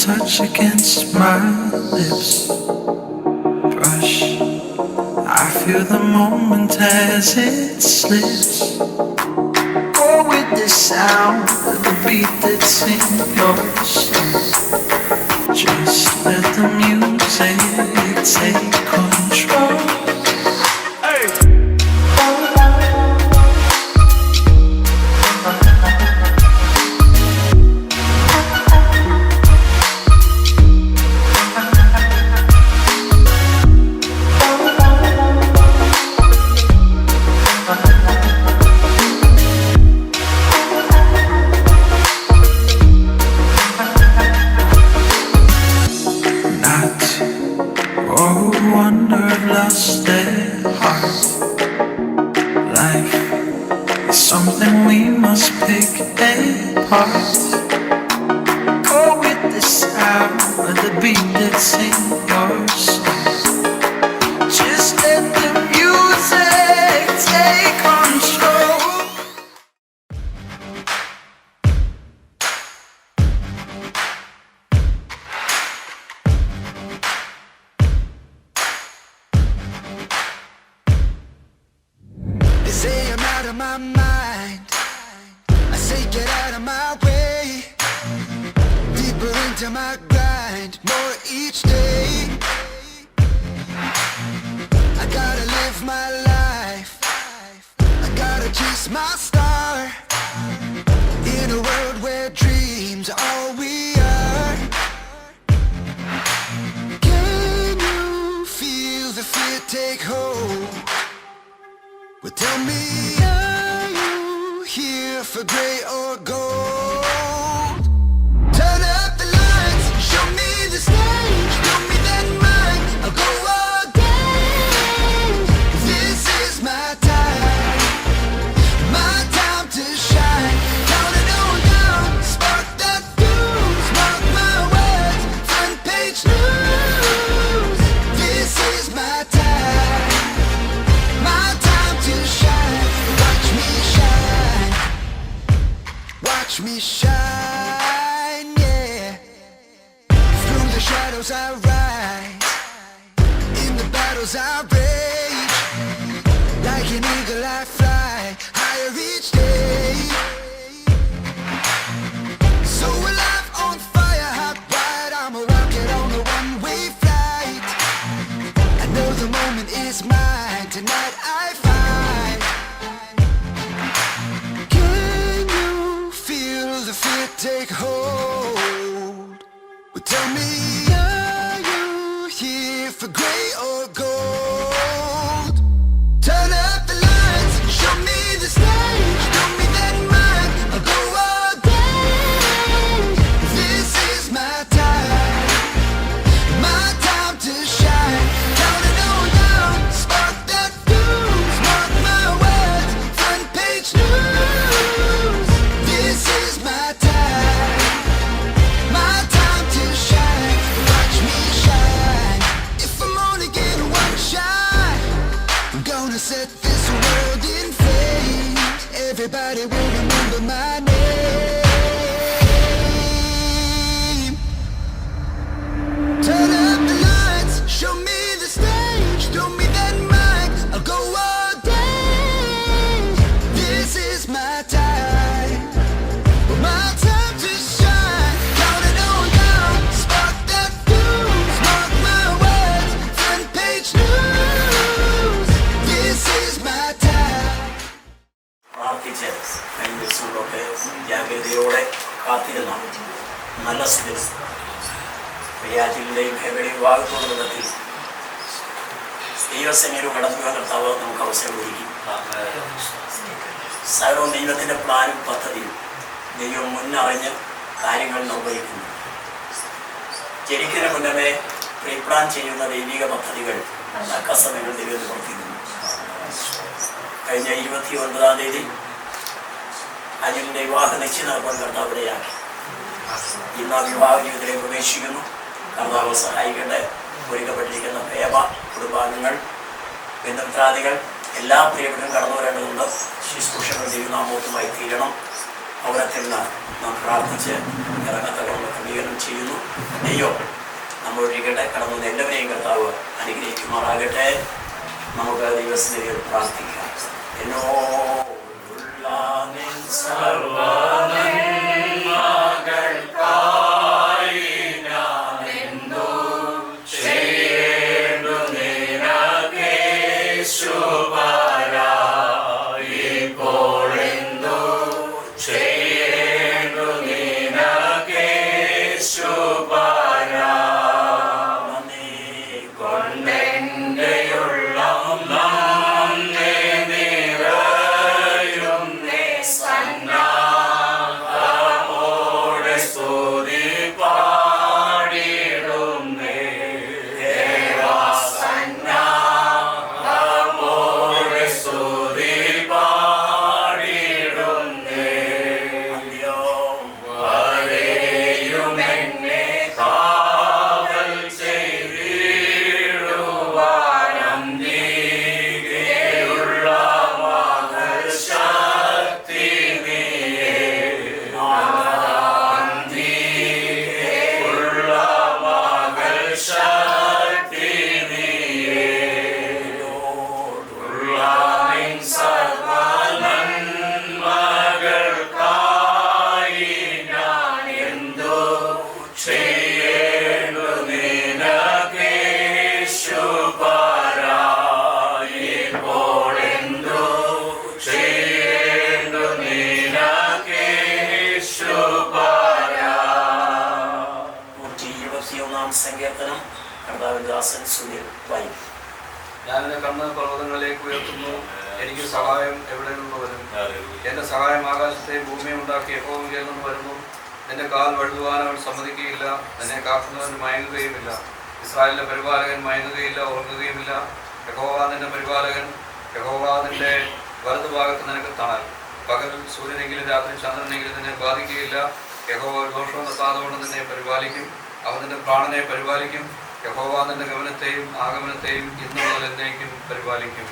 touch against my lips. Brush, I feel the moment as it slips. Go with the sound of the beat that's in your soul. Just let the music take control. Lost their heart. Life is something we must pick apart. Go with the sound of the beat that's in your soul. Just let the music take control. Say I'm out of my mind, I say get out of my way. Deeper into my grind, more each day. I gotta live my life, I gotta chase my star. In a world where dreams are all we are. Can you feel the fear take hold? Well, tell me, are you here for grey or gold? Turn up the lights, show me the stage, show me that mic, I'll go again. This is my time to shine. Count it on down, spark that fuse, mark my words, front page news. This is my time to shine. Watch me shine, watch me shine, yeah. Through the shadows I rise, in the battles I rage. Like an eagle I fly, higher each day. So alive, on fire, hot wired, I'm a rocket on a one-way flight. I know the moment is mine, tonight I find. Can you feel the fear take hold? Well, tell me, are you here for grey or gold? Turn up the lights, show me the stage, show me that mic, I'll go again. This is my time to shine. Count it on down, spark that fuse, mark my words, front page news. This is my time to shine. Watch me shine. If I'm only getting one shot, I'm gonna set this world in flames. Everybody will remember my name. Turn up the lights, show me the stage, throw me that mic, I'll go again. This is my time to shine. Count it on down, spark that fuse, mark my words, front page news. This is my time. പ്രാർത്ഥിച്ച് കഴിഞ്ഞ ദിവസങ്ങളൊക്കെ ജാഗ്രതയോടെ കാത്തിരുന്ന നല്ല സ്ഥിതി വ്യാജികളുടെയും ഹെബയുടെയും ഭാഗത്തുള്ള വിധത്തിൽ ദൈവസേനയിൽ കടന്നു കർത്താവ് നമുക്ക് അവസരം ഒരുക്കി. സകലവും ദൈവത്തിൻ്റെ പ്ലാനും പദ്ധതിയും ദൈവം മുന്നറിഞ്ഞ് കാര്യങ്ങൾ നിർവഹിക്കുന്നു. ജനിക്കുന്നതിന് മുന്നമേ പ്രീപ്ലാൻ ചെയ്യുന്ന ദൈവിക പദ്ധതികൾ തക്കസമയങ്ങൾ ദൈവം പ്രവർത്തിക്കുന്നു. കഴിഞ്ഞ 29-ാം തീയതി അനിലിൻ്റെ വിവാഹ നിശ്ചയിടപ്പാൻ കർത്താവിടെയാക്കി. ഇന്ന് ആ വിവാഹ ജീവിതത്തിലേക്ക് പ്രവേശിക്കുന്നു. കർത്താവ് സഹായിക്കട്ടെ. ഒരുക്കപ്പെട്ടിരിക്കുന്ന പേമ കുടുംബാംഗങ്ങൾ, ബന്ധുമിത്രാദികൾ എല്ലാ പ്രിയപ്പെട്ടവരും കടന്നു വരേണ്ടതുണ്ട്. ശുശ്രൂഷകൾ ദൈവനാമവുമായി തീരണം. ഭവനത്തിൽ നിന്ന് നാം പ്രാർത്ഥിച്ച് ഇറങ്ങത്തക്കൊണ്ട് ക്രമീകരണം ചെയ്യുന്നു. ദൈവം നമ്മളിരിക്കട്ടെ. കടന്നു വന്ന എല്ലാവരെയും കർത്താവ് അനുഗ്രഹിക്കുമാറാകട്ടെ. നമുക്ക് ദൈവസ്നേഹികൾ പ്രാർത്ഥിക്കാം. എന്നോടുള്ള നിൻ സർവ്വനന്മകൾക്കായി ഞാനെന്തു ചെയ്യേണ്ടു നിനക്കേശുപരാ. ഇപ്പോഴെന്തു ചെയ്യേണ്ടു നിനക്കേശുപരാ. നന്ദി കൊണ്ടെൻ്റെയുള്ള നന്ദി നിറയുന്നേ സന്നാഹമോടെ സ്തുതി പാടിടുന്നേ. ദേവസന്നാഹമോടെ സ്തുതി പാടിടുന്നേ. അന്ത്യം വരെയുമെന്നെ കാവൽ ചെയ്തിടുവാനും നീതിയുള്ള മകൾ ശക്തി നീയേ. നീതിയുള്ള മകൾ ശക്തി നീയേ. ഉള്ള നിൻ സർവ്വനന്മകൾക്കായി ഞാനെന്തു ചെയ്യേണ്ടു നിനക്കേശുപരാ. ഇപ്പോഴെന്തു ചെയ്യേണ്ടു നിനക്കേശുപരാ. 121 സങ്കീർത്തനം കർത്താവിന്റെ ദാസൻ സുനിൽ വായിക്കും. ഞാൻ എൻ്റെ കണ്ണ് പർവ്വതങ്ങളിലേക്ക് ഉയർത്തുന്നു. എനിക്ക് സഹായം എവിടെ നിന്ന് വരും? എൻ്റെ സഹായം ആകാശത്തെയും ഭൂമിയും ഉണ്ടാക്കി യഹോവയിൽ നിന്ന് വരുന്നു. നിന്റെ കാൽ വഴുതുവാൻ അവൻ സമ്മതിക്കുകയില്ല. നിന്നെ കാക്കുന്നവന് മയങ്ങുകയുമില്ല. ഇസ്രായേലിന്റെ പരിപാലകൻ മയങ്ങുകയില്ല, ഉറങ്ങുകയുമില്ല. യഹോവ നിന്റെ പരിപാലകൻ. യഹോവ നിന്റെ വലതുഭാഗത്ത് നിനക്ക് തണൽ. പകൽ സൂര്യനെങ്കിലും രാത്രി ചന്ദ്രനെങ്കിലും നിന്നെ ബാധിക്കുകയില്ല. യഹോവ ഒരു ദോഷവും നിർത്താതെ കൊണ്ട് നിന്നെ പരിപാലിക്കും. അവൻ നിന്റെ പ്രാണനെ പരിപാലിക്കും. യഹോവ നിന്റെ ഗമനത്തെയും ആഗമനത്തെയും ഇന്നു മുതൽ എന്നേക്കും പരിപാലിക്കും.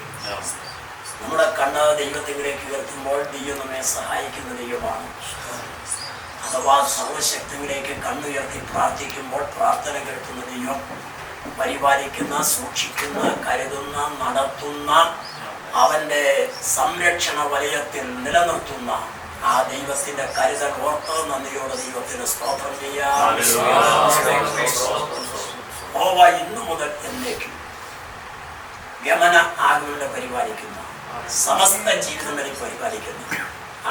നമ്മുടെ കണ്ണ് ദൈവത്തിലേക്ക് ഉയർത്തുമ്പോൾ ദൈവം നമ്മെ സഹായിക്കുന്ന ദൈവമാണ്. അഥവാ സർവശക്തിയിലേക്ക് കണ്ണുയർത്തി പ്രാർത്ഥിക്കുമ്പോൾ പ്രാർത്ഥന കേൾക്കുന്ന ദൈവം പരിപാലിക്കുന്ന, സൂക്ഷിക്കുന്ന, കരുതുന്ന, നടത്തുന്ന, അവൻ്റെ സംരക്ഷണ വലയത്തിൽ നിലനിർത്തുന്ന ആ ദൈവത്തിൻ്റെ കരുതൽ ഓർത്ത് നന്ദിയോടെ ദൈവത്തിന് സ്തോത്രം ചെയ്യാം. യഹോവ ഇന്നു മുതൽ എന്നേക്കും ഗമന ആകുകളെ പരിപാലിക്കുന്ന, സമസ്ത ജീവിതങ്ങളെ പരിപാലിക്കുന്ന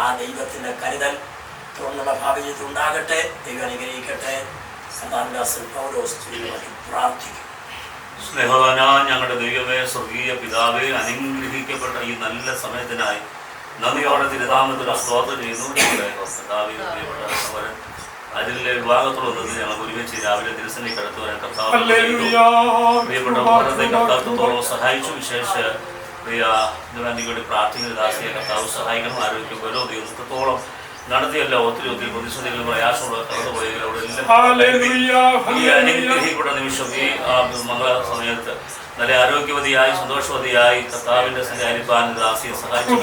ആ ദൈവത്തിൻ്റെ കരുതൽ തുടർന്നുള്ള ഭാവിയിൽ ഉണ്ടാകട്ടെ. ദൈവം അനുഗ്രഹിക്കട്ടെ. സദാദാസൻ പൗലോസ് പ്രാർത്ഥിക്കും. സ്നേഹവാന ഞങ്ങളുടെ ദൈവമേ, സ്വർഗീയ പിതാവേ, അനുഗ്രഹിക്കപ്പെട്ട ഈ നല്ല സമയത്തിനായി നന്ദിയോടെ തിരുനാമത്തിന് സ്തോത്രം ചെയ്യുന്നു. ഞങ്ങളുടെ കർത്താവേ, പ്രിയപ്പെട്ട സഹോദരൻ അതിലെ വിഭാഗത്തോടൊന്നും ഞങ്ങൾ ഒരുമിച്ച് രാവിലെ തിരുസന്നി കടത്തു വരാൻ കർത്താവ് പ്രിയപ്പെട്ട ഭാരതത്തെ കർത്താവത്തോളം സഹായിച്ചു. വിശേഷ പ്രിയ നിങ്ങളുടെ പ്രാർത്ഥനയുടെ ദാസിയെ കർത്താവ് സഹായിക്കണം. ആരോഗ്യം ഓരോ ദിവസത്തോളം നടത്തിയല്ല ഒത്തിരി പ്രതിസന്ധികളും പ്രയാസമുള്ള അനുഗ്രഹിക്കപ്പെട്ട നിമിഷം ഈ മംഗള സമയത്ത് നല്ല ആരോഗ്യവതിയായി സന്തോഷവതിയായി കർത്താവിന്റെ സഞ്ചാരിപ്പാൻ ദാസിയെ സഹായിച്ചു.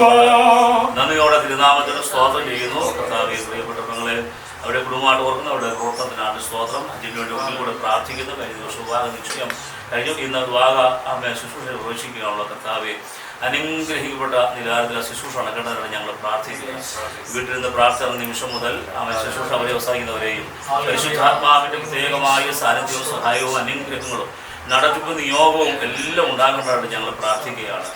നന്ദിയോടെ തിരുനാമത്തിന് സ്തോത്രം ചെയ്യുന്നു. കർത്താവെ, പ്രിയപ്പെട്ട മകളെ അവിടെ കുടുംബമായിട്ട് ഓർക്കുന്ന അവരുടെ പ്രവർത്തനത്തിനാണ് സ്തോത്രം. അതിന് വേണ്ടി ഒന്നിലൂടെ പ്രാർത്ഥിക്കുന്നു. കഴിഞ്ഞ ദിവസം വിവാഹ നിശ്ചയം കഴിഞ്ഞു. ഇന്ന് വിവാഹ അമ്മയെ ശുശ്രൂഷ പ്രവേശിക്കാനുള്ള കർത്താവെ അനുഗ്രഹിക്കപ്പെട്ട നിലാരത്തിലെ ശുശ്രൂഷ നടക്കേണ്ടതാണ് ഞങ്ങൾ പ്രാർത്ഥിക്കുക. വീട്ടിൽ നിന്ന് പ്രാർത്ഥന നിമിഷം മുതൽ അവൻ ശുശ്രൂഷ പര്യവസാനിക്കുന്നവരെയും പരിശുദ്ധാത്മാവിന്റെ പ്രത്യേകമായ സാന്നിധ്യവും സഹായവും അനുഗ്രഹങ്ങളും നടത്തിപ്പ് നിയോഗവും എല്ലാം ഉണ്ടാകേണ്ടതായിട്ട് ഞങ്ങൾ പ്രാർത്ഥിക്കുകയാണ്.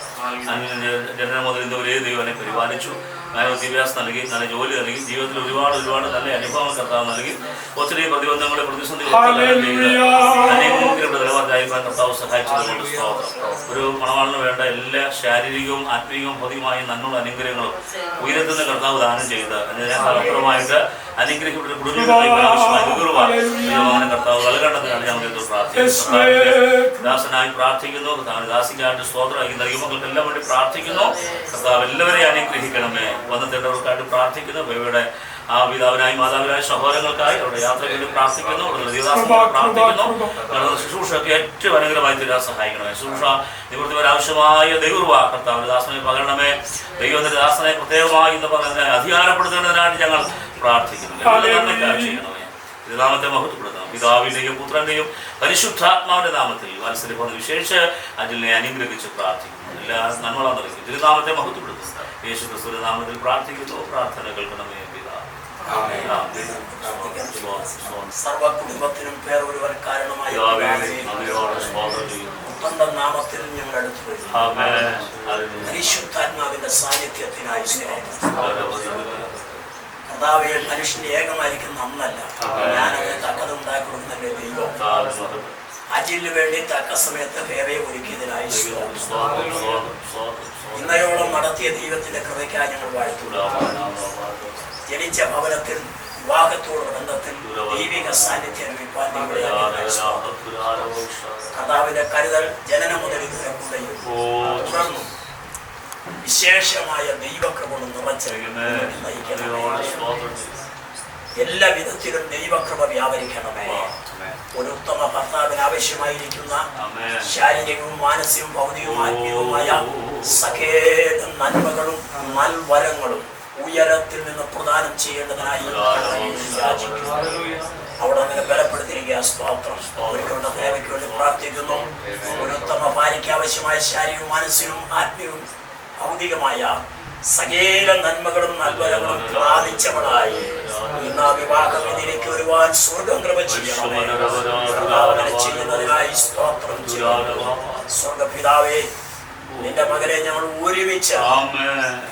ജനനം മുതൽ ഇന്ന് ഒരേ ദൈവനെ പരിപാലിച്ചു. നല്ല വിദ്യാഭ്യാസം നൽകി, നല്ല ജോലി നൽകി, ജീവിതത്തിൽ ഒരുപാട് നല്ല അനുഭവങ്ങൾ കർത്താവ് നൽകി. ഒത്തിരി പ്രതിബന്ധങ്ങളെ പ്രതിസന്ധികൾ നിലവാരമായിപ്പാൻ കർത്താവ് സഹായിച്ചതുകൊണ്ട് സ്തോത്രം. ഒരു മണവാളിന് വേണ്ട എല്ലാ ശാരീരികവും ആത്മീയവും ഭൗതികമായ നന്മയുള്ള അനുഗ്രഹങ്ങളും ഉയരത്തുന്ന കർത്താവ് ദാനം ചെയ്ത് അതിനേക്കാളപ്പുറമായിട്ട് അനുഗ്രഹിക്കപ്പെട്ട കുടുംബമായി കർത്താവ് നൽകേണ്ടതിനാണ് ഞങ്ങൾ പ്രാർത്ഥിക്കുന്നത്. ദാസനായി പ്രാർത്ഥിക്കുന്നു. കർത്താവിന് ദാസിക്കാരുടെ സ്തോത്രം നൽകി മക്കൾക്കെല്ലാം വേണ്ടി പ്രാർത്ഥിക്കുന്നു. കർത്താവ് എല്ലാവരെയും അനുഗ്രഹിക്കണമേ. വന്നെത്തേണ്ടവർക്കായിട്ട് പ്രാർത്ഥിക്കുന്നു. ബേബിയുടെ ആ പിതാവിനായി മാതാവിനായി സഹോദരങ്ങൾക്കായി അവരുടെ യാത്രയ്ക്ക് വേണ്ടി പ്രാർത്ഥിക്കുന്നു. അവരുടെ ദൈവദാസനോട് പ്രാർത്ഥിക്കുന്നു. ഞങ്ങളുടെ ശുശ്രൂഷയൊക്കെ ഏറ്റവും അനുഗ്രഹമായി തീരാൻ സഹായിക്കണമേ. ശുശ്രൂഷ നിവൃത്തിവരെ ആവശ്യമായ ദൈവകൃപ കർത്താവിന്റെ ദാസനെ പകരണമേ. ദൈവത്തിന്റെ ദാസനെ പ്രത്യേകമായി എന്ന് പറഞ്ഞതിനെ അധികാരപ്പെടുത്തുന്നതിനായിട്ട് ഞങ്ങൾ പ്രാർത്ഥിക്കുന്നു. ചെയ്യണമേ. തിരുനാമത്തെ മഹത്വപ്പെടുത്തണം. പിതാവിന്റെയും പുത്രന്റെയും പരിശുദ്ധാത്മാവിന്റെ നാമത്തിൽ വാത്സല്യം വിശേഷിച്ച് അജിലിനെ അനുഗ്രഹിച്ച് പ്രാർത്ഥിക്കുന്നു. എല്ലാ നന്മകളും നൽകി തിരുനാമത്തെ മഹത്വപ്പെടുത്തുന്നു. യേശു ക്രിസ്തുവിന്റെ നാമത്തിൽ പ്രാർത്ഥിക്കുന്നു. പ്രാർത്ഥന കേൾക്കണമേ പിതാവേ. സർവ കുടുംബത്തിനും പേർ ഒരുവൻ കാരണമായി നാമത്തിൽ ഞങ്ങൾ അടുത്തു വരുന്നു. പരിശുദ്ധാത്മാവിന്റെ സാന്നിധ്യത്തിനായി കർത്താവേ, മനുഷ്യന്റെ ഏകമായിരിക്കുന്ന ഒന്നല്ല. ഞാൻ അവന് തക്കത് ഉണ്ടാക്കി കൊടുക്കുന്നതിന്റെ ദൈവം അജിലിന് വേണ്ടി തക്ക സമയത്ത് വേറെ ഒരുക്കിയതിനായി ഇന്നയോളം നടത്തിയ ദൈവത്തിന്റെ കൃപയ്ക്കായി ഞങ്ങൾ വാഴ്ത്തുന്നു. ജനിച്ച ഭവനത്തിൽ വിവാഹത്തോട് ബന്ധത്തിൽ ദൈവിക സാന്നിധ്യം കർത്താവിന്റെ കരുതൽ ജനനം മുതൽ ഇതുവരെ കൂടെയും തുടർന്നു വിശേഷമായ ദൈവകൃപ നിറച്ച് എല്ലാ വിധത്തിലും ദൈവകൃപ വ്യാപരിക്കണമേ. ഒരു ഉത്തമ ഭർത്താവിന് ആവശ്യമായിരിക്കുന്ന ശാരീരികവും മാനസികവും ഭൗതികവും ആത്മീയവുമായ സകല നന്മകളും നൽവരങ്ങളും ഉയരത്തിൽ നിന്ന് പ്രദാനം ചെയ്യേണ്ടതിനായി അവിടെ അങ്ങനെ ബലപ്പെടുത്തിയിരിക്കുക. സ്തോത്രം. അവരുടെ സേവയ്ക്ക് വേണ്ടി പ്രാർത്ഥിക്കുന്നു. ഒരു ഉത്തമ ഭാര്യയ്ക്ക് ആവശ്യമായ ശാരീരികവും മാനസികവും ആത്മീയവും ഭൗതികമായ സകല നന്മകളും നൽവരങ്ങളും പ്രാപിച്ചവളായി ഇന്ന് വിവാഹവേദിയിലേക്ക് വരുവാൻ സ്വർഗം കൃപ ചെയ്യണമേ. ചെയ്യുന്നതിനായി സ്തോത്രം ചെയ്യുന്നു. സ്വർഗപിതാവേ, നിന്റെ മകനെ ഞങ്ങൾ ഒരുമിച്ച്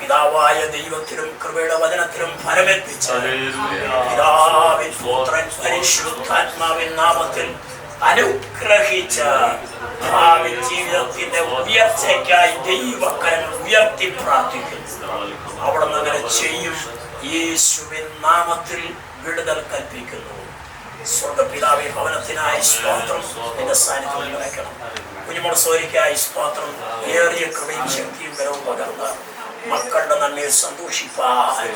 പിതാവായ ദൈവത്തിലും കൃപയുടെ വചനത്തിലും ഫലമെത്തിച്ച് പിതാവിൻ പുത്രൻ പരിശുദ്ധാത്മാവിൻ നാമത്തിൽ അനുഗ്രഹിച്ച ഭാവി ജീവിതത്തിന്റെ ഉയർച്ചയ്ക്കായി ദൈവകരങ്ങൾ ഉയർത്തി പ്രാർത്ഥിക്കുന്നു. അവിടെ നിന്ന് അങ്ങനെ ചെയ്യും. യേശുവിൻ നാമത്തിൽ വിടുതൽ കൽപ്പിക്കുന്നു. സ്വർഗപിതാവേ, ഭവനത്തിനായി സ്തോത്രം. നിന്റെ സാന്നിധ്യം നിറയ്ക്കണം. കുഞ്ഞുമോൾ സോരിക്കായി സ്തോത്രം. ഏറിയ കൃപയും ശക്തിയും ബലവും പകർന്ന് മക്കളുടെ നന്മയിൽ സന്തോഷിപ്പാൻ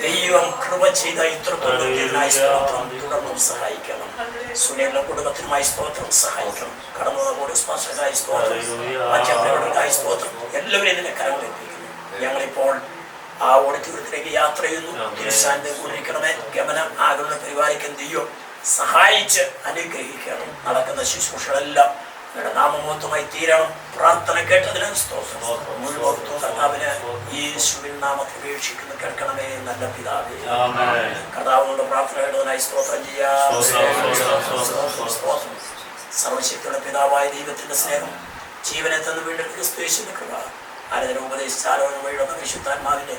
ദൈവം കൃപ ചെയ്ത ഇത്രത്തോളത്തിനായി സ്തോത്രം. തുടർന്നും സഹായിക്കണം. സുനിയുടെ കുടുംബത്തിനുമായി സ്തോത്രം സഹായിക്കണം. കടന്നുകൂടി സ്പർശനായി സ്തോത്രം. മറ്റവരുടെയായി സ്തോത്രം. എല്ലാവരെയും നിന്റെ കരങ്ങളെത്തിക്കുന്നു. ഞങ്ങളിപ്പോൾ ആ ഓഡിറ്റോറിയത്തിലേക്ക് യാത്ര ചെയ്യുന്നു. തിരുസാന്നിധ്യം കൊണ്ടിരിക്കണമേ. ഗമനം ആകുന്ന പരിപാലിക്കാൻ ദൈവം സഹായിച്ച് അനുഗ്രഹിക്കണം. നടക്കുന്ന ശുശ്രൂഷകളെല്ലാം നിങ്ങളുടെ നാമമഹത്വമായി തീരണം. പ്രാർത്ഥന കേട്ടതിന് സ്തോത്രം. മുഴുവൻ കർത്താവിന് യേശുവിൻ നാമത്തിൽ ഉപേക്ഷിക്കുന്നു. കേൾക്കണമേ നല്ല പിതാവേ. കർത്താവിനോട് പ്രാർത്ഥന കേട്ടതിനായി സ്തോത്രം ചെയ്യാം. സർവശക്തിയുടെ പിതാവായ ദൈവത്തിന്റെ സ്നേഹം, ജീവനെ തന്നു വീണ്ടും ക്രിസ്തുയേശുവിന്റെ കൃപ, ആരാധന ഉപദേശിച്ചാലോചന വഴിയുള്ള പരിശുദ്ധാത്മാവിന്റെ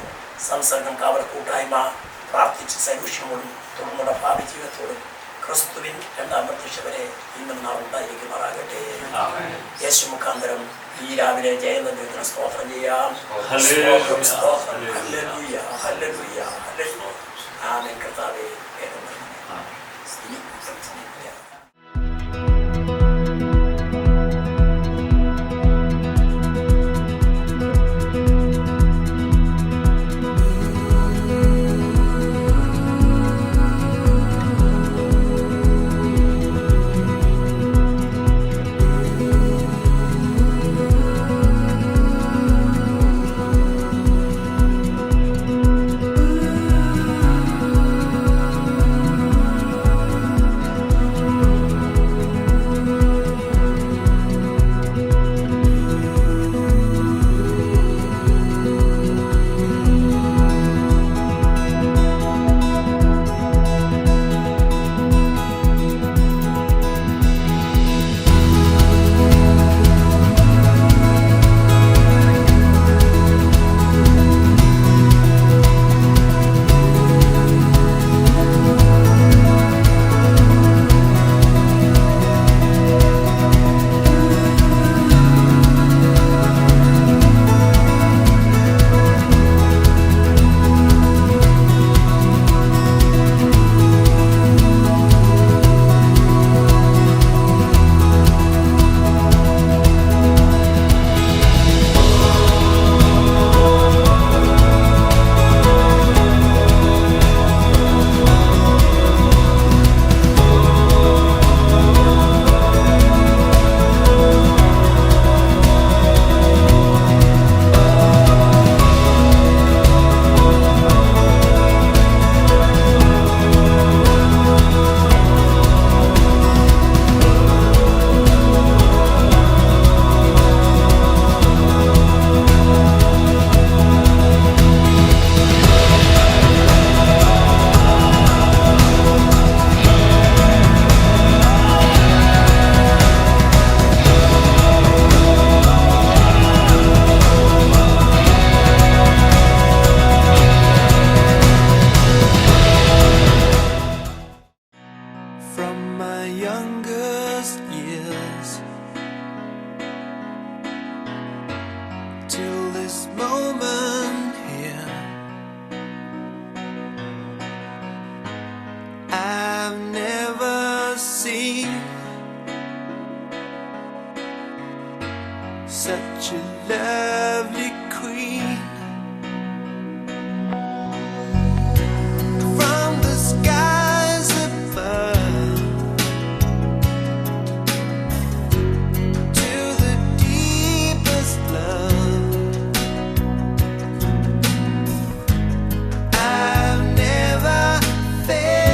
സംസർഗം, കാവൽ കൂട്ടായ്മ, പ്രാർത്ഥിച്ച സൈവിഷ്യമോടും തുടർന്നുള്ള ഭാവി ജീവിതത്തോടും ക്രിസ്തുവിൻ രണ്ടാം പ്രത്യക്ഷവരെ ഇന്നും നാം ഉണ്ടായിരിക്കുമാറാകട്ടെ. യേശു മുഖാന്തരം ഈ രാവിലെ ജയനന്ദത്തിന് സ്തോത്രം ചെയ്യാം. ആമേൻ. കർത്താവേ, I've never seen such a lovely queen. From the skies above to the deepest love, I've never felt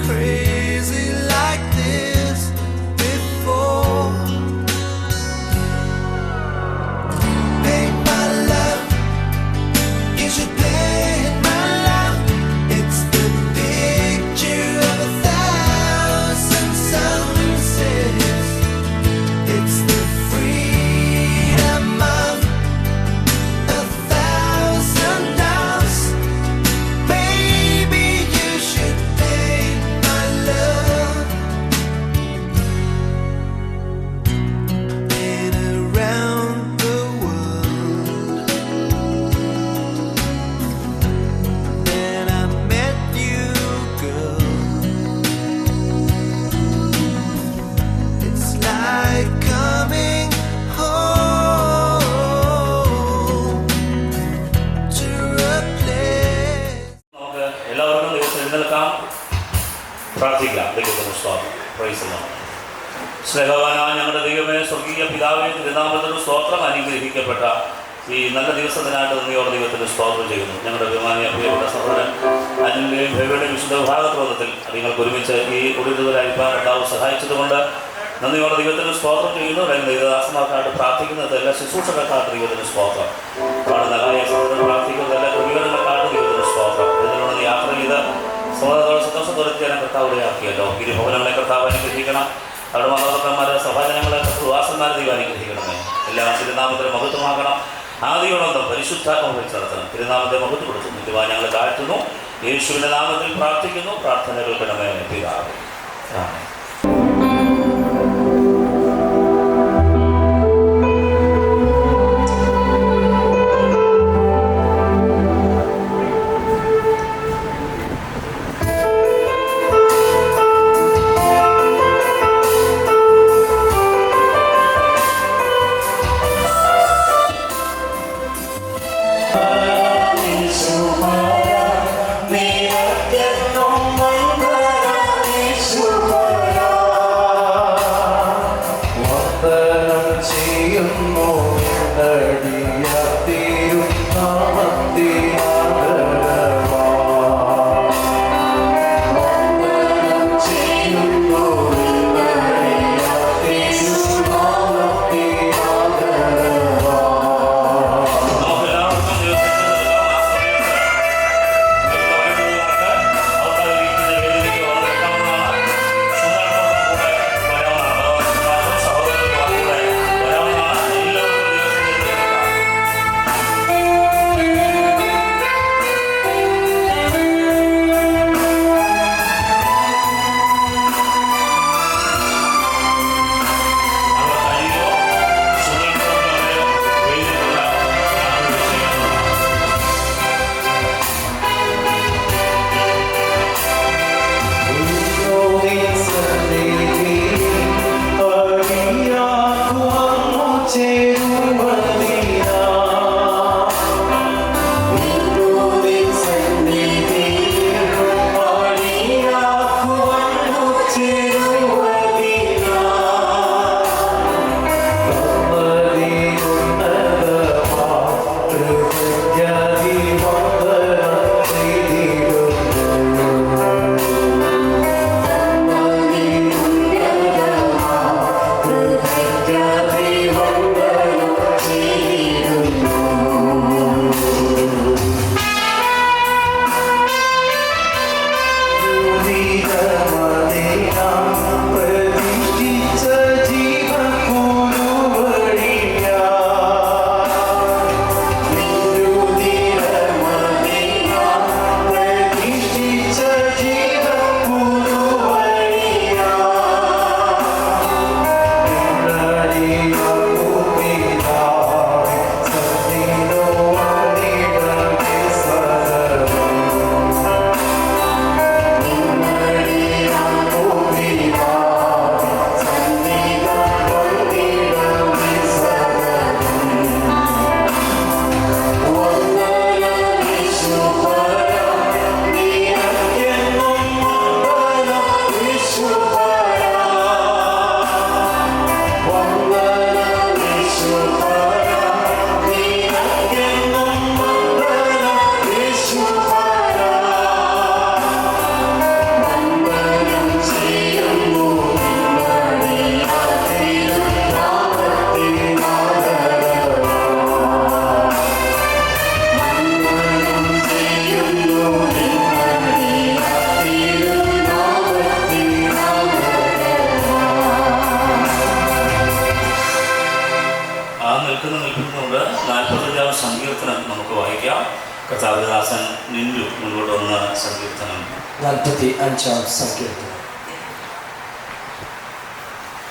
crazy like this before. Paint my love, you should paint my love. It's the picture of 1,000 sunsets. It's the freedom of 1,000 doves. Baby, you should paint my love. Been around the world, then I met you, girl. It's like coming home to a place. നമുക്ക് എല്ലാവർക്കും ദിവസം എഴുന്നേൽക്കാം, പ്രാർത്ഥിക്കാം. ദൈവത്തിന് സ്തോത്രം. Praise the Lord. സ്നേഹവാനായ ഞങ്ങളുടെ ദൈവമേ, സ്വർഗീയ പിതാവേ, തിരുനാമത്തിന് സ്തോത്രം. അനുഗ്രഹിക്കപ്പെട്ട ഈ നല്ല ദിവസത്തിനായിട്ട് നന്ദിയോടെ ദൈവത്തിന് സ്തോത്രം ചെയ്യുന്നു. ഞങ്ങളുടെ ബഹുമാനിയ പ്രിയപ്പെട്ട സഹോദരൻ അനിലിൻ്റെയും ബേബിയുടെയും വിശുദ്ധ ഭാഗത്വത്തിൽ നിങ്ങൾക്ക് ഒരുമിച്ച് ഈ ഒടുവിലായിരിക്കാൻ ഉണ്ടാവും സഹായിച്ചതുകൊണ്ട് നന്ദിയോടെ ദൈവത്തിന് സ്തോത്രം ചെയ്യുന്നു. ദൈവദാസന്മാർക്കായിട്ട് പ്രാർത്ഥിക്കുന്നത് എല്ലാ ശുശ്രൂഷകർക്കായിട്ട് ദൈവത്തിന് സ്തോത്രം. പാടുന്ന സഹോദരൻ പ്രാർത്ഥിക്കുന്നത് എല്ലാ ക്രമീകരണങ്ങൾക്കായിട്ട് ദൈവത്തിന് സ്തോത്രം. ഇതിനുള്ള യാത്ര ചെയ്ത് സഹോദരത്തോടെ സന്തോഷത്തോടെ ചെയ്യാൻ കർത്താവിടെ ആക്കിയല്ലോ. ഇരുഭവനങ്ങളെ കർത്താവ് അനുഗ്രഹിക്കണം. അവരുടെ മാതാപിതാക്കന്മാരെ, സഭാജനങ്ങളെ, കർത്തൃദാസന്മാരെ ദൈവം അനുഗ്രഹിക്കണമേ. എല്ലാം തിരുനാമത്തിന് മഹത്വമാക്കണം. ആദിയോടൊന്നും പരിശുദ്ധാത്മാവ് വെച്ച് നടത്തണം. തിരുനാമത്തെ മഹത്വപ്പെടുത്തുന്നു. നിത്യമായി ഞങ്ങൾ താഴ്ത്തുന്നു. യേശുവിൻ്റെ നാമത്തിൽ പ്രാർത്ഥിക്കുന്നു. പ്രാർത്ഥന കേൾക്കണമേ പിതാവേ. ആമേൻ. നിൽക്കുന്നുണ്ട് 45-ാം സങ്കീർത്തനം നമുക്ക് വായിക്കാം. കർത്താവിദാസൻ നിന്നു മുൻപോട്ട് വന്ന സങ്കീർത്തനം 45-ാം സങ്കീർത്തനം.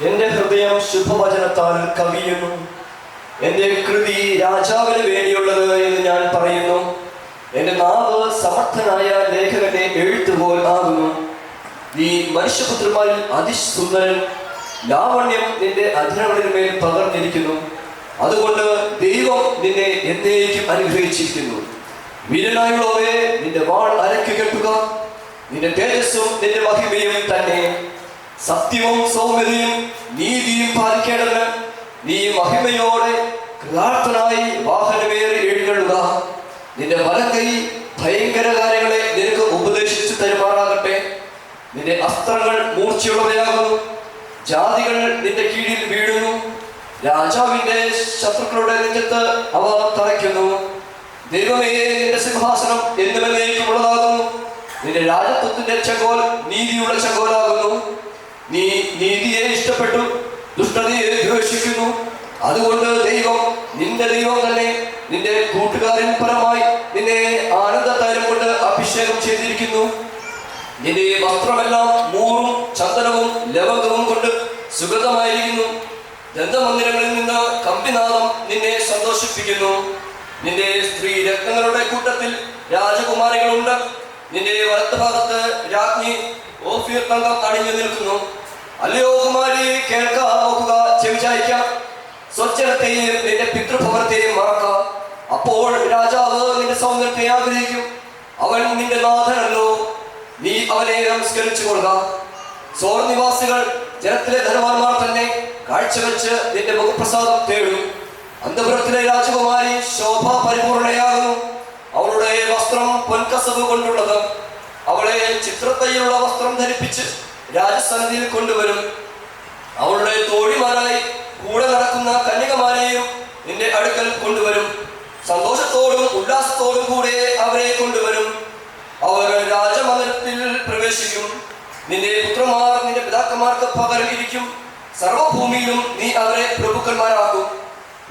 എന്റെ ഹൃദയം ശുഭവചനത്താൽ കവിയുന്നു, എന്റെ കൃതി രാജാവിന് വേണ്ടിയുള്ളത് എന്ന് ഞാൻ പറയുന്നു. എന്റെ നാവ് സമർത്ഥനായ ലേഖകന്റെ എഴുത്തുപോൽ ആകുന്നു. നീ മനുഷ്യപുത്രന്മാരിൽ അതിസുന്ദരൻ, ലാവണ്യം നിന്റെ അധരങ്ങളിന്മേൽ പകർന്നിരിക്കുന്നു. അതുകൊണ്ട് ദൈവം നിന്നെ എന്നേക്കും അനുഗ്രഹിച്ചിരിക്കുന്നു. വീരനായുള്ളവരെ, നിന്റെ വാൾ അരക്കു കെട്ടുക, നിന്റെ തേജസ്സും നിന്റെ മഹിമയും തന്നെ. സത്യവും സൗമ്യതയും നീതിയും പാലിക്കേണ്ടതിന് നീ മഹിമയോടെ കൃതാർത്ഥനായി വാഹനമേറി എഴുന്നള്ളുക. നിന്റെ വലങ്കൈ ഭയങ്കര കാര്യങ്ങളെ നിനക്ക് ഉപദേശിച്ചു തരുമാറാകട്ടെ. നിന്റെ അസ്ത്രങ്ങൾ മൂർച്ചയുള്ളവയാകുന്നു, ജാതികൾ നിന്റെ കീഴിൽ വീഴുന്നു. രാജാവിന്റെ ശത്രുക്കളുടെ നെഞ്ചത്ത് അവ തറയ്ക്കുന്നു. ദൈവമേ, നിന്റെ സിംഹാസനം എന്നുമെന്നേക്കുമുള്ളതാകുന്നു. നിന്റെ രാജത്വത്തിന്റെ ചെങ്കോൽ നീതിയുള്ള ചെങ്കോലാകുന്നു. നീ നീതിയെ ഇഷ്ടപ്പെട്ടു, ദുഷ്ടതയെ ദ്വേഷിക്കുന്നു. അതുകൊണ്ട് ദൈവം നിന്റെ ദൈവം തന്നെ നിന്റെ കൂട്ടുകാരൻ പരമായി നിന്നെ ആനന്ദത്താരം കൊണ്ട് അഭിഷേകം ചെയ്തിരിക്കുന്നു. നിന്റെ വസ്ത്രമെല്ലാം മൂറും ചന്ദനവും ലവംഗവും കൊണ്ട് സുഗതമായിരിക്കുന്നു. ദന്തമന്ദിരങ്ങളിൽ നിന്ന് കമ്പിനാദം നിന്നെ സന്തോഷിപ്പിക്കുന്നു. നിന്റെ സ്ത്രീ രത്നങ്ങളുടെ കൂട്ടത്തിൽ രാജകുമാരികളുണ്ട്. നിന്റെ വലത്തുഭാഗത്ത് രാജ്ഞി ഓഫീർ തങ്കം അണിഞ്ഞു നിൽക്കുന്നു. അല്ലയോ കുമാരി, കേൾക്കാം, നോക്കുക, ചെവിചായിക്കാം. സ്വച്ഛനത്തെയും നിന്റെ പിതൃഭവനത്തെയും മറക്കാം. അപ്പോൾ രാജാവ് നിന്റെ സൗന്ദര്യത്തെ ആഗ്രഹിക്കും. അവൻ നിന്റെ നാഥനല്ലോ, നീ അവനെ നമസ്കരിച്ചു കൊള്ളുക. സോർ നിവാസികൾ ജനത്തിലെ ധനവാന്മാർ തന്നെ കാഴ്ചവെച്ച് നിന്റെ മുഖപ്രസാദം തേടും. അന്തപുരത്തിലെ രാജകുമാരി ശോഭ പരിപൂർണയാകുന്നു. അവളുടെ വസ്ത്രം പൊൻകസവ് കൊണ്ടുള്ളത്. അവളെ ചിത്രത്തയ്യുള്ള വസ്ത്രം ധരിപ്പിച്ച് രാജസന്നിധിയിൽ കൊണ്ടുവരും. അവളുടെ തോഴിമാരായി കൂടെ നടക്കുന്ന കന്യകമാരെയും നിന്റെ അടുക്കൽ കൊണ്ടുവരും. സന്തോഷത്തോടും ഉല്ലാസത്തോടും കൂടെ അവരെ കൊണ്ടുവരും. അവർ രാജമന്ദിരത്തിൽ പ്രവേശിക്കും. നിന്റെ പുത്രന്മാർ നിന്റെ പിതാക്കന്മാർക്ക് പകരം ഇരിക്കും. സർവഭൂമിയിലും നീ അവരെ പ്രഭുക്കന്മാരാക്കും.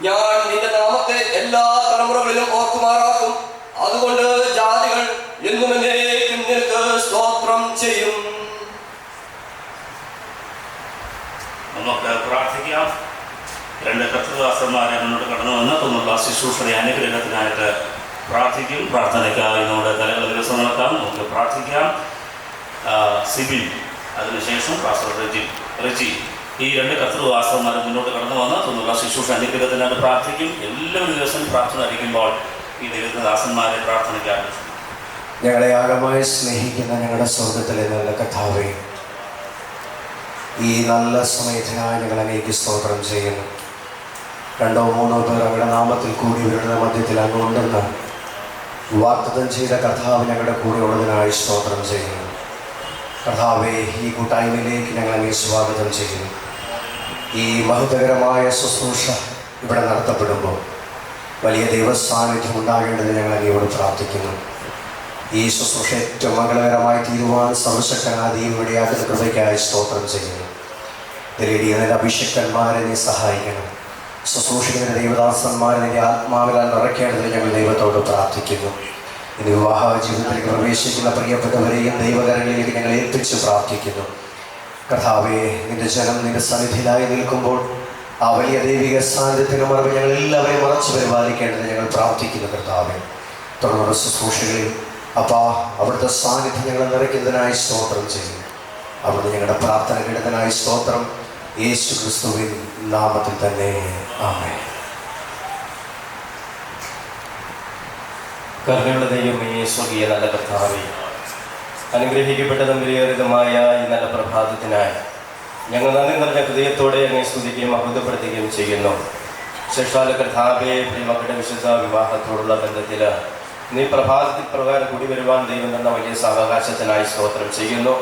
ഞാൻ നിന്റെ നാമത്തെ എല്ലാ തലമുറകളിലും ഓർക്കുമാറാക്കും. അതുകൊണ്ട് ജാതികൾ എന്നും എന്നേക്കും നിനക്ക് സ്തോത്രം ചെയ്യും. നമുക്ക് പ്രാർത്ഥിക്കാം. 2 കർത്തൃദാസന്മാരെ മുന്നോട്ട് കടന്നു വന്ന് തന്നുള്ള ശുശ്രൂഷയുടെ അനുഗ്രഹത്തിനായിട്ട് പ്രാർത്ഥിക്കും. പ്രാർത്ഥനയ്ക്കായി നമ്മുടെ തലകൾ ദിവസം നടക്കാം. നമുക്ക് പ്രാർത്ഥിക്കാം. സിബിൻ, അതിനുശേഷം പാസ്റ്റർ റെജി, ഈ 2 കർത്തൃദാസന്മാർ മുന്നോട്ട് കടന്നു വന്ന് തന്നുള്ള ശുശ്രൂഷ അനുഗ്രഹത്തിനായിട്ട് പ്രാർത്ഥിക്കും. എല്ലാവരും ദിവസം പ്രാർത്ഥന അടിക്കുമ്പോൾ ഈ ദൈവത്തിന്റെ ദാസന്മാരെ പ്രാർത്ഥനയ്ക്കാണ്. ഞങ്ങളെ ആഴമായി സ്നേഹിക്കുന്ന ഞങ്ങളുടെ സ്വർഗത്തിലെ നല്ല കർത്താവേ, ഈ നല്ല സമയത്തിനായി ഞങ്ങൾ അങ്ങേക്ക് സ്തോത്രം ചെയ്യുന്നു. 2 or 3 പേർ അങ്ങയുടെ നാമത്തിൽ കൂടി ഇവരുടെ മധ്യത്തിൽ അങ്ങ് ഉണ്ടെന്ന് വാഗ്ദത്തം ചെയ്ത കർത്താവ് ഞങ്ങളുടെ കൂടെ ഉള്ളതിനായി സ്തോത്രം ചെയ്യുന്നു. കർത്താവേ, ഈ കൂട്ടായ്മയിലേക്ക് ഞങ്ങൾ അങ്ങേ സ്വാഗതം ചെയ്യുന്നു. ഈ മഹത്വകരമായ ശുശ്രൂഷ ഇവിടെ നടത്തപ്പെടുമ്പോൾ വലിയ ദൈവസാന്നിധ്യം ഉണ്ടാകേണ്ടത് ഞങ്ങൾ അങ്ങയോട് പ്രാർത്ഥിക്കുന്നു. ഈ ശുശ്രൂഷ ഏറ്റവും മംഗളകരമായി തീരുവാൻ സർവശക്തനായ ദൈവയുടെ യാതൊരു കൃപയ്ക്കായി സ്തോത്രം ചെയ്യുന്നു. ഇതിലേടിയതിൻ്റെ അഭിഷക്തന്മാരെ നീ സഹായിക്കണം. ശുശ്രൂഷിക്കുന്ന ദൈവദാസന്മാരെ നിന്റെ ആത്മാവിലാൽ നിറയ്ക്കേണ്ടതിന് ഞങ്ങൾ ദൈവത്തോട് പ്രാർത്ഥിക്കുന്നു. ഇനി വിവാഹ ജീവിതത്തിലേക്ക് പ്രവേശിക്കുന്ന പ്രിയപ്പെട്ടവരെയും ദൈവകരങ്ങളിലേക്ക് ഞങ്ങൾ ഏൽപ്പിച്ച് പ്രാർത്ഥിക്കുന്നു. കർത്താവേ, നിന്റെ ജനം നിന്റെ സന്നിധിയിലായി നിൽക്കുമ്പോൾ ആ വലിയ ദൈവിക സാന്നിധ്യത്തിന് മറവ് ഞങ്ങൾ എല്ലാവരെയും മറച്ചു പരിപാലിക്കേണ്ടത് ഞങ്ങൾ പ്രാർത്ഥിക്കുന്നു. കർത്താവേ, തുടർന്നുള്ള ശുശ്രൂഷകളിൽ അപ്പാ അവിടുത്തെ സാന്നിധ്യം ഞങ്ങൾ നിറയ്ക്കുന്നതിനായി സ്തോത്രം ചെയ്യുന്നു. അവിടുന്ന് ഞങ്ങളുടെ പ്രാർത്ഥന കേട്ടതിനായി സ്തോത്രം. യേശു ക്രിസ്തുവിൻ നാമത്തിൽ തന്നെ ആമേൻ. കരുണയുള്ള ദൈവമേ, സ്വർഗീയ നല്ല കർത്താവേ, അനുഗ്രഹിക്കപ്പെട്ടതും വിലയേറിയതുമായ ഈ നല്ല പ്രഭാതത്തിനായി ഞങ്ങൾ നന്ദി നിറഞ്ഞ ഹൃദയത്തോടെ അങ്ങേ സ്തുതിക്കുകയും അഭിവൃദ്ധപ്പെടുത്തുകയും ചെയ്യുന്നു. ശേഷാല കർത്താവേ, പ്രിയമക്കളുടെ വിശുദ്ധ വിവാഹത്തോടുള്ള ബന്ധത്തിൽ നീ പ്രഭാതത്തിൽ പ്രകാരം കൂടി വരുവാൻ ദൈവം തന്ന വലിയ സാവകാശത്തിനായി സ്തോത്രം ചെയ്യുന്നു.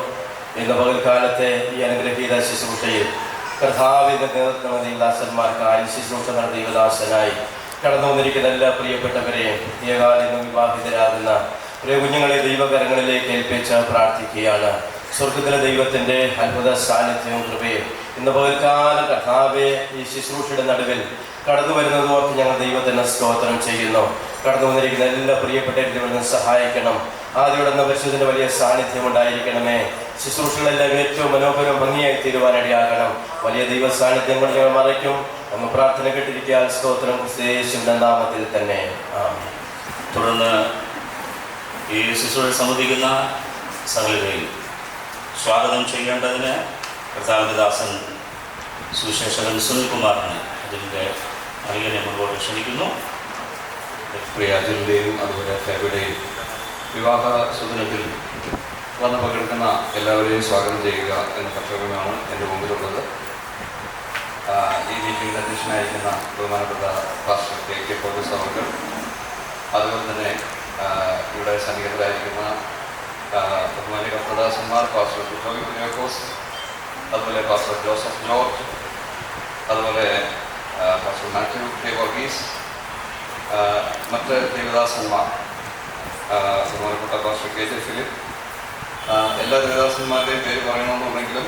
ഇന്ന് പകൽക്കാലത്തെ ഈ അനുഗ്രഹീത ശുശ്രൂഷയിൽ കർത്താവിന്റെ നേതൃത്വ ദൈവദാസന്മാർക്കായി ശുശ്രൂഷ നടന്ന ദൈവദാസനായി കടന്നു വന്നിരിക്കുന്ന എല്ലാ പ്രിയപ്പെട്ടവരെയും പ്രത്യേകാലം വിവാഹിതരാകുന്ന പ്രിയ കുഞ്ഞുങ്ങളെ ദൈവകരങ്ങളിലേക്ക് ഏൽപ്പിച്ച് പ്രാർത്ഥിക്കുകയാണ്. സ്വർഗത്തിലെ ദൈവത്തിൻ്റെ അത്ഭുത സാന്നിധ്യവും കൃപയും ഇന്ന് പകൽക്കാലം കർത്താവെ ഈ ശുശ്രൂഷയുടെ നടുവിൽ കടന്നു വരുന്നത് ഓർത്ത് ഞങ്ങൾ ദൈവത്തിന് സ്തോത്രം ചെയ്യുന്നു. കടന്നു വന്നിരിക്കുന്ന എല്ലാ പ്രിയപ്പെട്ടവരും സഹായിക്കണം. ആദ്യയുടെ പരിശുദ്ധൻ്റെ വലിയ സാന്നിധ്യം ഉണ്ടായിരിക്കണമേ. ശുശ്രൂഷകളെല്ലാം ഏറ്റവും മനോഹരവും ഭംഗിയായി തീരുവാനിടയാകണം. വലിയ ദൈവ സാന്നിധ്യം കൊണ്ട് ഞങ്ങൾ മറയ്ക്കും. നമ്മൾ പ്രാർത്ഥന കേട്ടിരിക്കാൻ സ്തോത്രം യേശുവിന്റെ നാമത്തിൽ തന്നെ. തുടർന്ന് ഈ ശുശ്രൂഷ സംബന്ധിക്കുന്ന സകലരെയും സ്വാഗതം ചെയ്യേണ്ടതിന് കർത്താവിന്റെ ദാസൻ സുവിശേഷകൻ സുനിൽകുമാറിനെ അതിൻ്റെ അരികനെ മുൻപോട്ട് ക്ഷണിക്കുന്നു. പ്രിയ അജുലിൻ്റെയും അതുപോലെ ഫേബയുടെയും വിവാഹ സുദിനത്തിൽ വന്ന് പങ്കെടുക്കുന്ന എല്ലാവരെയും സ്വാഗതം ചെയ്യുക എന്ന കർത്തവ്യമാണ് എൻ്റെ മുമ്പിലുള്ളത്. ഈ മീറ്റിംഗിൽ അധ്യക്ഷനായിരിക്കുന്ന ബഹുമാനപ്പെട്ട പാസ്റ്റർ കെ പൗലോസ് അവർ, അതുപോലെ തന്നെ ഇവിടെ സന്നിഹിതരായിരിക്കുന്ന ബഹുമാന്യ കർത്തദാസന്മാർ പാസ്റ്റർ ജോയി കുര്യാക്കോസ്, അതുപോലെ പാസ്റ്റർ ജോസഫ് ജോർജ്, അതുപോലെ പാസ്റ്റർ മാത്യു കെ വർഗീസ്, മറ്റ് ദേവദാസന്മാർ ബഹുമാനപ്പെട്ട പാസ്റ്റർ കെ ജെ ഫിലിപ്പ്, എല്ലാ ദേവദാസന്മാരുടെയും പേര് പറയണമെന്നുണ്ടെങ്കിലും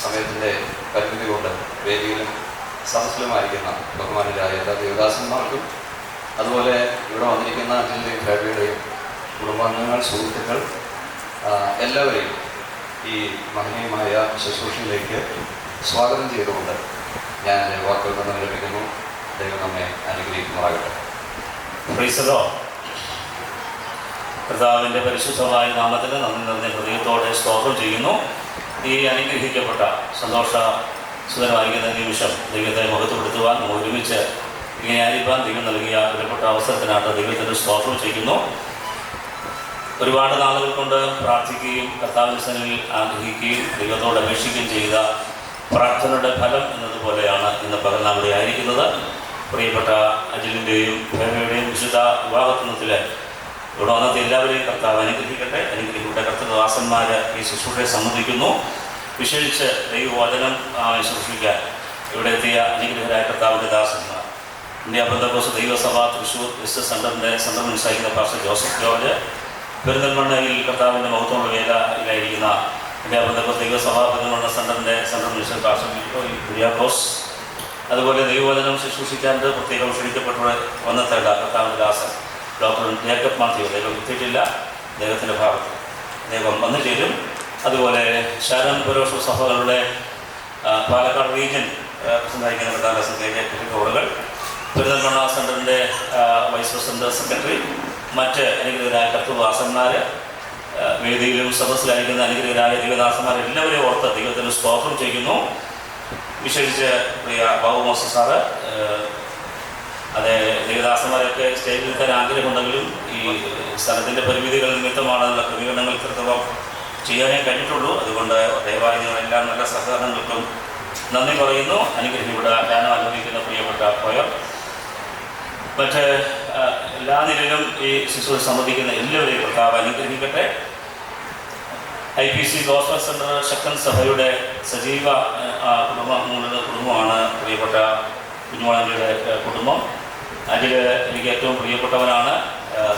സമയത്തിൻ്റെ പരിമിതി കൊണ്ട് വേദിയിലും സദസ്സിലുമായിരിക്കുന്ന ബഹുമാനരായ എല്ലാ ദേവദാസന്മാർക്കും, അതുപോലെ ഇവിടെ വന്നിരിക്കുന്ന അജിൻ്റെയും ഫാബിയുടെയും കുടുംബാംഗങ്ങൾ, സുഹൃത്തുക്കൾ എല്ലാവരെയും ഈ മഹനീയമായ ശുശ്രൂഷയിലേക്ക് സ്വാഗതം ചെയ്തുകൊണ്ട് ഞാൻ എൻ്റെ വാക്കുകൾ നിന്ന് വിരമിക്കുന്നു. ദൈവം നമ്മെ അനുഗ്രഹിക്കുമാറാകട്ടെ. കർത്താവിൻ്റെ പരിശുദ്ധമായ നാമത്തിന് നന്ദി നിറഞ്ഞ ഹൃദയത്തോടെ സ്തോത്രം ചെയ്യുന്നു. ഈ അനുഗ്രഹിക്കപ്പെട്ട സന്തോഷ സുഖമായിരിക്കുന്ന നിമിഷം ദൈവത്തെ മഹത്വപ്പെടുത്തുവാൻ ഒരുമിച്ച് ഇങ്ങനെ ആയിരിക്കാൻ ദൈവം നൽകിയ വിലപ്പെട്ട അവസരത്തിനായിട്ട് ദൈവത്തിന് സ്തോത്രം ചെയ്യുന്നു. ഒരുപാട് നാളുകൾ കൊണ്ട് പ്രാർത്ഥിക്കുകയും കർത്താവിൻ്റെ സന്നിധിയിൽ ആഗ്രഹിക്കുകയും ദൈവത്തോട് അപേക്ഷിക്കുകയും ചെയ്ത പ്രാർത്ഥനയുടെ ഫലം എന്നതുപോലെയാണ് ഇന്ന് പകൽ നാം ഇവിടെ ആയിരിക്കുന്നത്. പ്രിയപ്പെട്ട അജിലിൻ്റെയും ഫേബയുടെയും വിശുദ്ധ വിവാഹത്തിനത്തിൽ ഇവിടെ വന്നത് എല്ലാവരെയും കർത്താവ് അനുഗ്രഹിക്കട്ടെ. അനുഗ്രഹിക്കപ്പെട്ട കർത്തദാസന്മാർ ഈ ശുശ്രൂഷയെ സംബന്ധിക്കുന്നു. വിശേഷിച്ച് ദൈവവചനം ശുശ്രൂഷിക്കാൻ ഇവിടെ എത്തിയ അനുഗ്രഹരായ കർത്താവിൻ്റെ ദാസന്മാർ, ഇന്ത്യ പെന്തക്കോസ്ത് ദൈവസഭ തൃശ്ശൂർ എസ് സെൻ്ററിൻ്റെ സെൻ്റർ മിനിസ്റ്റായിരിക്കുന്ന പാസ്റ്റർ ജോസഫ് ജോർജ്, പെരിന്തൽമണ്ണയിൽ കർത്താവിൻ്റെ മഹത്വമുള്ള വേലയിലായിരിക്കുന്ന ഇന്ത്യ പെന്തക്കോസ്ത് ദൈവസഭ പെരിന്തൽമണ്ണ സെൻ്ററിൻ്റെ സെൻ്റർ മിനിസ്റ്റർ പാസ്റ്റർ കുര്യാക്കോസ്, അതുപോലെ ദൈവവചനം ശുശ്രൂഷിക്കാൻ പ്രത്യേകം ക്ഷണിക്കപ്പെട്ടവർ വന്നെത്തേണ്ട കർത്താവിൻ്റെ ദാസൻ ഡോക്ടർ ജേക്കബ് മാത്യു, അദ്ദേഹം എത്തിയിട്ടില്ല, അദ്ദേഹത്തിൻ്റെ ഭാഗത്ത് അദ്ദേഹം വന്നു ചേരും. അതുപോലെ ശാരൻ പരോഷ സഭകളുടെ പാലക്കാട് റീജിയൻ പ്രസിഡന്റായിരിക്കുന്ന കർത്താദാസൻ കെ ജെ കൗറുകൾ, പെരിന്തൽമണ്ണ സെൻ്ററിൻ്റെ വൈസ് പ്രസിഡന്റ് സെക്രട്ടറി, മറ്റ് അനുഗ്രഹരായ കർത്തദാസന്മാർ, വേദിയിലും സദസ്സിലായിരിക്കുന്ന അനുഗ്രഹരായ ദൈവദാസന്മാർ എല്ലാവരെയും ഓർത്ത് ദൈവത്തിന് സ്തോത്രം ചെയ്യുന്നു. വിശേഷിച്ച് പ്രിയ ബാബു മോസ സാറ്, അതെ ദൈവദാസന്മാരൊക്കെ സ്റ്റേജിൽ നിൽക്കാൻ ആഗ്രഹമുണ്ടെങ്കിലും ഈ സ്ഥലത്തിൻ്റെ പരിമിതികൾ നിമിത്തമാണെന്നുള്ള ക്രമീകരണങ്ങൾ കൃത്യമായി ചെയ്യാനേ കഴിഞ്ഞിട്ടുള്ളൂ. അതുകൊണ്ട് ദയവായി നിങ്ങളെല്ലാം നല്ല സഹകരണങ്ങൾക്കും നന്ദി പറയുന്നു. അനുഗ്രഹിക്കപ്പെട്ട ഞാൻ അനുഭവിക്കുന്ന പ്രിയപ്പെട്ട കൊയർ, മറ്റ് എല്ലാ നിലയിലും ഈ ശുശ്രൂഷ സംബന്ധിക്കുന്ന എല്ലാവരെയും കർത്താവ് അനുഗ്രഹിക്കട്ടെ. IPC ഗോസ്ബൽ സെൻ്റർ ശക്തൻ സഭയുടെ സജീവ കുടുംബമാണ് പ്രിയപ്പെട്ട കുഞ്ഞുവാളൻ്റെ കുടുംബം. അതിൽ എനിക്ക് ഏറ്റവും പ്രിയപ്പെട്ടവനാണ്,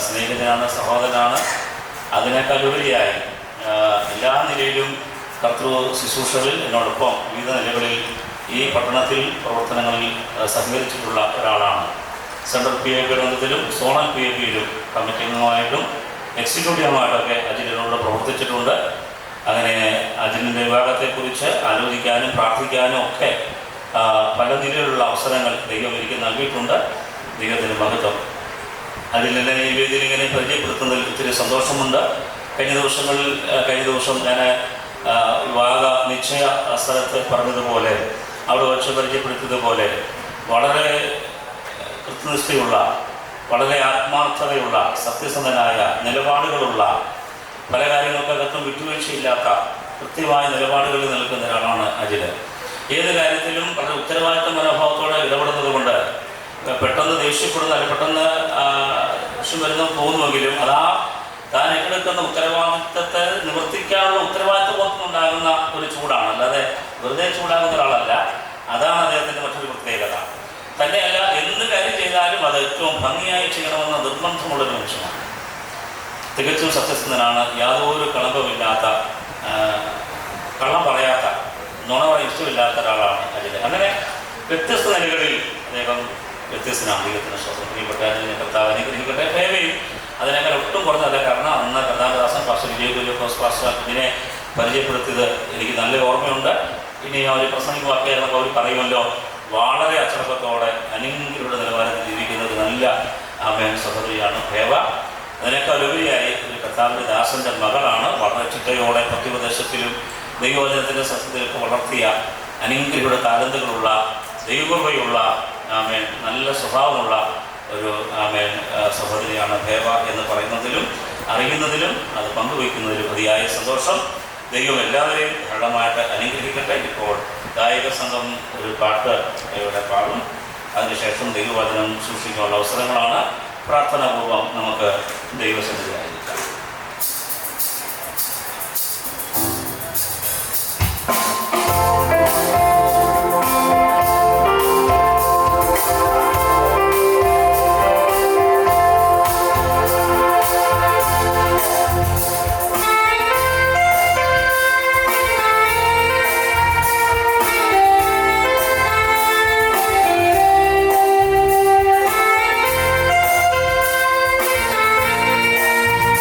സ്നേഹിതനാണ്, സഹോദരനാണ്. അതിനേക്കാൾ ഉപരിയായി എല്ലാ നിലയിലും കർത്തൃ ശുശ്രൂഷകളിൽ എന്നോടൊപ്പം വിവിധ നിലകളിൽ ഈ പട്ടണത്തിൽ പ്രവർത്തനങ്ങളിൽ സഹകരിച്ചിട്ടുള്ള ഒരാളാണ്. സെൻട്രൽ PIP ബന്ധത്തിലും സോണൽ PIPയിലും കമ്മിറ്റി അംഗമായിട്ടും എക്സിക്യൂട്ടീവുമായിട്ടൊക്കെ അജിലിനോട് പ്രവർത്തിച്ചിട്ടുണ്ട്. അങ്ങനെ അജിലിൻ്റെ വിഭാഗത്തെക്കുറിച്ച് ആലോചിക്കാനും പ്രാർത്ഥിക്കാനും ഒക്കെ പല നിലയിലുള്ള അവസരങ്ങൾ ദൈവം എനിക്ക് നൽകിയിട്ടുണ്ട്. ദൈവത്തിൻ്റെ മഹത്വം. അതിൽ തന്നെ ഈ വേദിയിൽ ഇങ്ങനെ പരിചയപ്പെടുത്തുന്നതിൽ ഒത്തിരി സന്തോഷമുണ്ട്. കഴിഞ്ഞ ദിവസം ഞാൻ വിവാഹ നിശ്ചയ സ്ഥലത്ത് പറഞ്ഞതുപോലെ, അവിടെ വച്ച് പരിചയപ്പെടുത്തിയതുപോലെ വളരെ കൃത്യനിഷ്ഠയുള്ള, വളരെ ആത്മാർത്ഥതയുള്ള, സത്യസന്ധനായ നിലപാടുകളുള്ള, പല കാര്യങ്ങൾക്കകത്തും വിട്ടുവീഴ്ചയില്ലാത്ത കൃത്യമായ നിലപാടുകളിൽ നിൽക്കുന്ന ഒരാളാണ് അജില്. ഏത് കാര്യത്തിലും വളരെ ഉത്തരവാദിത്വ മനോഭാവത്തോടെ ഇടപെടുന്നത് കൊണ്ട് പെട്ടെന്ന് ദേഷ്യപ്പെടുന്ന അല്ലെങ്കിൽ പെട്ടെന്ന് വരുന്ന തോന്നുമെങ്കിലും അതാ താൻ ഏറ്റെടുക്കുന്ന ഉത്തരവാദിത്വത്തെ നിവർത്തിക്കാനുള്ള ഉത്തരവാദിത്വബോധമുണ്ടാകുന്ന ഒരു ചൂടാണ്, അല്ലാതെ വെറുതെ ചൂടാകുന്ന ഒരാളല്ല. അതാണ് അദ്ദേഹത്തിൻ്റെ മറ്റൊരു പ്രത്യേകത. തന്നെയല്ല, എന്ത് കാര്യം ചെയ്താലും അത് ഏറ്റവും ഭംഗിയായി ചെയ്യണമെന്ന നിർബന്ധമുള്ളൊരു മനുഷ്യനാണ്. തികച്ചും സത്യസന്ധനാണ്, യാതൊരു കളങ്കമില്ലാത്ത, കള്ളം പറയാത്ത, നുണ പറയാൻ ഇഷ്ടമില്ലാത്ത ഒരാളാണ് അജില്. അങ്ങനെ വ്യത്യസ്ത നിലകളിൽ അദ്ദേഹം വ്യത്യസ്തനാണ്. ദൈവത്തിന് സ്വന്തം പ്രിയപ്പെട്ട കർത്താവ് അനുഗ്രഹിക്കട്ടെ. ഫേവയും അതിനേക്കാൾ ഒട്ടും കുറഞ്ഞതല്ല. കാരണം അന്ന് കർത്താദാസൻ പാസ്റ്റർ വിജയ് ജോസഫ് പാസ്റ്റർ ഇതിനെ പരിചയപ്പെടുത്തിയത് എനിക്ക് നല്ല ഓർമ്മയുണ്ട്. ഇനി അവർ പ്രസംഗിക്കുവാക്കിയായിരുന്നപ്പോൾ അവർ പറയുമല്ലോ, വളരെ അച്ചടക്കത്തോടെ അനുഗ്രഹയുടെ നിലവാരത്തിൽ ജീവിക്കുന്നത് നല്ല ആമേൻ സഹോദരിയാണ് ഫേവ. അതിനേക്കാൾ ഉപരിയായി ഒരു കർത്താവിൻ്റെ ദാസൻ്റെ മകളാണ്. വളരെ ചിട്ടയോടെ ഭക്തിപ്രദേശത്തിലും ദൈവവചനത്തിൻ്റെ സത്യത്തിലൊക്കെ വളർത്തിയ അനുഗ്രഹയുടെ താലന്തുകളുള്ള ദൈവകൃപയുള്ള ആമേൻ നല്ല സ്വഭാവമുള്ള ഒരു ആമേൻ സഹോദരിയാണ് ഫേവ എന്ന് പറയുന്നതിലും അറിയുന്നതിലും അത് പങ്കുവയ്ക്കുന്നതിലും അതിയായ സന്തോഷം. ദൈവം എല്ലാവരെയും ധാരാളമായിട്ട് അനുഗ്രഹിക്കട്ടെ. ഇപ്പോൾ ഗായക സംഘം ഒരു പാട്ട് ഇവിടെ പാടും. അതിനുശേഷം ദൈവവചനം സൂക്ഷിക്കാനുള്ള അവസരങ്ങളാണ്. പ്രാർത്ഥനാപൂർവം നമുക്ക് ദൈവസന്നിധിയായിരിക്കാം. I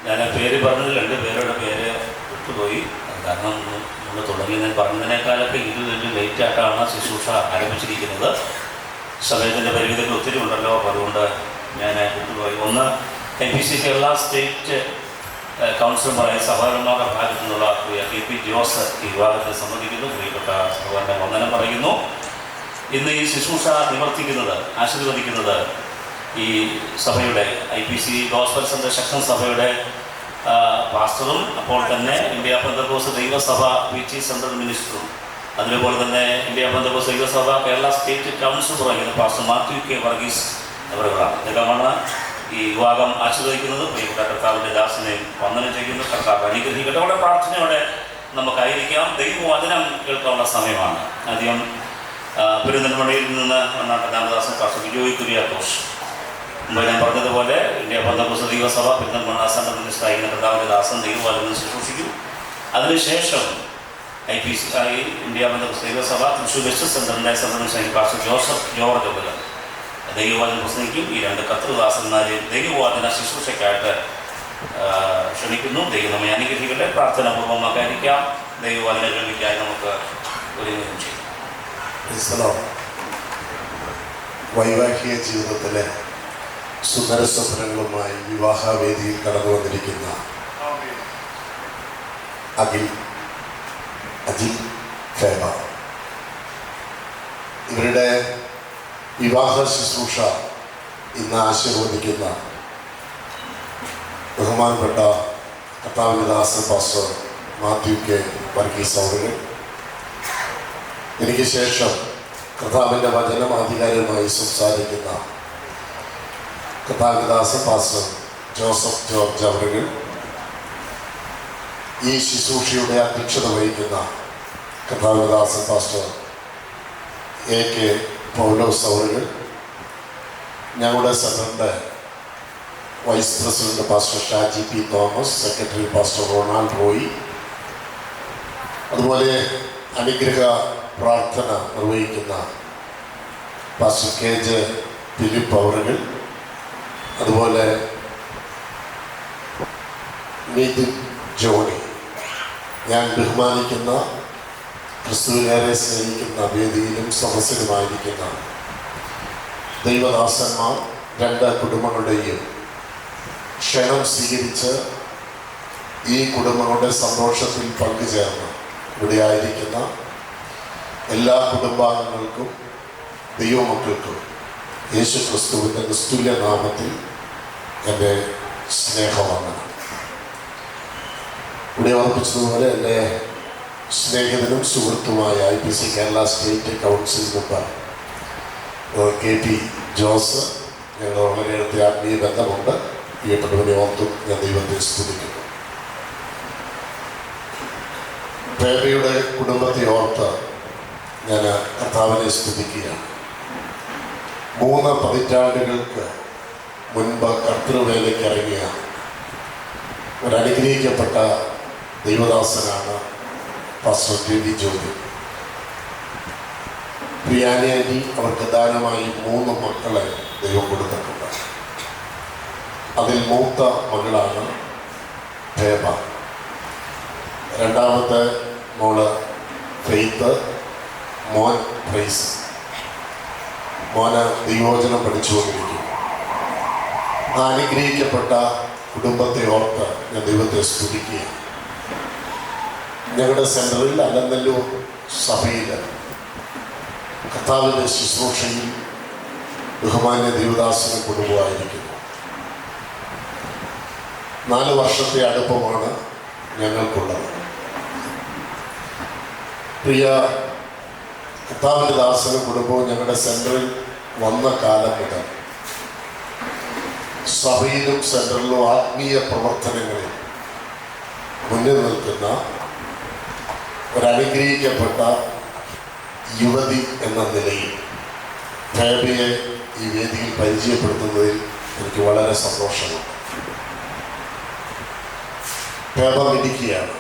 ഞാൻ പേര് പറഞ്ഞത് 2 പേരുടെ പേര് വിട്ടുപോയി. കാരണം നമ്മൾ തുടങ്ങി ഞാൻ പറഞ്ഞതിനേക്കാളൊക്കെ ഇത് വലിയ ലേറ്റായിട്ടാണ് ശുശ്രൂഷ ആരംഭിച്ചിരിക്കുന്നത്. സമയത്തിൻ്റെ പരിമിതികൾ ഒത്തിരി ഉണ്ടല്ലോ, അപ്പോൾ അതുകൊണ്ട് ഞാൻ വിട്ടുപോയി. ഒന്ന് IPC കേരള സ്റ്റേറ്റ് കൗൺസിൽ പറയുന്ന സഹോദരന്മാരുടെ ഭാഗത്തു നിന്നുള്ള KP ജോസ് ഈ വിവാദത്തെ സംബന്ധിക്കുന്നു. പ്രിയപ്പെട്ട സഹോദരനെ വന്ദനം പറയുന്നു. ഇന്ന് ഈ ശുശ്രൂഷ നിവർത്തിക്കുന്നത്, ആശീർവദിക്കുന്നത് ഈ സഭയുടെ IPC ഗോസ്ബൽ സെൻ്റർ ശക്തൻ സഭയുടെ പാസ്റ്ററും അപ്പോൾ തന്നെ ഇന്ത്യ പെന്തക്കോസ്ത് ദൈവസഭ PG സെൻട്രൽ മിനിസ്റ്ററും അതുപോലെ തന്നെ ഇന്ത്യ പെന്തക്കോസ്ത് ദൈവസഭ കേരള സ്റ്റേറ്റ് കൗൺസിൽ പറയുന്ന പാസ്റ്റർ മാത്യു K വർഗീസ് അവരുകളാണ്. ഇദ്ദേഹമാണ് ഈ വിവാഹം ആശീർവദിക്കുന്നത്. പ്രിയപ്പെട്ട കർത്താവിൻ്റെ ദാസനെ വന്ദനം ചെയ്യുന്നു. കർത്താവ് അനുഗ്രഹിക്കട്ടെ. അവിടെ പ്രാർത്ഥനയോടെ നമുക്കായിരിക്കാം. ദൈവവചനം കേൾക്കാനുള്ള സമയമാണ്. ആദ്യം പെരുന്തൽമണ്ണയിൽ നിന്ന് രാമദാസൻ പാസ്റ്റർ ബിജോയ് കുര്യാക്കോസ്, മുമ്പ് ഞാൻ പറഞ്ഞതുപോലെ ഇന്ത്യ പെന്തക്കോസ്ത് ദൈവസഭ പെരുന്തൽമണ്ണ സെൻട്രൽ മിനിസ്റ്ററായിരുന്ന കർത്താവിൻ്റെ ദാസൻ ദൈവവചനം ശുശ്രൂഷിക്കും. അതിനുശേഷം IPC ഇന്ത്യ പെന്തക്കോസ്ത് ദൈവസഭ തൃശ്ശൂർ വെസ്റ്റ് സെൻറ്ററിൻ്റെ central minister pastor Joseph George ഒബുലൻ ദൈവവചനം പ്രസംഗിക്കും. ഈ 2 കർത്തൃദാസന്മാരെ ദൈവവചന ശുശ്രൂഷയ്ക്കായിട്ട് ക്ഷണിക്കുന്നു. ദൈവം നമ്മെ അനുഗ്രഹിക്കട്ടെ. പ്രാർത്ഥനാപൂർവ്വമായിരിക്കാം. ദൈവവചന കേൾവിക്കായി നമുക്ക് ഒരുങ്ങുകയും ചെയ്യും. വൈവാഹിക ജീവിതത്തിലെ സുന്ദര സ്വപ്നങ്ങളുമായി വിവാഹവേദിയിൽ കടന്നു വന്നിരിക്കുന്ന അജിൽ ഫേബ, ഇവരുടെ വിവാഹ ശുശ്രൂഷ ഇന്ന് ആശീർവദിക്കുന്ന ബഹുമാനപ്പെട്ട കർത്താവിൻ്റെ ദാസൻ പാസ്റ്റർ മാത്യു K വർഗീസ് അവர்கள், എനിക്ക് ശേഷം കർത്താവിൻ്റെ വചനം ആധികാരികമായി സംസാരിക്കുന്ന കർത്താവിൻ്റെ ദാസൻ പാസ്റ്റർ ജോസഫ് ജോർജ് അവர்கள், ഈ ശുശ്രൂഷയുടെ അധ്യക്ഷത വഹിക്കുന്ന കർത്താവിൻ്റെ ദാസൻ പാസ്റ്റർ AK പൗലോസ് അവர்கள், ഞങ്ങളുടെ സെൻറ്ററിൻ്റെ vice president pastor Shaji P Thomas, secretary pastor Ronald Roy, അതുപോലെ അനുഗ്രഹ പ്രാർത്ഥന നിർവഹിക്കുന്ന പാസ്റ്റർ KJ ഫിലിപ്പ് അവர்கள், അതുപോലെ നിതിൻ ജോണി, ഞാൻ ബഹുമാനിക്കുന്ന ക്രിസ്തുവിനേറെ സ്നേഹിക്കുന്ന വേദിയിലും സദസ്സിലുമായിരിക്കുന്ന ദൈവദാസന്മാർ, 2 കുടുംബങ്ങളുടെയും ക്ഷണം സ്വീകരിച്ച് ഈ കുടുംബങ്ങളുടെ സന്തോഷത്തിൽ പങ്കുചേർന്ന് ഇവിടെ ആയിരിക്കുന്ന എല്ലാ കുടുംബാംഗങ്ങൾക്കും ദൈവമക്കൾക്കും യേശു ക്രിസ്തുവിൻ്റെ നിസ്തുല്യ നാമത്തിൽ എൻ്റെ സ്നേഹവന്ദനം. ഇവിടെ ഓർപ്പിച്ചതുപോലെ എൻ്റെ സ്നേഹിതനും സുഹൃത്തുമായ IPC Kerala state council member KP Jose, ഞങ്ങൾ വളരെയേറെ ആത്മീയ ബന്ധമുണ്ട്. പ്രിയപ്പെട്ടവരെ ഓർത്തും ഞാൻ ദൈവത്തെ സ്തുതിക്കുന്നു. ഫേബയുടെ കുടുംബത്തെ ഓർത്ത് ഞാൻ കർത്താവിനെ സ്തുതിക്കുകയാണ്. 3 പതിറ്റാണ്ടുകൾക്ക് മുൻപ് കർത്തൃവേലയ്ക്ക് ഇറങ്ങിയ ഒരനുഗ്രഹിക്കപ്പെട്ട ദൈവദാസനാണ് പാസ്റ്റർ JD ജോലി. പ്രിയാനി അവർക്ക് ദാനമായി 3 മക്കളെ ദൈവം കൊടുത്തിട്ടുണ്ട്. അതിൽ മൂത്ത മകളാണ് ഫേബ, രണ്ടാമത്തെ മോള് ഫെയ്ത്ത്, മോൻ പ്രൈസ്. മോന് ദൈവവചനം പഠിച്ചുകൊണ്ടിരിക്കും. ആ അനുഗ്രഹിക്കപ്പെട്ട കുടുംബത്തെ ഓർത്ത് ഞാൻ ദൈവത്തെ സ്തുതിക്കുകയാണ്. ഞങ്ങളുടെ സെൻറ്ററിൽ അലനല്ലൂർ സഭയിൽ കർത്താവിൻ്റെ ശുശ്രൂഷയിൽ ബഹുമാന്യ ദൈവദാസന കുടുംബമായിരിക്കുന്നു. 4 വർഷത്തെ അടുപ്പമാണ് ഞങ്ങൾക്കുള്ളത്. പ്രിയ കർത്താവിൻ്റെ ദാസന കുടുംബവും ഞങ്ങളുടെ സെൻറ്ററിൽ വന്ന കാലം മുതൽ സഭയിലും സെൻറ്ററിലും ആത്മീയ പ്രവർത്തനങ്ങളിൽ മുന്നിൽ നിൽക്കുന്ന ഒരനുഗ്രഹിക്കപ്പെട്ട യുവതി എന്ന നിലയിൽ ഫേബയെ ഈ വേദിയിൽ പരിചയപ്പെടുത്തുന്നതിൽ എനിക്ക് വളരെ സന്തോഷമുണ്ട്. ഫേബ മിടുക്കിയാണ്.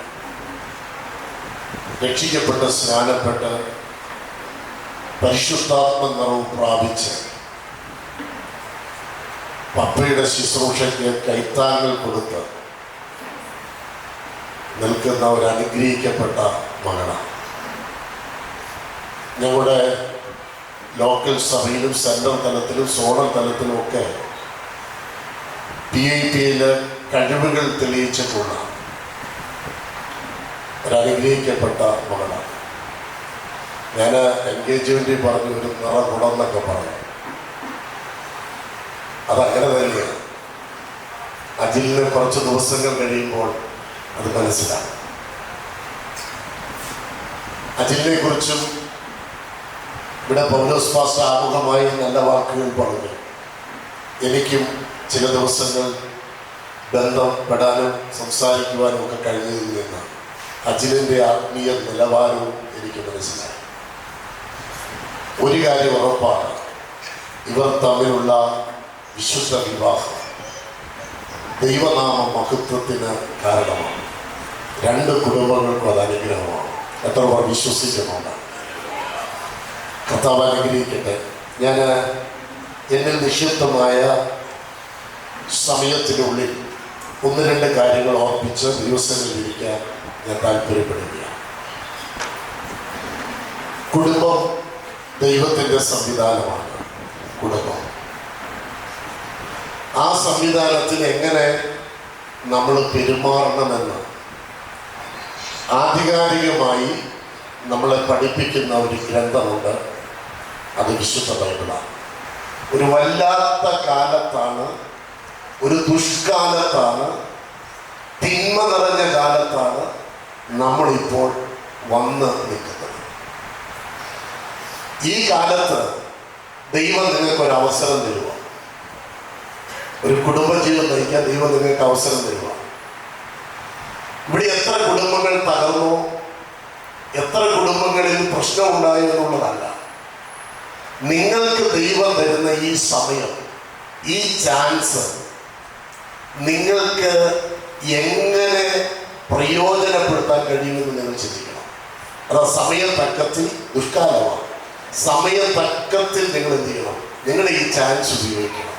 രക്ഷിക്കപ്പെട്ട് സ്നാനപ്പെട്ട് പരിശുദ്ധാത്മ നിറവ് പ്രാപിച്ച് പപ്പയുടെ ശുശ്രൂഷയ്ക്ക് കൈത്താങ്ങൾ കൊടുത്ത് നിൽക്കുന്ന ഒരു അനുഗ്രഹിക്കപ്പെട്ട മകളാണ്. ഞങ്ങളുടെ ലോക്കൽ സഭയിലും സെൻട്രൽ തലത്തിലും സോണൽ തലത്തിലും ഒക്കെ PITയിൽ കഴിവുകൾ തെളിയിച്ചിട്ടുള്ള ഒരനുഗ്രഹിക്കപ്പെട്ട മകളാണ്. ഞാൻ എൻഗേജ്മെൻറ്റിൽ പറഞ്ഞു ഒരു നിറകുടന്നൊക്കെ പറഞ്ഞു. അതങ്ങനെ തന്നെയാണ്. അജിലിന് കുറച്ച് ദിവസങ്ങൾ കഴിയുമ്പോൾ അത് മനസ്സിലാകും. അജിലിനെ കുറിച്ചും ഇവിടെ പൗലോസ് പാസ്റ്റർ ആമുഖമായി നല്ല വാക്കുകൾ പറഞ്ഞു. എനിക്കും ചില ദിവസങ്ങൾ ബന്ധപ്പെടാനും സംസാരിക്കുവാനും ഒക്കെ കഴിഞ്ഞതിൽ നിന്ന് അജിലിൻ്റെ ആത്മീയ നിലവാരവും എനിക്ക് മനസ്സിലായി. ഒരു കാര്യം ഉറപ്പാണ്, ഇവർ തമ്മിലുള്ള വിശുദ്ധ വിവാഹം ദൈവനാമ മഹത്വത്തിന് കാരണമാണ്. രണ്ട് കുടുംബങ്ങൾക്കും അത് അനുഗ്രഹമാണ്. എത്ര പേർ വിശ്വസിക്കുന്നുണ്ട്? കർത്താവ് അനുഗ്രഹിക്കട്ടെ. ഞാൻ എന്നിൽ നിക്ഷിപ്തമായ സമയത്തിനുള്ളിൽ ഒന്ന് രണ്ട് കാര്യങ്ങൾ ഓർപ്പിച്ച് ദിവസങ്ങളിലിരിക്കാൻ ഞാൻ താല്പര്യപ്പെടുകയാണ്. കുടുംബം ദൈവത്തിൻ്റെ സംവിധാനമാണ്. കുടുംബം ആ സംവിധാനത്തിൽ എങ്ങനെ നമ്മൾ പെരുമാറണമെന്ന് ആധികാരികമായി നമ്മളെ പഠിപ്പിക്കുന്ന ഒരു ഗ്രന്ഥമുണ്ട്. അത് വിശുദ്ധ ബൈബിളാണ്. ഒരു വല്ലാത്ത കാലത്താണ്, ഒരു ദുഷ്കാലത്താണ്, തിന്മ നിറഞ്ഞ കാലത്താണ് നമ്മളിപ്പോൾ വന്ന് നിൽക്കുന്നത്. ഈ കാലത്ത് ദൈവം നിങ്ങൾക്കൊരവസരം തരുക. ഒരു കുടുംബജീവിതം നയിക്കാൻ ദൈവം നിങ്ങൾക്ക് അവസരം തരുക. ഇവിടെ എത്ര കുടുംബങ്ങൾ തകർന്നു, എത്ര കുടുംബങ്ങളിൽ പ്രശ്നമുണ്ടായി എന്നുള്ളതല്ല. നിങ്ങൾക്ക് ദൈവം തരുന്ന ഈ സമയം, ഈ ചാൻസ് നിങ്ങൾക്ക് എങ്ങനെ പ്രയോജനപ്പെടുത്താൻ കഴിയുമെന്ന് നിങ്ങൾ ചിന്തിക്കണം. അതാ സമയത്തക്കത്തിൽ ദുഷ്കാലമാണ്. സമയത്തക്കത്തിൽ നിങ്ങൾ എന്ത് ചെയ്യണം? നിങ്ങളുടെ ഈ ചാൻസ് ഉപയോഗിക്കണം.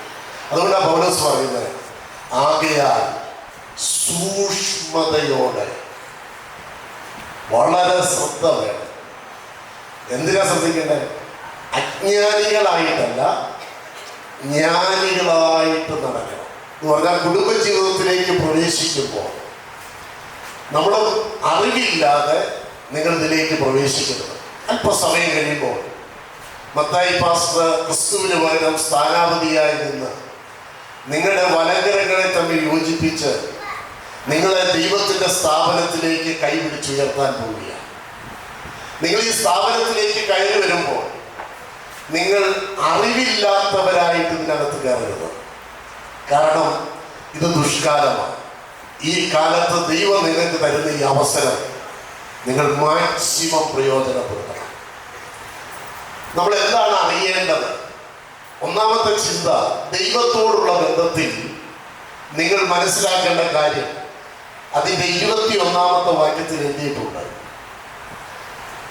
അതുകൊണ്ടാണ് പൗലോസ് പറയുന്നത്, ആകയാൽ സൂക്ഷ്മതയോടെ വളരെ ശ്രദ്ധ വേണം. എന്തിനാ ശ്രദ്ധിക്കേണ്ടത്? അജ്ഞാനികളായിട്ടല്ല, ജ്ഞാനികളായിട്ട് നടക്കണം എന്ന് പറഞ്ഞാൽ കുടുംബജീവിതത്തിലേക്ക് പ്രവേശിക്കുമ്പോൾ നമ്മൾ അറിവില്ലാതെ നിങ്ങൾ ഇതിലേക്ക് പ്രവേശിക്കുന്നത്. അല്പസമയം കഴിയുമ്പോൾ മത്തായി പാസ്റ്റർ ക്രിസ്തുവിന് പകരം സ്ഥാനാപതിയായി നിന്ന് നിങ്ങളുടെ വലങ്കരങ്ങളെ തമ്മിൽ യോജിപ്പിച്ച് നിങ്ങളെ ദൈവത്തിൻ്റെ സ്ഥാപനത്തിലേക്ക് കൈപിടിച്ചുയർത്താൻ പോവുകയാണ്. നിങ്ങൾ ഈ സ്ഥാപനത്തിലേക്ക് കയറി വരുമ്പോൾ നിങ്ങൾ അറിവില്ലാത്തവരായിട്ട് ഇതിനകത്ത് കയറരുത്. കാരണം ഇത് ദുഷ്കാലമാണ്. ഈ കാലത്ത് ദൈവം നിങ്ങൾക്ക് തരുന്ന ഈ അവസരം നിങ്ങൾ മാക്സിമം പ്രയോജനപ്പെടുത്തണം. നമ്മൾ എന്താണ് അറിയേണ്ടത്? ഒന്നാമത്തെ ചിന്ത, ദൈവത്തോടുള്ള ബന്ധത്തിൽ നിങ്ങൾ മനസ്സിലാക്കേണ്ട കാര്യം അതിൻ്റെ 21-ാമത്തെ വാക്യത്തിൽ എഴുതിയിട്ടുണ്ട്.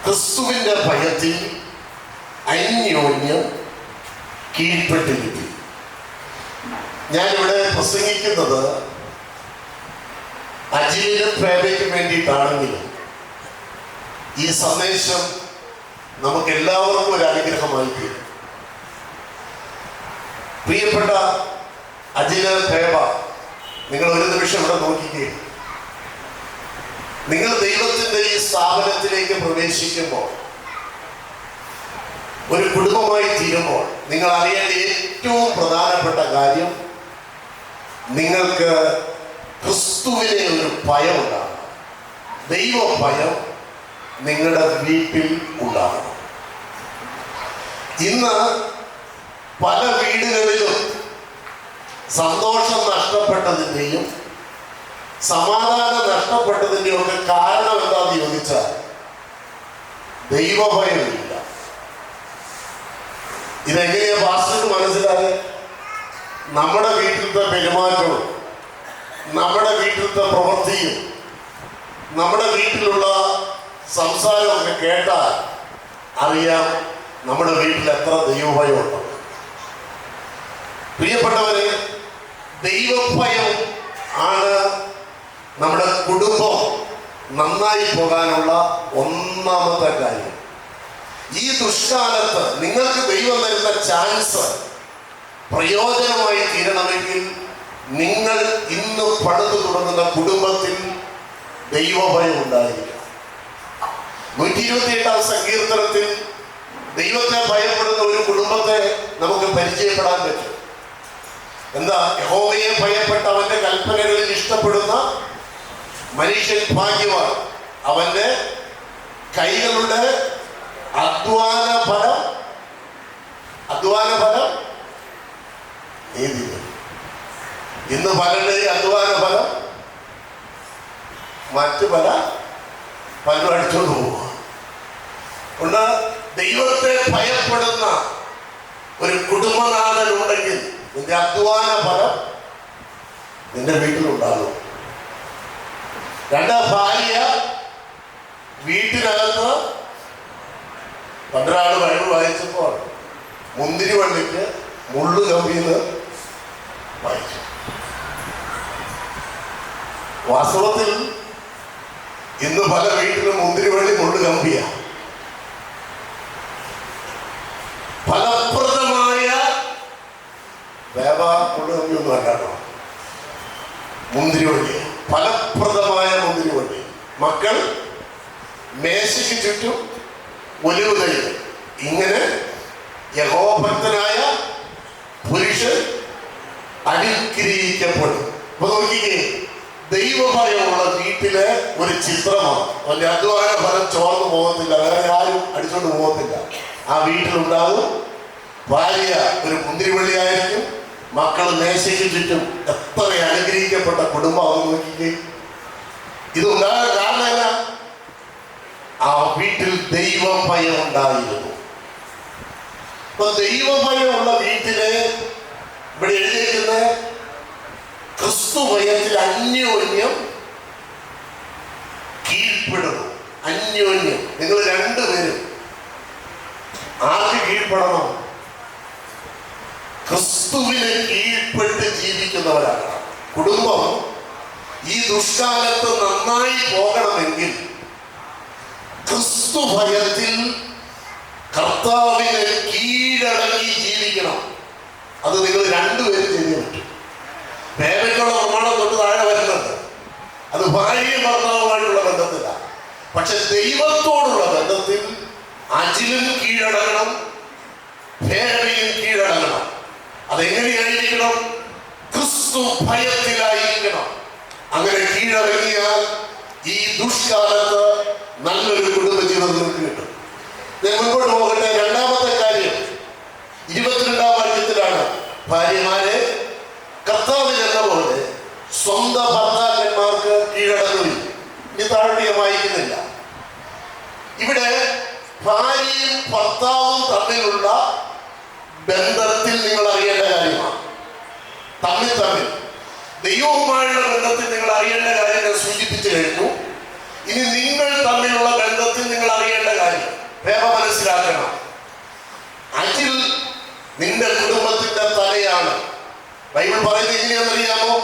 ക്രിസ്തുവിൻ്റെ ഭയത്തിൽ അന്യോന്യം കീഴ്പ്പെട്ടിരിക്കും. ഞാനിവിടെ പ്രസംഗിക്കുന്നത് അജിലിനും പ്രേമയ്ക്കും വേണ്ടിയിട്ടാണെങ്കിലും ഈ സന്ദേശം നമുക്ക് എല്ലാവർക്കും ഒരു അനുഗ്രഹമായി തീരും. പ്രിയപ്പെട്ട അജില്, പ്രേമ, നിങ്ങൾ ഒരു നിമിഷം ഇവിടെ നോക്കിക്കേ. നിങ്ങൾ ദൈവത്തിൻ്റെ ഈ സ്ഥാപനത്തിലേക്ക് പ്രവേശിക്കുമ്പോൾ, ഒരു കുടുംബമായി തീരുമ്പോൾ നിങ്ങൾ അറിയേണ്ട ഏറ്റവും പ്രധാനപ്പെട്ട കാര്യം, നിങ്ങൾക്ക് ക്രിസ്തുവിനെ ഒരു ഭയം ഉണ്ടാകണം. ദൈവഭയം നിങ്ങളുടെ വീട്ടിൽ ഉണ്ടാകണം. ഇന്ന് പല വീടുകളിലും സന്തോഷം നഷ്ടപ്പെട്ടതിൻ്റെയും സമാധാനം നഷ്ടപ്പെട്ടതിൻ്റെയും ഒക്കെ കാരണം എന്താണെന്ന് ചോദിച്ചാൽ ദൈവഭയമില്ല. ഇതെങ്ങനെയാ പാസ്റ്റർക്ക് മനസ്സിലായത്? നമ്മുടെ വീട്ടിലത്തെ പെരുമാറ്റവും നമ്മുടെ വീട്ടിലത്തെ പ്രവൃത്തിയും നമ്മുടെ വീട്ടിലുള്ള സംസാരമൊക്കെ കേട്ടാൽ അറിയാം നമ്മുടെ വീട്ടിൽ എത്ര ദൈവഭയമുണ്ട്. പ്രിയപ്പെട്ടവരെ, ദൈവഭയം ആണ് നമ്മുടെ കുടുംബം നന്നായി പോകാനുള്ള ഒന്നാമത്തെ കാര്യം, ഈ ദുഷ്കാലത്ത് നിങ്ങൾക്ക് ദൈവം തരുന്ന ചാൻസ് പ്രയോജനമായി തീരണമെങ്കിൽ നിങ്ങൾ ഇന്ന് പണിതു തുടങ്ങുന്ന കുടുംബത്തിൽ ദൈവഭയം ഉണ്ടായിരിക്കണം. 128 സങ്കീർത്തനത്തിൽ ദൈവത്തെ ഭയപ്പെടുന്ന ഒരു കുടുംബത്തെ നമുക്ക് പരിചയപ്പെടാൻ പറ്റും. എന്താ? യഹോവയെ ഭയപ്പെട്ട അവന്റെ കൽപ്പനകളിൽ ഇഷ്ടപ്പെടുന്ന മനുഷ്യൻ ഭാഗ്യവാൻ, അവന്റെ കൈകളുടെ അധ്വാന ഫലം നീതി. ഇന്ന് പലരുടെയും അധ്വാന ഫലം മറ്റു പലരും അടിച്ചോണ്ട് പോവുക. ഉണ്ട് ദൈവത്തെ ഭയപ്പെടുന്ന ഒരു കുടുംബനാഥൻ ഉണ്ടെങ്കിൽ നിന്റെ അധ്വാന ഫലം നിന്റെ വീട്ടിലുണ്ടാകും. 2, ഭാര്യ വീട്ടിനകത്ത് 12 ബൈബിൾ വായിച്ചപ്പോൾ മുന്തിരി വള്ളിക്ക് മുള്ളു കമ്പിന്ന് വായിച്ചു. വാസ്തവത്തിൽ ഇന്ന് പല വീട്ടിലും മുന്തിരി വള്ളി മുള്ളു കമ്പിയ. ഫലപ്രദമായ മുള്ളു കമ്പിയൊന്നും അല്ലാട്ടോ, മുന്തിരി വള്ളി, ഫലപ്രദമായ മുന്തിരി വള്ളി. മക്കൾ മേശയ്ക്ക് ചുറ്റും ഒലിവ് തൈകൾ. ഇങ്ങനെ യഹോഭക്തനായ പുരുഷൻ അനുഗ്രഹിക്കപ്പെടും. അപ്പൊ നോക്കിക്കേ, ദൈവഭയമുള്ള വീട്ടിലെ ഒരു ചിത്രമാണ്. അവന്റെ അധ്വാന ഫലം ചോർന്നു പോകത്തില്ല, വേറെ ആരും അടിച്ചോണ്ട് പോകത്തില്ല. ആ വീട്ടിലുണ്ടാകും. ഭാര്യ ഒരു മുന്തിരിവള്ളിയായിരിക്കും, മക്കൾ മേശയ്ക്ക് ചുറ്റും. എത്ര അനുഗ്രഹിക്കപ്പെട്ട കുടുംബമാണെന്ന് നോക്കിക്കേ. ഇതുണ്ടാകാൻ കാരണം എന്നാ? ആ വീട്ടിൽ ദൈവഭയം ഉണ്ടായിരുന്നു. അപ്പൊ ദൈവഭയമുള്ള വീട്ടില് ഇവിടെ എഴുതിയിരിക്കുന്ന ക്രിസ്തു ഭയത്തിൽ അന്യോന്യം കീഴ്പ്പെടുന്നു. അന്യോന്യം. നിങ്ങൾ രണ്ടുപേരും ആർക്ക് കീഴ്പ്പെടണം? ക്രിസ്തുവിന് കീഴ്പ്പെട്ട് ജീവിക്കുന്നവരാണ്. കുടുംബം ഈ ദുഷ്കാലത്ത് നന്നായി പോകണമെങ്കിൽ ക്രിസ്തു ഭയത്തിൽ കർത്താവിന് കീഴടങ്ങി ജീവിക്കണം. അത് നിങ്ങൾ രണ്ടുപേരും ചെയ്തേ പറ്റും. പേരയ്ക്കുള്ള നിർമ്മാണം തൊട്ട് താഴെ വരുന്നുണ്ട്. അത് ഭാര്യയും ഭർത്താവുമായിട്ടുള്ള ബന്ധത്തിലാണ്. പക്ഷെ ദൈവത്തോടുള്ള ബന്ധത്തിൽ അജിലും കീഴടങ്ങണം, ഭേദയും കീഴടങ്ങണം. അതെങ്ങനെയായിരിക്കണം? ക്രിസ്തു ഭയത്തിലായിരിക്കണം. അങ്ങനെ കീഴടങ്ങിയാൽ ഈ ദുഷ്കാലത്ത് നല്ലൊരു കുടുംബജീവിതം നിങ്ങൾക്ക് കിട്ടും. ഞാൻ മുൻപോട്ട് പോകട്ടെ. രണ്ടാമത്തെ കാര്യം 22-ാം വാക്യത്തിലാണ്. ഭാര്യമാരെ കർത്താവിനെന്ന പോലെ സ്വന്തം ഭർത്താക്കന്മാർക്ക് കീഴടങ്ങുവിൻ. ഇനി താഴ്ത്തിയ വായിക്കുന്നില്ല. ഇവിടെ ഭാര്യയും ഭർത്താവും തമ്മിലുള്ള ബന്ധത്തിൽ നിങ്ങൾ അറിയേണ്ട കാര്യമാണ്. തമ്മിൽ ദൈവവുമായുള്ള ബന്ധത്തിൽ നിങ്ങൾ അറിയേണ്ട കാര്യം ഞാൻ സൂചിപ്പിച്ചു കഴിഞ്ഞു. ഇനി നിങ്ങൾ തമ്മിലുള്ള ബന്ധത്തിൽ നിങ്ങൾ അറിയേണ്ട കാര്യം വേഗം മനസ്സിലാക്കണം. അജിൽ നിന്റെ കുടുംബത്തിന്റെ തലയാണ്. ബൈബിൾ പറയുന്നത് എങ്ങനെയാണെന്നറിയാമോ?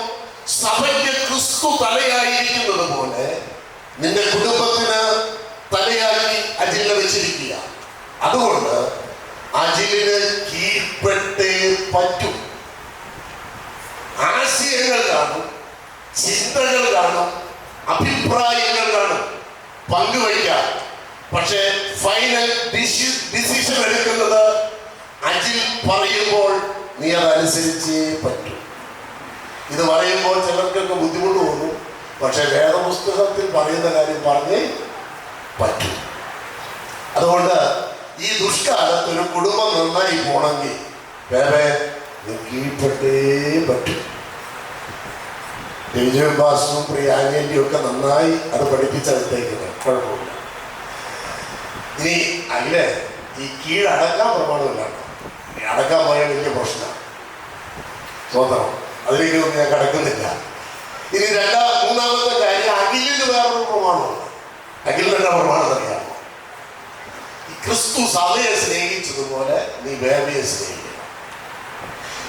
സഭയ്ക്ക് ക്രിസ്തു തലയായിരിക്കുന്നത് പോലെ നിന്റെ കുടുംബത്തിന് തലയാക്കി അജിലിനെ വെച്ചിരിക്കുക. അതുകൊണ്ട് അജിലിന് കീഴ്പ്പെട്ടേ പറ്റൂ. ആശയങ്ങൾ കാണും, ചിന്തകൾ കാണും, അഭിപ്രായങ്ങൾ കാണും, പങ്കുവയ്ക്കാം. പക്ഷെ ഫൈനൽ ഡിസിഷൻ എടുക്കുന്നത് അജിൽ പറയുമ്പോൾ നീ അതനുസരിച്ചേ പറ്റൂ. ഇത് പറയുമ്പോൾ ചിലർക്കൊക്കെ ബുദ്ധിമുട്ട് തോന്നും. പക്ഷെ വേദപുസ്തകത്തിൽ പറയുന്ന കാര്യം പറഞ്ഞേ പറ്റൂ. അതുകൊണ്ട് ഈ ദുഷ്കാലത്ത് ഒരു കുടുംബം നന്നായി പോണെങ്കിൽ വേറെ കീഴ്പ്പെട്ടേ പറ്റും. ദേവജാസും പ്രിയാനിയും ഒക്കെ നന്നായി അത് പഠിപ്പിച്ചെടുത്തേക്കുന്നത് കുഴപ്പമില്ല. ഇനി അതിലെ ഈ കീഴടക്കാൻ പ്രമാണമില്ല. അടക്കാൻ പോയാൽ വലിയ പ്രശ്നമാണ്. സ്വന്തം അതിലേക്കൊന്നും ഞാൻ കടക്കുന്നില്ല. ഇനി മൂന്നാമത്തെ കാര്യം, അഖിലിന് വേറൊരു പ്രമാണമുണ്ട്. അഖിലിന്റെ പ്രമാണം അറിയാമോ? ക്രിസ്തു സഭയെ സ്നേഹിച്ചതുപോലെ നീ വേറെയെ സ്നേഹിക്കണം.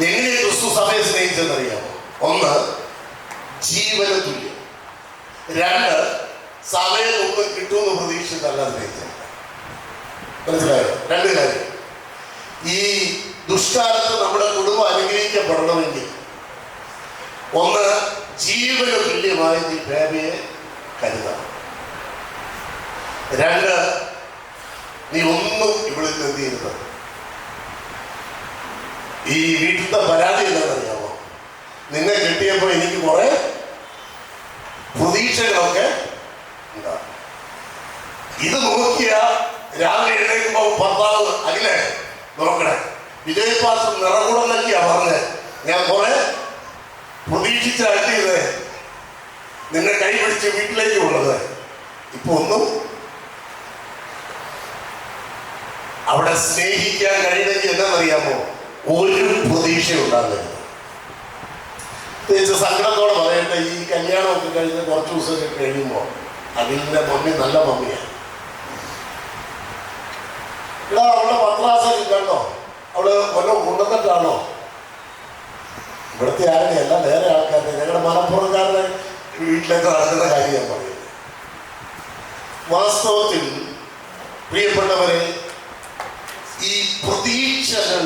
എങ്ങനെ ക്രിസ്തു സഭയെ സ്നേഹിച്ചെന്നറിയാമോ? 1, ജീവന തുല്യം. 2, സമയം ഒന്നും കിട്ടുമെന്ന് പ്രതീക്ഷിച്ചല്ല സ്നേഹിച്ചത്. മനസ്സിലായോ? രണ്ട് കാര്യം. ഈ ദുഷ്കാലത്ത് നമ്മുടെ കുടുംബം അനുഗ്രഹിക്കപ്പെടണമെങ്കിൽ ഒന്ന്, ജീവന് തുല്യമായി നീ ബേബിയെ കരുതണം. രണ്ട്, നീ ഒന്നും ഇവിടെ നിന്ന് എന്ത് ചെയ്യരുത്. ഈ വീട്ടിലത്തെ പരാതി എന്താണെന്നറിയാമോ? നിന്നെ കിട്ടിയപ്പോൾ എനിക്ക് കുറെ പ്രതീക്ഷകളൊക്കെ ഉണ്ടാകും. ഇത് നോക്കിയ രാവിലെ എഴുന്നേൽക്കുമ്പോൾ ഭർത്താവ് അഖിലേ നോക്കണേ, വിജയ് പാസ് നിറകൂടന്നൊക്കെയാ പറഞ്ഞത്. ഞാൻ കുറെ പ്രതീക്ഷിച്ചാക്കിയത് നിന്നെ കൈപിടിച്ച് വീട്ടിലേക്ക് കൊണ്ടത്. ഇപ്പൊ ഒന്നും അവിടെ സ്നേഹിക്കാൻ കഴിയുന്നെങ്കിൽ എന്താണെന്നറിയാമോ? ഒരു പ്രതീക്ഷ ഉണ്ടാകരുത്. പ്രത്യേകിച്ച് സങ്കടത്തോടെ പറയട്ടെ, ഈ കല്യാണമൊക്കെ കഴിഞ്ഞ് കുറച്ച് ദിവസമൊക്കെ കഴിയുമ്പോൾ അതിൻ്റെ മമ്മി നല്ല മമ്മിയാണ്. ഇവിടെ അവളുടെ പത്രാസൊക്കെ കണ്ടോ? അവള് കൊല്ലം കൊണ്ടുവന്നിട്ടാണോ? ഇവിടുത്തെ ആരുടെ അല്ല, വേറെ ആൾക്കാരുടെ, ഞങ്ങളുടെ മലപ്പുറംകാരുടെ വീട്ടിലേക്ക് നടക്കുന്ന കാര്യം ഞാൻ പറയുന്നത്. വാസ്തവത്തിൽ പ്രിയപ്പെട്ടവരെ, ഈ പ്രതീക്ഷകൾ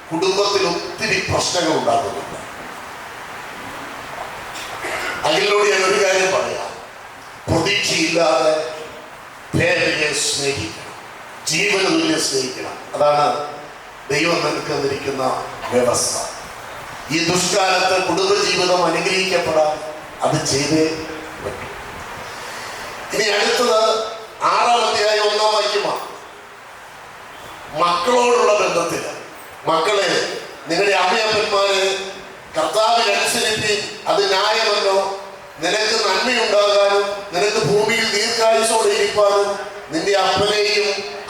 കുടുംബത്തിൽ ഒത്തിരി പ്രശ്നങ്ങൾ ഉണ്ടാക്കുന്നുണ്ട്. അതിലൂടെ ഞാൻ ഒരു കാര്യം പറയാം. പ്രതീക്ഷയില്ലാതെ ഭേദയെ സ്നേഹിക്കണം, ജീവന തുല്യം സ്നേഹിക്കണം. അതാണ് ദൈവം നമുക്ക് തന്നിരിക്കുന്ന വ്യവസ്ഥ. ഈ ദുഷ്കാലത്ത് കുടുംബജീവിതം അനുഗ്രഹിക്കപ്പെടാൻ അത് ചെയ്തേ പറ്റും. ഇനി അടുത്തത് 6-ാം അധ്യായം 1-ാം വാക്യമാണ്. മക്കളോടുള്ള ബന്ധത്തിൽ, മക്കളെ നിങ്ങളുടെ അമ്മയപ്പന്മാരെ കർത്താവിനനുസരിച്ച് അത് ന്യായമല്ലോ. നിനക്ക് നന്മയുണ്ടാകാനും നിനക്ക് ഭൂമിയിൽ ദീർഘായുസോടെ ഇരിക്കാനും നിന്റെ അപ്പനെയും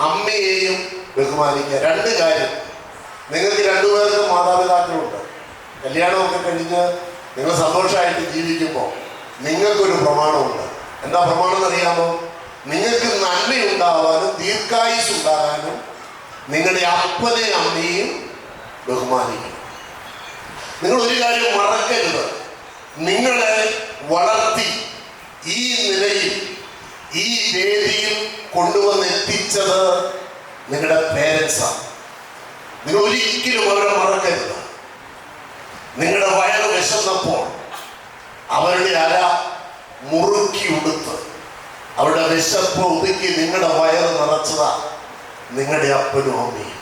അമ്മയെയും ബഹുമാനിക്കുക. രണ്ട് കാര്യം. നിങ്ങൾക്ക് രണ്ടുപേർക്കും മാതാപിതാക്കളുണ്ട്. കല്യാണമൊക്കെ കഴിഞ്ഞ് നിങ്ങൾ സന്തോഷമായിട്ട് ജീവിക്കുമ്പോൾ നിങ്ങൾക്കൊരു പ്രമാണമുണ്ട്. എന്താ പ്രമാണം എന്നറിയാമോ? നിങ്ങൾക്ക് നന്മയുണ്ടാവാനും ദീർഘായുസ് ഉണ്ടാകാനും നിങ്ങളുടെ അപ്പനെയും അമ്മയെയും ബഹുമാനിക്കണം. നിങ്ങൾ ഒരു കാര്യം മറക്കരുത്. നിങ്ങളെ വളർത്തി ഈ നിലയിൽ ഈ വേദിയിൽ കൊണ്ടുവന്നെത്തിച്ചത് നിങ്ങളുടെ പേരൻസാണ്. നിങ്ങൾ ഒരിക്കലും അവരെ മറക്കരുത്. നിങ്ങളുടെ വയറ് വിശന്നപ്പോൾ അവരുടെ അര മുറുക്കി ഉടുത്ത് അവരുടെ വിശപ്പ് ഒതുക്കി നിങ്ങളുടെ വയറ് നിറച്ചതാ നിങ്ങളുടെ അപ്പനും അമ്മയും.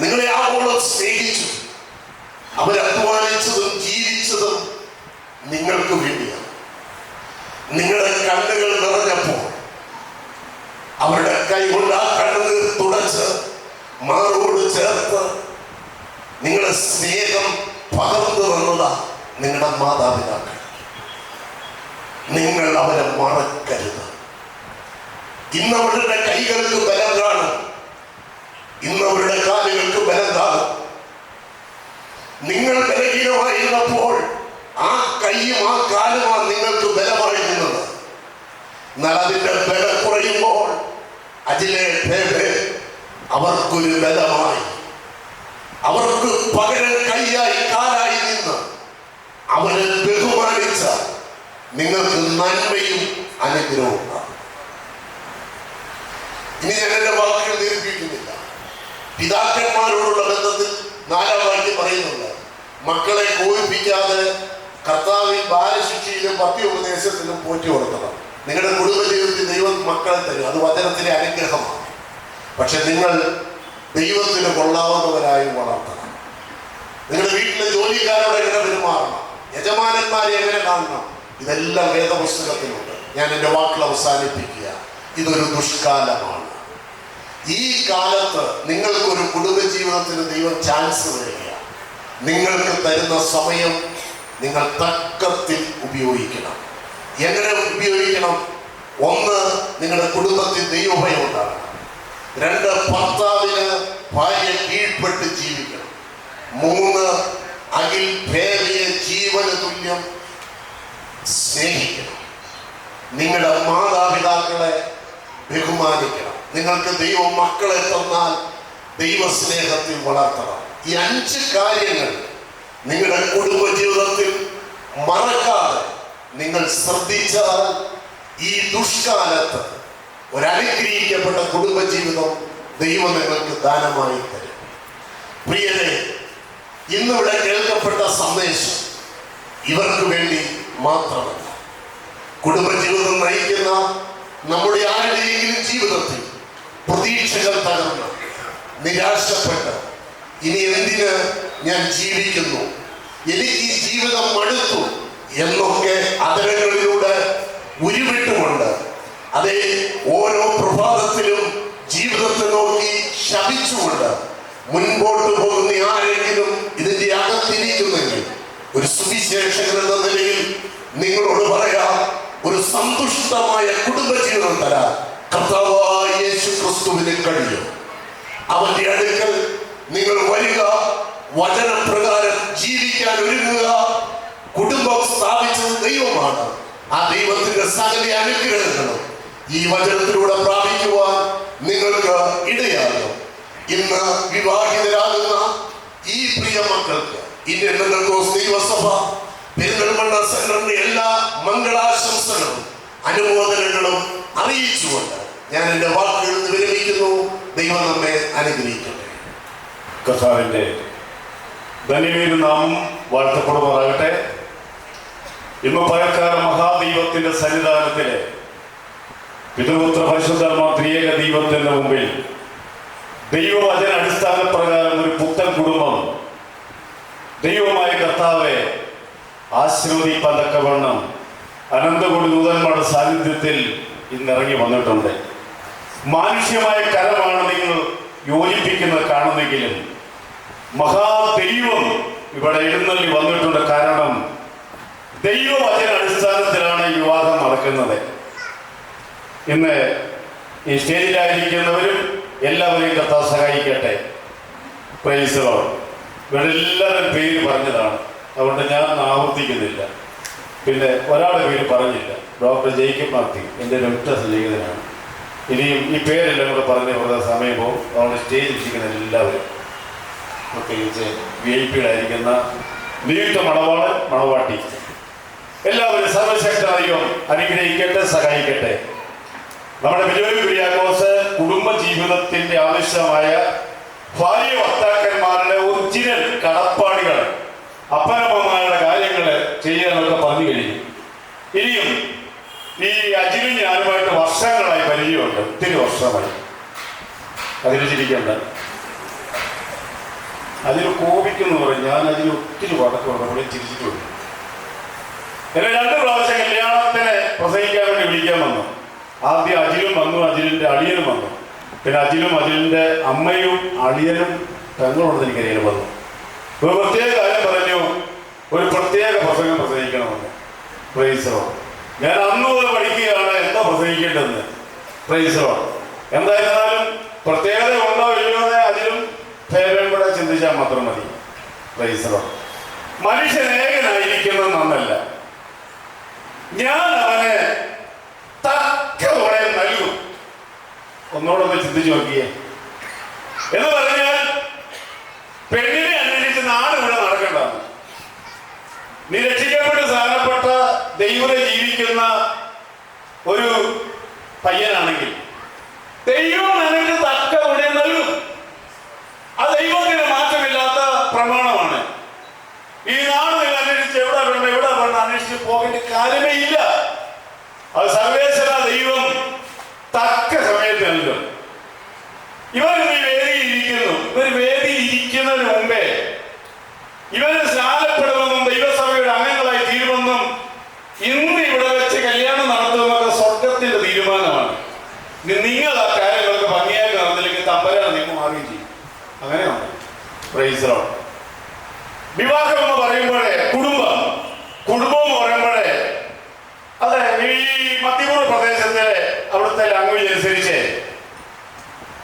നിങ്ങളെ ആവോളം സ്നേഹിച്ചു. അവരധ്വാനിച്ചതും ജീവിച്ചതും നിങ്ങൾക്ക് വേണ്ടിയാണ്. നിങ്ങളുടെ കണ്ണുകൾ നിറഞ്ഞപ്പോൾ അവരുടെ കൈകൊണ്ട് ആ കണ്ണുനീർ തുടച്ച് മാറോട് ചേർത്ത് നിങ്ങളുടെ സ്നേഹം പകർന്നു തന്നതാ നിങ്ങളുടെ മാതാപിതാക്കൾ. നിങ്ങൾ അവരെ മറക്കരുത്. ഇന്നവരുടെ കൈകൾക്ക് ബലം കാണും, ഇന്നവരുടെ കാലുകൾക്ക് ബലം കാണും. നിങ്ങൾ ബലഹീനമായിരുന്നപ്പോൾ ആ കൈയും ആ കാലുമാണ് നിങ്ങൾക്ക് ബലമായി നിന്നത്. എന്നാൽ അതിന്റെ ബലം കുറയുമ്പോൾ അതിലെ അവർക്കൊരു ബലമായി, അവർക്ക് പകരം കൈയായി കാലായി നിന്ന് അവരെ ബഹുമാനിച്ച നിങ്ങൾക്ക് നന്മയും അനുഗ്രഹവും ഉണ്ടാകും. ഇനി ഞാൻ എന്റെ വാക്കുകൾ ദീർഘിപ്പിക്കുന്നില്ല. പിതാക്കന്മാരോടുള്ള ബന്ധത്തിൽ 4-ാം വാക്യം പറയുന്നുണ്ട്, മക്കളെ കോപിപ്പിക്കാതെ കർത്താവിൽ ബാലശിക്ഷയിലും പത്യോപദേശത്തിലും പോറ്റി വളർത്തണം. നിങ്ങളുടെ കുടുംബജീവിതത്തിൽ ദൈവം മക്കളെ തരും, അത് വചനത്തിലെ അനുഗ്രഹമാണ്. പക്ഷെ നിങ്ങൾ ദൈവത്തിന് കൊള്ളാവുന്നവരായി വളർത്തണം. നിങ്ങളുടെ വീട്ടിലെ ജോലിക്കാരോട് എങ്ങനെ പെരുമാറണം, യജമാനന്മാരെ എങ്ങനെ കാണണം, ഇതെല്ലാം വേദപുസ്തകത്തിലുണ്ട്. ഞാൻ എൻ്റെ വാക്കുകൾ അവസാനിപ്പിക്കുക. ഇതൊരു ദുഷ്കാലമാണ്. ഈ കാലത്ത് നിങ്ങൾക്കൊരു കുടുംബജീവിതത്തിന് ദൈവം ചാൻസ് തരിക. നിങ്ങൾക്ക് തരുന്ന സമയം നിങ്ങൾ തക്കത്തിൽ ഉപയോഗിക്കണം. എങ്ങനെ ഉപയോഗിക്കണം? 1, നിങ്ങളുടെ കുടുംബത്തിൽ ദൈവഭയം ഉണ്ടാകണം. 2, ഭർത്താവിന് ഭാര്യ കീഴ്പ്പെട്ട് ജീവിക്കണം. 3, അഖിൽ ഭേദയെ ജീവന് തുല്യം സ്നേഹിക്കണം. നിങ്ങളുടെ മാതാപിതാക്കളെ ബഹുമാനിക്കണം. നിങ്ങൾക്ക് ദൈവം മക്കളെ തന്നാൽ ദൈവസ്നേഹത്തിൽ വളർത്തണം. ഈ 5 കാര്യങ്ങൾ നിങ്ങളുടെ കുടുംബജീവിതത്തിൽ മറക്കാതെ നിങ്ങൾ ശ്രദ്ധിച്ചാൽ ഈ ദുഷ്കാലത്ത് ഒരനുഗ്രഹിക്കപ്പെട്ട കുടുംബജീവിതം ദൈവം നിങ്ങൾക്ക് ദാനമായി തരും. പ്രിയരെ, ഇന്നിവിടെ കേൾക്കപ്പെട്ട സന്ദേശം ഇവർക്ക് വേണ്ടി മാത്രമല്ല. കുടുംബജീവിതം നയിക്കുന്ന നമ്മുടെ ആരുടെയെങ്കിലും ജീവിതത്തിൽ പ്രതീക്ഷകൾ തകർന്ന് നിരാശപ്പെട്ട് ഇനി എന്തിന് ഞാൻ ജീവിക്കുന്നു, എനിക്ക് ഈ ജീവിതം മടുത്തു എന്നൊക്കെ അതരങ്ങളിലൂടെ ഉരുവിട്ടുകൊണ്ട്, അതേ ഓരോ പ്രഭാതത്തിലും ജീവിതത്തെ നോക്കി ശപിച്ചുകൊണ്ട് മുൻപോട്ട് പോകുന്ന ആരെങ്കിലും ഇതിന്റെ അകത്തിരിക്കുന്നെങ്കിൽ ഒരു സുവിശേഷകൻ എന്ന നിലയിൽ നിങ്ങളോട് പറയാം, ഒരു സന്തുഷ്ടമായ കുടുംബജീവിതം തരാൻ കർത്താവായ യേശു ക്രിസ്തുവിന് കഴിയും. അവന്റെ അടുക്കൽ നിങ്ങൾ വരിക, വചനപ്രകാരം ജീവിക്കാൻ ഒരുങ്ങുക. കുടുംബം സ്ഥാപിച്ചത് ദൈവമാണ്. ആ ദൈവത്തിന്റെ സകല അനുഗ്രഹങ്ങളും ഈ വചനത്തിലൂടെ പ്രാപിക്കുവാൻ നിങ്ങൾക്ക് ഇടയാകും. ഇന്ന് വിവാഹിതരാകുന്ന ഈ പ്രിയ മക്കൾക്ക് ഇന്ത്യൻ പെന്തക്കോസ്ത് ദൈവസഭ പെരിന്തൽമണ്ണ സെന്ററിന്റെ എല്ലാ മംഗളാശംസകളും അനുമോദനങ്ങളും അറിയിച്ചുകൊണ്ട് ഞാൻ എൻ്റെ വാക്കുകൾ വിരമിക്കുന്നു. ദൈവം നമ്മെ അനുഗ്രഹിക്കട്ടെ. കർത്താവിൻ്റെ ധന്യമേറിയ നാമം വാഴ്ത്തപ്പെടുമാറാകട്ടെ. ഇന്ന് പകൽക്കാല മഹാദൈവത്തിന്റെ സന്നിധാനത്തിലെ പിതൃപുത്ര പരിശുദ്ധാത്മാ ത്രിയേക ദൈവത്തിന്റെ മുമ്പിൽ ദൈവവചന അടിസ്ഥാന പ്രകാരം ഒരു പുത്തൻ കുടുംബം ദൈവമായ കർത്താവെ ആശീർവദിപ്പാൻ തക്കവണ്ണം അനന്തകോടി ദൂതന്മാരുടെ സാന്നിധ്യത്തിൽ ഇന്നിറങ്ങി വന്നിട്ടുണ്ട്. മാനുഷ്യമായ കരമാണ് നിങ്ങൾ യോജിപ്പിക്കുന്നത് കാണുന്നെങ്കിലും മഹാദൈവം ഇവിടെ എഴുന്നള്ളി വന്നിട്ടുണ്ട്. കാരണം ദൈവവചന അടിസ്ഥാനത്തിലാണ് ഈ വിവാഹം നടക്കുന്നത്. ഇന്ന് ഈ സ്റ്റേജിലായിരിക്കുന്നവരും എല്ലാവരെയും കർത്താവ് സഹായിക്കട്ടെ. Praise the Lord. ഇവിടെ എല്ലാവരും പേര് പറഞ്ഞതാണ്, അതുകൊണ്ട് ഞാൻ ആവർത്തിക്കുന്നില്ല. പിന്നെ ഒരാളുടെ പേര് പറഞ്ഞില്ല, ഡോക്ടർ ജേക്കബ് മാത്യു, എൻ്റെ ഒറ്റ സ്നേഹിതനാണ്. ഇനിയും ഈ പേരെല്ലാം കൂടെ പറഞ്ഞ് വെറുതെ സമയം പോകും. അതുകൊണ്ട് സ്റ്റേജിൽ ഇരിക്കുന്ന എല്ലാവരും, പ്രത്യേകിച്ച് VIP ആയിരിക്കുന്ന നീട്ട മണവാളൻ, മണവാട്ടി, എല്ലാവരും സർവശക്തനായും അനുഗ്രഹിക്കട്ടെ, സഹായിക്കട്ടെ. നമ്മുടെ ബിജോയ് കുര്യാക്കോസ് കുടുംബ ജീവിതത്തിന്റെ ആവശ്യമായ ഭാര്യ ഭർത്താക്കന്മാരുടെ ഒറിജിനൽ കടപ്പാടുകൾ, അപ്പനമ്മമാരുടെ കാര്യങ്ങൾ ചെയ്യാനൊക്കെ പറഞ്ഞു കഴിഞ്ഞു. ഇനിയും ഈ അജിനും ഞാനുമായിട്ട് വർഷങ്ങളായി പരിചയമുണ്ട്, ഒത്തിരി വർഷമായി. അതിന് ചിരിക്കണ്ട, അതിന് കോപിക്കുന്നു പറയും. ഞാൻ അതിന് ഒത്തിരി വടക്കുണ്ട്, അവിടെ ചിരിച്ചിട്ടുണ്ട്. എന്നെ 2 പ്രാവശ്യം കല്യാണത്തിന് പ്രസംഗിക്കാൻ വേണ്ടി വിളിക്കാൻ വന്നു. ആദ്യം അജിലും വന്നു, അജിലിന്റെ അളിയനും വന്നു. പിന്നെ അജിലും അജിലിന്റെ അമ്മയും അളിയനും പെങ്ങളുണ്ടെന്ന് എനിക്കറിയാൻ വന്നു. ഒരു പ്രത്യേക കാര്യം പറഞ്ഞു, ഒരു പ്രത്യേക പ്രസംഗം പ്രസംഗിക്കണമെന്ന്. Praise the Lord. ഞാൻ അന്ന് മുതൽ പഠിക്കുകയാണ് എന്താ പ്രസംഗിക്കേണ്ടതെന്ന്. Praise the Lord. എന്തായിരുന്നാലും പ്രത്യേകത ഉണ്ടോ ഇല്ലയോ എന്ന് അതിലും ഫേവരും കൂടെ ചിന്തിച്ചാൽ മാത്രം മതി. Praise the Lord. മനുഷ്യൻ ഏകനായിരിക്കുന്നത് നന്നല്ല. ഞാൻ അവനെ തക്കവണ്ണം നൽകും. ഒന്നോടൊന്ന് ചിന്തിച്ചു നോക്കിയേ. എന്ന് പറഞ്ഞാൽ പെണ്ണിനെ അന്വേഷിച്ച് നാട് ഇവിടെ നടക്കണ്ടാണ്. നീ രക്ഷിക്കപ്പെട്ട് സ്ഥാനപ്പെട്ട ദൈവത്തെ ജീവിക്കുന്ന ഒരു പയ്യനാണെങ്കിൽ ദൈവം നിനക്ക് തക്കവണ്ണം നൽകും. ആ ദൈവത്തിന് മാറ്റമില്ലാത്ത പ്രമാണമാണ്. ഈ നാട് നിങ്ങൾ അന്വേഷിച്ച് എവിടെ വേണ്ട അന്വേഷിച്ച് പോകേണ്ട കാര്യമേ ഇല്ല. അത് സർവേശ്വര ദൈവം തക്ക സമയത്ത് നൽകും. ഇവർ ഈ വേദിയിലിരിക്കുന്നു. ഇവർ വേദിയിലിരിക്കുന്നതിന് മുമ്പേ ഇവര് സ്നാനപ്പെടുമെന്നും ദൈവസഭയുടെ അംഗങ്ങളായി തീരുമെന്നും ഇന്ന് ഇവിടെ വെച്ച് കല്യാണം നടത്തുമെന്നൊക്കെ സ്വർഗത്തിന്റെ തീരുമാനമാണ്. നിങ്ങൾ ആ കാര്യങ്ങളൊക്കെ ഭംഗിയായി നടന്നില്ലെങ്കിൽ തമ്പരാണ് നിങ്ങൾ മാറുകയും ചെയ്യും. അങ്ങനെയാണ്. Praise the Lord. വിവാഹം എന്ന് പറയുമ്പോഴേ കുടുംബം എന്ന് പറയുമ്പോഴേ അതെ ഈ മധ്യപൂർവ്വ പ്രദേശത്തിലെ അവിടുത്തെ ലാംഗ്വേജ് അനുസരിച്ച്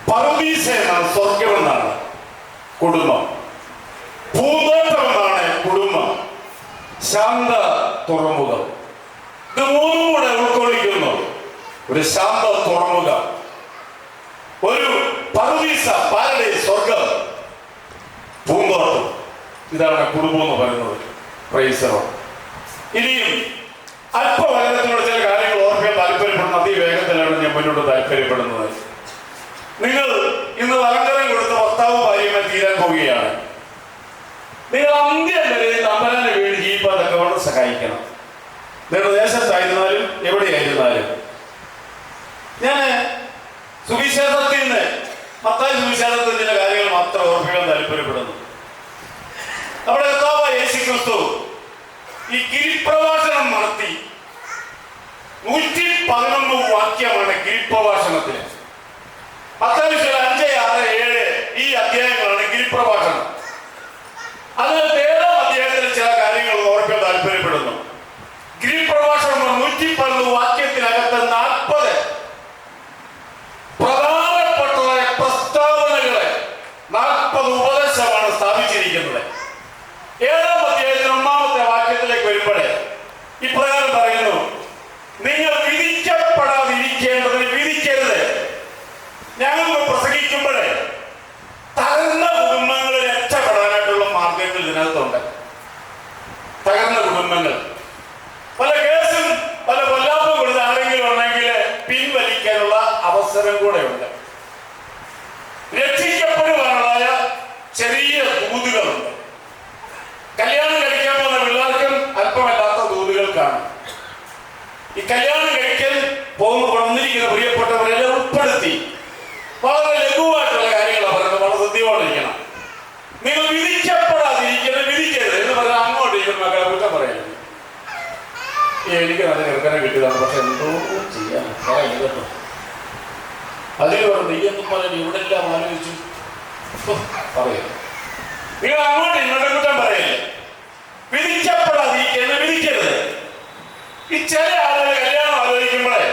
പറുദീസ എന്നാണ്, സ്വർഗം എന്നാണ് കുടുംബം. പൂന്തോട്ടം എന്നാണ് കുടുംബം. ശാന്ത തുറമുഖം. ഇത് മൂന്നും കൂടെ ഉൾക്കൊള്ളിക്കുന്നു ഒരു ശാന്ത തുറമുഖം, ഒരു പറുദീസ, പാരഡൈസ്, സ്വർഗം, പൂന്തോട്ടം. ഇതാണ് കുടുംബം എന്ന് പറയുന്നത്. Praise the Lord. ഇനിയും അല്പവേഗത്തിലൂടെ ചില കാര്യങ്ങൾ ഓർക്കാൻ താല്പര്യപ്പെടുന്ന അതിവേഗത്തിലാണ് ഞാൻ മുന്നോട്ട് താല്പര്യപ്പെടുന്നത്. നിങ്ങൾ ഇന്ന് അലങ്കാരം കൊടുത്ത ഭർത്താവ് ഭാര്യയുമായി തീരാൻ പോവുകയാണ്. നിങ്ങൾ അന്ത്യം വരെ തമ്പരാനെ വീട് ജീവിപ്പാതൊക്കെ വളരെ സഹായിക്കണം. നിങ്ങളുടെ ദേശത്തായിരുന്നാലും എവിടെയായിരുന്നാലും. ഞാൻ സുവിശേഷത്തിൽ നിന്ന് മത്തായി സുവിശേഷത്തിൽ ചില കാര്യങ്ങൾ മാത്രം ഓർമ്മിക്കാൻ താല്പര്യപ്പെടുന്നു. നമ്മുടെ കർത്താവായ യേശുക്രിസ്തു ഈ ഗിരിപ്രഭാഷണം നടത്തി 111 വാക്യമാണ് ഗിരിപ്രഭാഷണത്തിന്. മത്തായി 5, 6, 7 ഈ അധ്യായങ്ങളാണ് ഗിരിപ്രഭാഷണം. അതിൽ 7ാം അധ്യായത്തിൽ ചില കാര്യങ്ങൾ ഓർക്കാൻ താല്പര്യപ്പെടുന്നു. ഗിരിപ്രഭാഷണം 111 വാക്യത്തിനകത്ത് 40 പ്രധാനപ്പെട്ട പ്രസ്താവനകളെ 40 ഉപദേശമാണ് സ്ഥാപിച്ചിരിക്കുന്നത്. 7ാം അധ്യായത്തിൽ 1ാമത്തെ വാക്യത്തിലേക്ക് വരുമ്പോഴേ ഇപ്രകാരം പറയുന്നു: നിങ്ങൾ വിധിക്കപ്പെടാതിരിക്കേണ്ടതിന് വിധിക്കരുത്. ഞങ്ങൾ പ്രസംഗിക്കുമ്പോഴേ തകർന്ന കുടുംബങ്ങളിൽ രക്ഷപ്പെടാനായിട്ടുള്ള മാർഗങ്ങൾ ഇതിനകത്തുണ്ട്. തകർന്ന കുടുംബങ്ങൾ പല കേസും പല കൊല്ലാപ്പും കൊടുത്ത് ആരെങ്കിലും ഉണ്ടെങ്കിൽ പിൻവലിക്കാനുള്ള അവസരം കൂടെ ഉണ്ട്. രക്ഷിക്കപ്പെടുവാനുള്ളതായ ചെറിയ ദൂതുകളുണ്ട്. കല്യാണം കഴിക്കാൻ പോകുന്ന പിള്ളേർക്കും അല്പമല്ലാത്ത ദൂതുകൾ കാണും. ഈ കല്യാണം കഴിക്കാൻ വന്നിരിക്കുന്ന പ്രിയപ്പെട്ടവരെല്ലാം ഉൾപ്പെടുത്തി വളരെ ലഘുവായിട്ടുള്ള കാര്യങ്ങളാണ് പറയുന്നത്. വളരെ ശ്രദ്ധയോടിരിക്കണം. നിങ്ങൾ വിധിക്കപ്പെടാതിരിക്കുന്നത് വിധിക്കരുത് എന്ന് പറഞ്ഞാൽ അങ്ങോട്ട് ഇരിക്കുന്ന മക്കളെ കുറ്റം പറയരുത്. എനിക്ക് നല്ല ചെറുക്കനെ കിട്ടിയതാണ്, പക്ഷെ എന്തോ ചെയ്യാൻ കേട്ടോ. അതിൽ പറഞ്ഞു നീയൊന്നും പറയാൻ ഇവിടെ എല്ലാം ആലോചിച്ചു പറയരുത്. നിങ്ങൾ അങ്ങോട്ട് ഇങ്ങോട്ട് കുറ്റം പറയല്ലേ. വിധിക്കപ്പെടാതിരിക്കുന്നത് വിധിക്കരുത്. ഈ ചില ആളുകൾ കല്യാണം ആലോചിക്കുമ്പോഴേ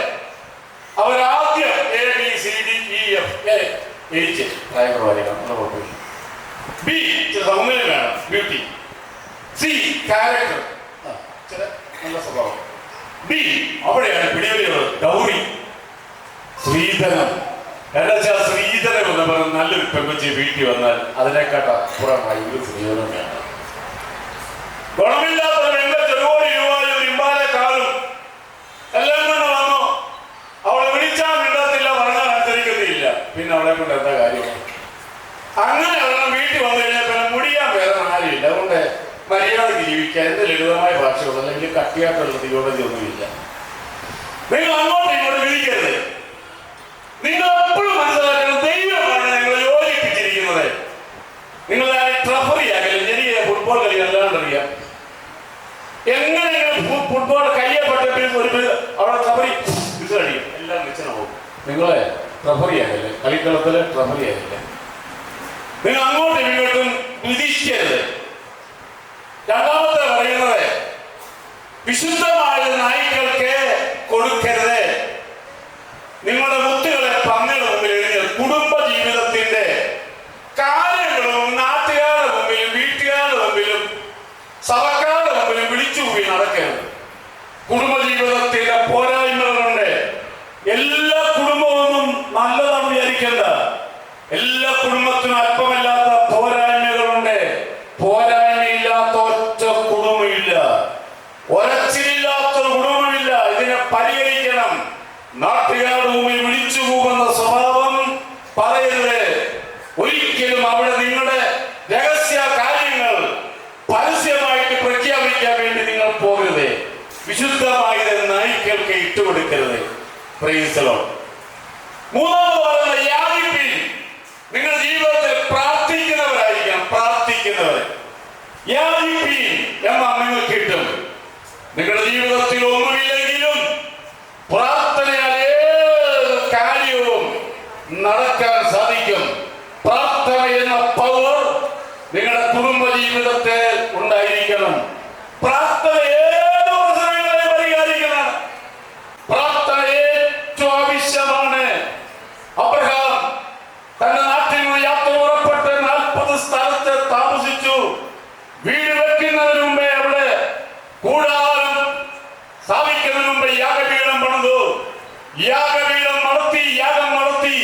അവരാദ്യം ABCDEF എഴുതിച്ച് കുഴപ്പമില്ല. ബി ചില സൗന്ദര്യം വേണം, ബ്യൂട്ടി. സി ക്യാരക്ടർ, ചില നല്ല സ്വഭാവം. ഡി അവിടെയാണ് പിടിവലിയുള്ളത്, ഗൗരി, സ്ത്രീധനം. എന്നുവെച്ചാൽ സ്ത്രീധനം എന്ന് പറഞ്ഞാൽ നല്ലൊരു പെൺകൊച്ചി വീട്ടിൽ വന്നാൽ അതിനെക്കാട്ടപ്പുറമായി ഒരു സ്ത്രീധനം വേണം. ഗുണമില്ലാത്തവൻ എന്റെ ചെറുകോടി രൂപയും ഒരു ഇമ്പാലക്കാളും എല്ലാം കൊണ്ട് വന്നു. അവളെ വിളിച്ചാൽ മിണ്ടത്തില്ല, പറഞ്ഞാൽ അനുസരിക്കത്തില്ല. പിന്നെ അവളെ കൊണ്ട് എന്താ കാര്യമാണ്? അങ്ങനെ അവളെ വീട്ടിൽ വന്നു കഴിഞ്ഞാൽ പിന്നെ മുടിയാൻ വേറെ ആരുമില്ല. അതുകൊണ്ട് മര്യാദയ്ക്ക് ജീവിക്കാൻ എന്ത് ലളിതമായ ഭാഷയുള്ളൂ, അല്ലെങ്കിൽ കട്ടിയായിട്ടുള്ള തിയോളജി ഒന്നുമില്ല. നിങ്ങൾ അങ്ങോട്ടും ഇങ്ങോട്ട് വിധിക്കരുത്. നിങ്ങൾ എപ്പോഴും മനസ്സിലാക്കണം, ദൈവമാണ് നിങ്ങളെ യോജിപ്പിച്ചിരിക്കുന്നത്. നിങ്ങൾ ട്രഫറിയാകലും എനിക്ക് ഫുട്ബോൾ കളി അല്ലാണ്ടറിയാം. എങ്ങനെയെങ്കിലും ഫുട്ബോൾ കയ്യപ്പെട്ടപ്പോൾ അവിടെ ട്രഫറി ഇത് കഴിയും, എല്ലാം വെച്ചാൽ പോകും. നിങ്ങളെ ട്രഫറിയാകല്ലേ, കളിക്കളത്തില് ട്രഫറിയാകില്ല. നിങ്ങൾ അങ്ങോട്ടും ഇങ്ങോട്ടും വിധിക്കരുത്. രണ്ടാമത്തെ പറയുന്നത് വിശുദ്ധമായ നായ്ക്കൾക്ക് കൊടുക്കരുത്. നിങ്ങളുടെ മുത്തുകളെ പന്നിയുടെ മുമ്പിൽ എഴുതിയ കുടുംബ ജീവിതത്തിന്റെ കാര്യങ്ങളും നാട്ടുകാരുടെ മുമ്പിലും വീട്ടുകാരുടെ മുമ്പിലും സഭക്കാരുടെ മുമ്പിലും വിളിച്ചു പോയി നടക്കരുത്. കുടുംബജീവിതത്തിന്റെ പോരായ്മകളുണ്ട്. എല്ലാ കുടുംബമൊന്നും നല്ലതാണ് വിചാരിക്കേണ്ട. എല്ലാ കുടുംബത്തിനും അല്പമല്ലാത്ത പോരായ്മകളുണ്ട്. പോരായ്മയില്ലാത്ത ഒറ്റ കുടുംബമില്ല, ഒരച്ചിലില്ലാത്തൊരു കുടുംബമില്ല. ഇതിനെ പരിഹരിക്കണം. നാട്ടുകാരുടെ മുമ്പിൽ വിളിച്ചു പോകുന്ന സ്വഭാവം പറയരുത്. ഒരിക്കലും അവിടെ നിങ്ങളുടെ രഹസ്യ കാര്യങ്ങൾ പരസ്യമായിട്ട് പ്രഖ്യാപിക്കാൻ വേണ്ടി നിങ്ങൾ പോകരുത്. വിശുദ്ധമായത് നായ്ക്കൾക്ക് ഇട്ടുകൊടുക്കരുത്. Praise the Lord. മൂന്നാമത് പറയുന്നത് യാചിപ്പിൻ. നിങ്ങളുടെ ജീവിതത്തിൽ പ്രാർത്ഥിക്കുന്നവരായിരിക്കണം. പ്രാർത്ഥിക്കുന്നവർ യാചിപ്പിൻ എന്നാൽ നിങ്ങൾക്ക് കിട്ടും. നിങ്ങളുടെ ജീവിതത്തിൽ ഒന്നുമില്ലെങ്കിലും പ്രാർത്ഥനയാൽ ഏത് കാര്യവും നടക്കാൻ സാധിക്കും. പ്രാർത്ഥന എന്ന പവർ നിങ്ങളുടെ കുടുംബ ജീവിതത്തിൽ ഉണ്ടായിരിക്കണം. പ്രാർത്ഥന ഏത് പ്രശ്നങ്ങളെയും പരിഹരിക്കണം. പ്രാർത്ഥന ഏറ്റവും ആവശ്യമാണ്. അബ്രഹാം തന്റെ നാട്ടിൽ നിന്ന് യാത്ര പുറപ്പെട്ട് 40 സ്ഥലത്ത് താമസിച്ചു. വീട് വെക്കുന്നതിന് മുമ്പേ അവിടെ കൂടാരം സ്ഥാപിക്കുന്നതിന് മുമ്പ് യാഗപീഠം പണിതു. യാഗപീഠം നടത്തി, യാഗം നടത്തി.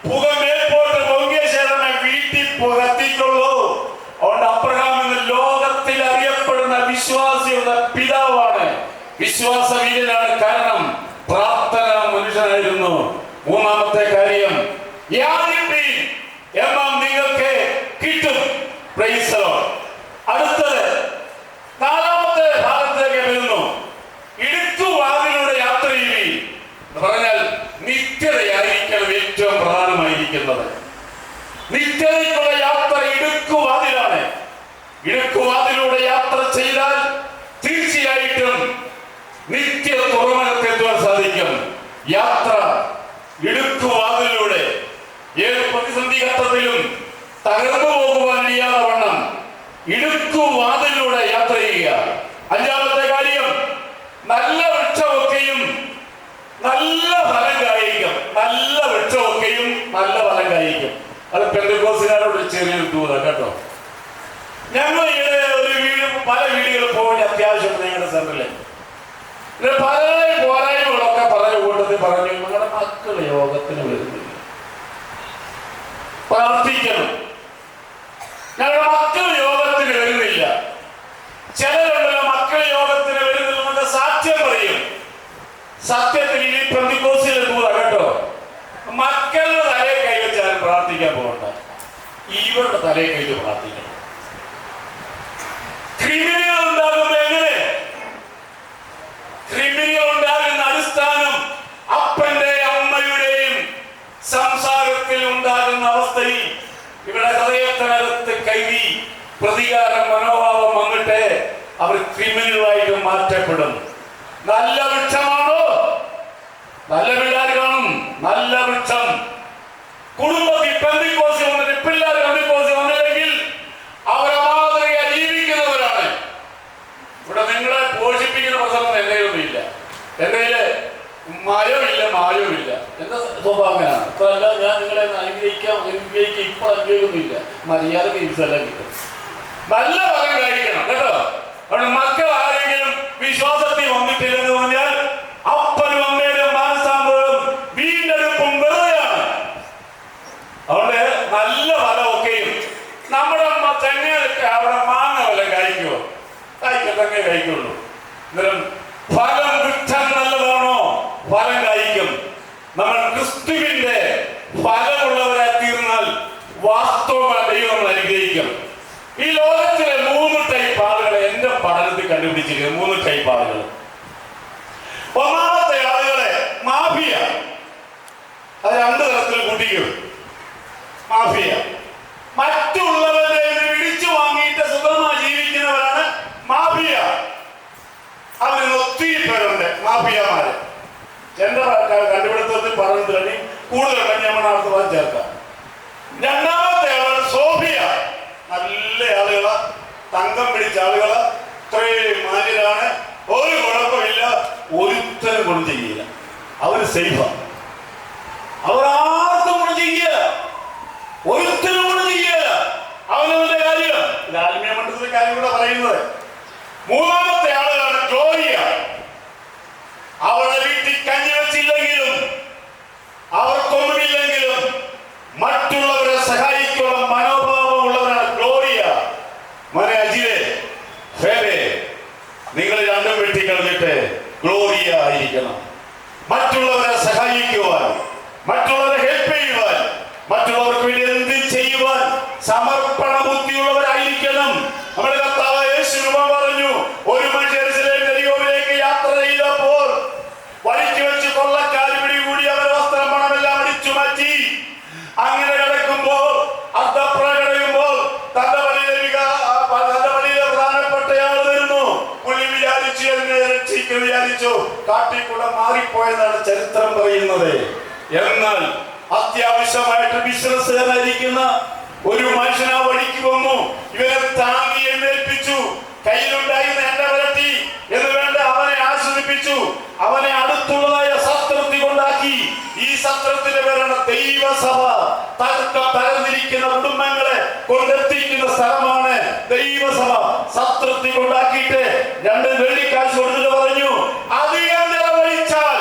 പുക മേൽപോട്ട് പൊങ്ങിയ ശേഷമേ വീട്ടിൽ കത്തിക്കുള്ളൂ. അതുകൊണ്ട് അബ്രഹാം എന്ന ലോകത്തിൽ അറിയപ്പെടുന്ന വിശ്വാസിയുടെ പിതാവാണ്. വിശ്വാസവീരനാണ്. കാരണം പ്രാർത്ഥന മനുഷ്യനായിരുന്നു. മൂന്നാമത്തെ കാര്യം, യാചിപ്പീൻ എന്നാൽ നിങ്ങൾക്ക് കിട്ടും. Praise the Lord. അടുത്തത് നാലാമത്തെ ഭാഗത്തേക്ക് വരുന്നു. ഇടുക്കുവാതിലൂടെ യാത്ര ചെയ്യുകയും എന്ന് പറഞ്ഞാൽ നിത്യതയായിരിക്കണം ഏറ്റവും പ്രധാനമായിരിക്കുന്നത്. നിത്യതയ്ക്കുള്ള യാത്ര ഇടുക്കുവാതിലാണ്. ഇടുക്കുവാതിലൂടെ യാത്ര ചെയ്താൽ തീർച്ചയായിട്ടും നിത്യ തുറമുഖത്തെത്തുവാൻ സാധിക്കും. യാത്ര ഇടുക്കുവാതിലൂടെ ഏത് പ്രതിസന്ധി ഘട്ടത്തിലും തകർന്നു പോകുവാൻ ഇല്ലാതെ വണ്ണം ഇടുക്കുവാതിലൂടെ യാത്ര ചെയ്യുക. അഞ്ചാമത്തെ കാര്യം, നല്ല വൃക്ഷമൊക്കെയും നല്ല ഫലം കായ്ക്കും. നല്ല വൃക്ഷമൊക്കെയും നല്ല ഫലം കായ്ക്കും. അത് പെന്തക്കോസ്തുകാരോട് ചെറിയൊരു ദൂത കേട്ടോ. ഞങ്ങൾ ഇവിടെ ഒരു പല വീടുകളിൽ പോയി അത്യാവശ്യം നിങ്ങളുടെ സെന്ററിൽ പലരെയും പോരായ്മകളൊക്കെ പറഞ്ഞ കൂട്ടത്തിൽ പറഞ്ഞു, നിങ്ങളുടെ മക്കൾ യോഗത്തിന് വരുന്നില്ല, പ്രാർത്ഥിക്കണം. ഞങ്ങളുടെ മക്കൾ യോഗത്തിന് വരുന്നില്ല. ചിലരുണ്ടല്ലോ മക്കൾ യോഗത്തിന് വരുന്നില്ല സാക്ഷ്യം പറയും. സത്യത്തിൽ ഇനി പെന്തക്കോസ്തിൽ കൂടാ കേട്ടോ. മക്കളുടെ തലയെ കൈവച്ചാലും പ്രാർത്ഥിക്കാൻ പോകണ്ട, ഇവരുടെ തലയെ കൈവച്ച് പ്രാർത്ഥിക്കണം. ക്രിമിനൽ ഉണ്ടാകുന്നത് എങ്ങനെ? ക്രിമിനൽ ഉണ്ടാകുന്ന അടിസ്ഥാനം അപ്പന്റെയും അമ്മയുടെയും സംസാരത്തിൽ ഉണ്ടാകുന്ന അവസ്ഥയിൽ ഇവിടെ ഹൃദയത്തിനകത്ത് കൈവി പ്രതികാരം മനോഭാവം വന്നിട്ട് അവർ ക്രിമിനലായിട്ട് മാറ്റപ്പെടും. നല്ല വൃക്ഷമാണോ? നല്ല പിള്ളേർ കാണും. നല്ല വൃക്ഷം കുടുംബത്തിൽ പെന്തക്കോസ്ത് വന്നിട്ട് പിള്ളേർ പെന്തക്കോസ്ത് വന്നില്ലെങ്കിൽ അവരെ മാതൃക ജീവിക്കുന്നവരാണ്. ഇവിടെ നിങ്ങളെ പോഷിപ്പിക്കുന്ന പ്രശ്നം എന്തെങ്കിലുമില്ല. എന്തെങ്കില് മയമില്ല മായവുമില്ല. എന്റെ സ്വഭാവം അങ്ങനെയാണ്. അല്ല ഞാൻ നിങ്ങളെ അനുഗ്രഹിക്കാം ഇപ്പോൾ അനുഗ്രഹിക്കുന്നില്ല. മര്യാദ കിട്ടും. നല്ല ഫലം കഴിക്കണം കേട്ടോ. അവിടെ മക്കൾ ആരെങ്കിലും വിശ്വാസത്തിൽ വന്നിട്ടില്ലെന്ന് പറഞ്ഞാൽ അപ്പനും അമ്മയുടെ മാനസാന്തരവും വീണ്ടെടുപ്പും വെറുതെയാണ്. അതുകൊണ്ട് നല്ല ഫലമൊക്കെയും നമ്മുടെ തെങ്ങൊക്കെ അവിടെ മാങ്ങ വല്ലതും കഴിക്കുമോ? കഴിക്കത്തങ്ങേ കഴിക്കുള്ളൂ. അന്നേരം ഫലം വൃക്ഷം നല്ലതാണോ? ഫലം കഴിക്കും. നമ്മൾ ക്രിസ്തുവിന്റെ ഫലമുള്ളവരായി തീർന്നാൽ വാസ്തവമായ ദൈവം നമ്മൾ അനുഗ്രഹിക്കും. ഈ ലോകത്തിലെ 3 ടൈപ്പ് ആളുകളെ എന്റെ പഠനത്തിൽ കണ്ടുപിടിച്ചിരിക്കുന്നത്. 3 ടൈപ്പ് ആളുകൾ. ഒന്നാമത്തെ ആളുകളെ മാഫിയ. അത് 2 തരത്തിൽ കൂട്ടിക്കും. മാഫിയ മറ്റുള്ളവരെ പിടിച്ചു വാങ്ങിയിട്ട് സുഖമായി ജീവിക്കുന്നവരാണ് മാഫിയ. അവരിന്ന് ഒത്തിരി പേരുണ്ട് മാഫിയമാര്. എന്റെ കണ്ടുപിടുത്തത്തിൽ പറഞ്ഞിട്ടുണ്ടെങ്കിൽ കൂടുതലുണ്ടെങ്കിൽ നമ്മൾ അടുത്ത ചേർക്കാം. രണ്ടാമത്തെ ആളാണ് സോഫിയ. നല്ല ആളുകള്, തങ്കം പിടിച്ച ആളുകള്, ഇത്രയും മാന്യരാണ്, ഒരു കുഴപ്പമില്ല, ഒരുത്തരം ഗുണം ചെയ്യില്ല. അവര് സേഫാണ്. അവർ ആർക്കും ഗുണം ചെയ്യില്ല, ഒരുത്തരും ഗുണം ചെയ്യില്ല. അവനവന്റെ കാര്യം. ഇത് ആത്മീയ മണ്ഡലത്തിലെ കാര്യം കൂടെ പറയുന്നത്. മൂന്നാമത്തെ ആളുകളാണ് ഗ്ലോറിയ. അവരുടെ വീട്ടിൽ കഞ്ഞി വെച്ചില്ലെങ്കിലും അവർക്കൊന്നുമില്ലെങ്കിലും മറ്റുള്ളവരെ സഹായിക്കുന്ന മനോഭാവം ഉള്ളവരാണ് ഗ്ലോറിയ. മോനെ അജിലെ, ഫേബേ, നിങ്ങൾ രണ്ടും വെട്ടിക്കളഞ്ഞിട്ട് ഗ്ലോറിയ ആയിരിക്കണം. മറ്റുള്ളവരെ സഹായിക്കുവാൻ, മറ്റുള്ളവരെ ഹെൽപ്പ് ചെയ്യുവാൻ, മറ്റുള്ളവർക്ക് വേണ്ടി എന്ത് ചെയ്യുവാൻ സമർപ്പണ ബുദ്ധിയുള്ളവരായിരിക്കണം. നമ്മുടെ കർത്താവ് യേശു പറഞ്ഞു, ഒരു മനുഷ്യൻ യെരൂശലേമിലേക്ക് യാത്ര ചെയ്തപ്പോൾ വഴിക്ക് വെച്ച് കൊള്ളക്കാർ പിടികൂടി അവരുടെ വസ്ത്രം പണമെല്ലാം അടിച്ചു മാറ്റി. അങ്ങനെ കിടക്കുമ്പോൾ അർദ്ധപ്ര കിടക്കുമ്പോൾ തന്റെ വഴിയിലെ പ്രധാനപ്പെട്ടയാൾ വരുന്നു. പുള്ളി വിചാരിച്ചു എന്നെ രക്ഷിക്കും വിചാരിച്ചു, കാട്ടിക്കൂടെ മാറിപ്പോയെന്നാണ് ചരിത്രം പറയുന്നത്. എന്നാൽ അത്യാവശ്യമായിട്ട് ബിസിനസ്സുകാരായിരിക്കുന്ന ഒരു മനുഷ്യൻ ആ വഴിക്ക് വന്നു. ഇവരെ താങ്ങി എഴുന്നേൽപ്പിച്ചു. കയ്യിലുണ്ടായിരുന്ന എണ്ണ വരട്ടി എന്ന് വേണ്ട അവനെ ആശ്വസിപ്പിച്ചു. അവനെ അടുത്തുള്ളതായ സത്രത്തിൽ കൊണ്ടാക്കി. ഈ സത്രത്തിന്റെ പേരാണ് ദൈവസഭ. തകർന്നിരിക്കുന്ന കുടുംബങ്ങളെ കൊണ്ടെത്തിക്കുന്ന സ്ഥലമാണ് ദൈവസഭ. സത്രത്തിൽ കൊണ്ടാക്കിയിട്ട് 2 വെള്ളിക്കാശ് കൊടുത്തിട്ട് പറഞ്ഞു, അധികം ചെലവഴിച്ചാൽ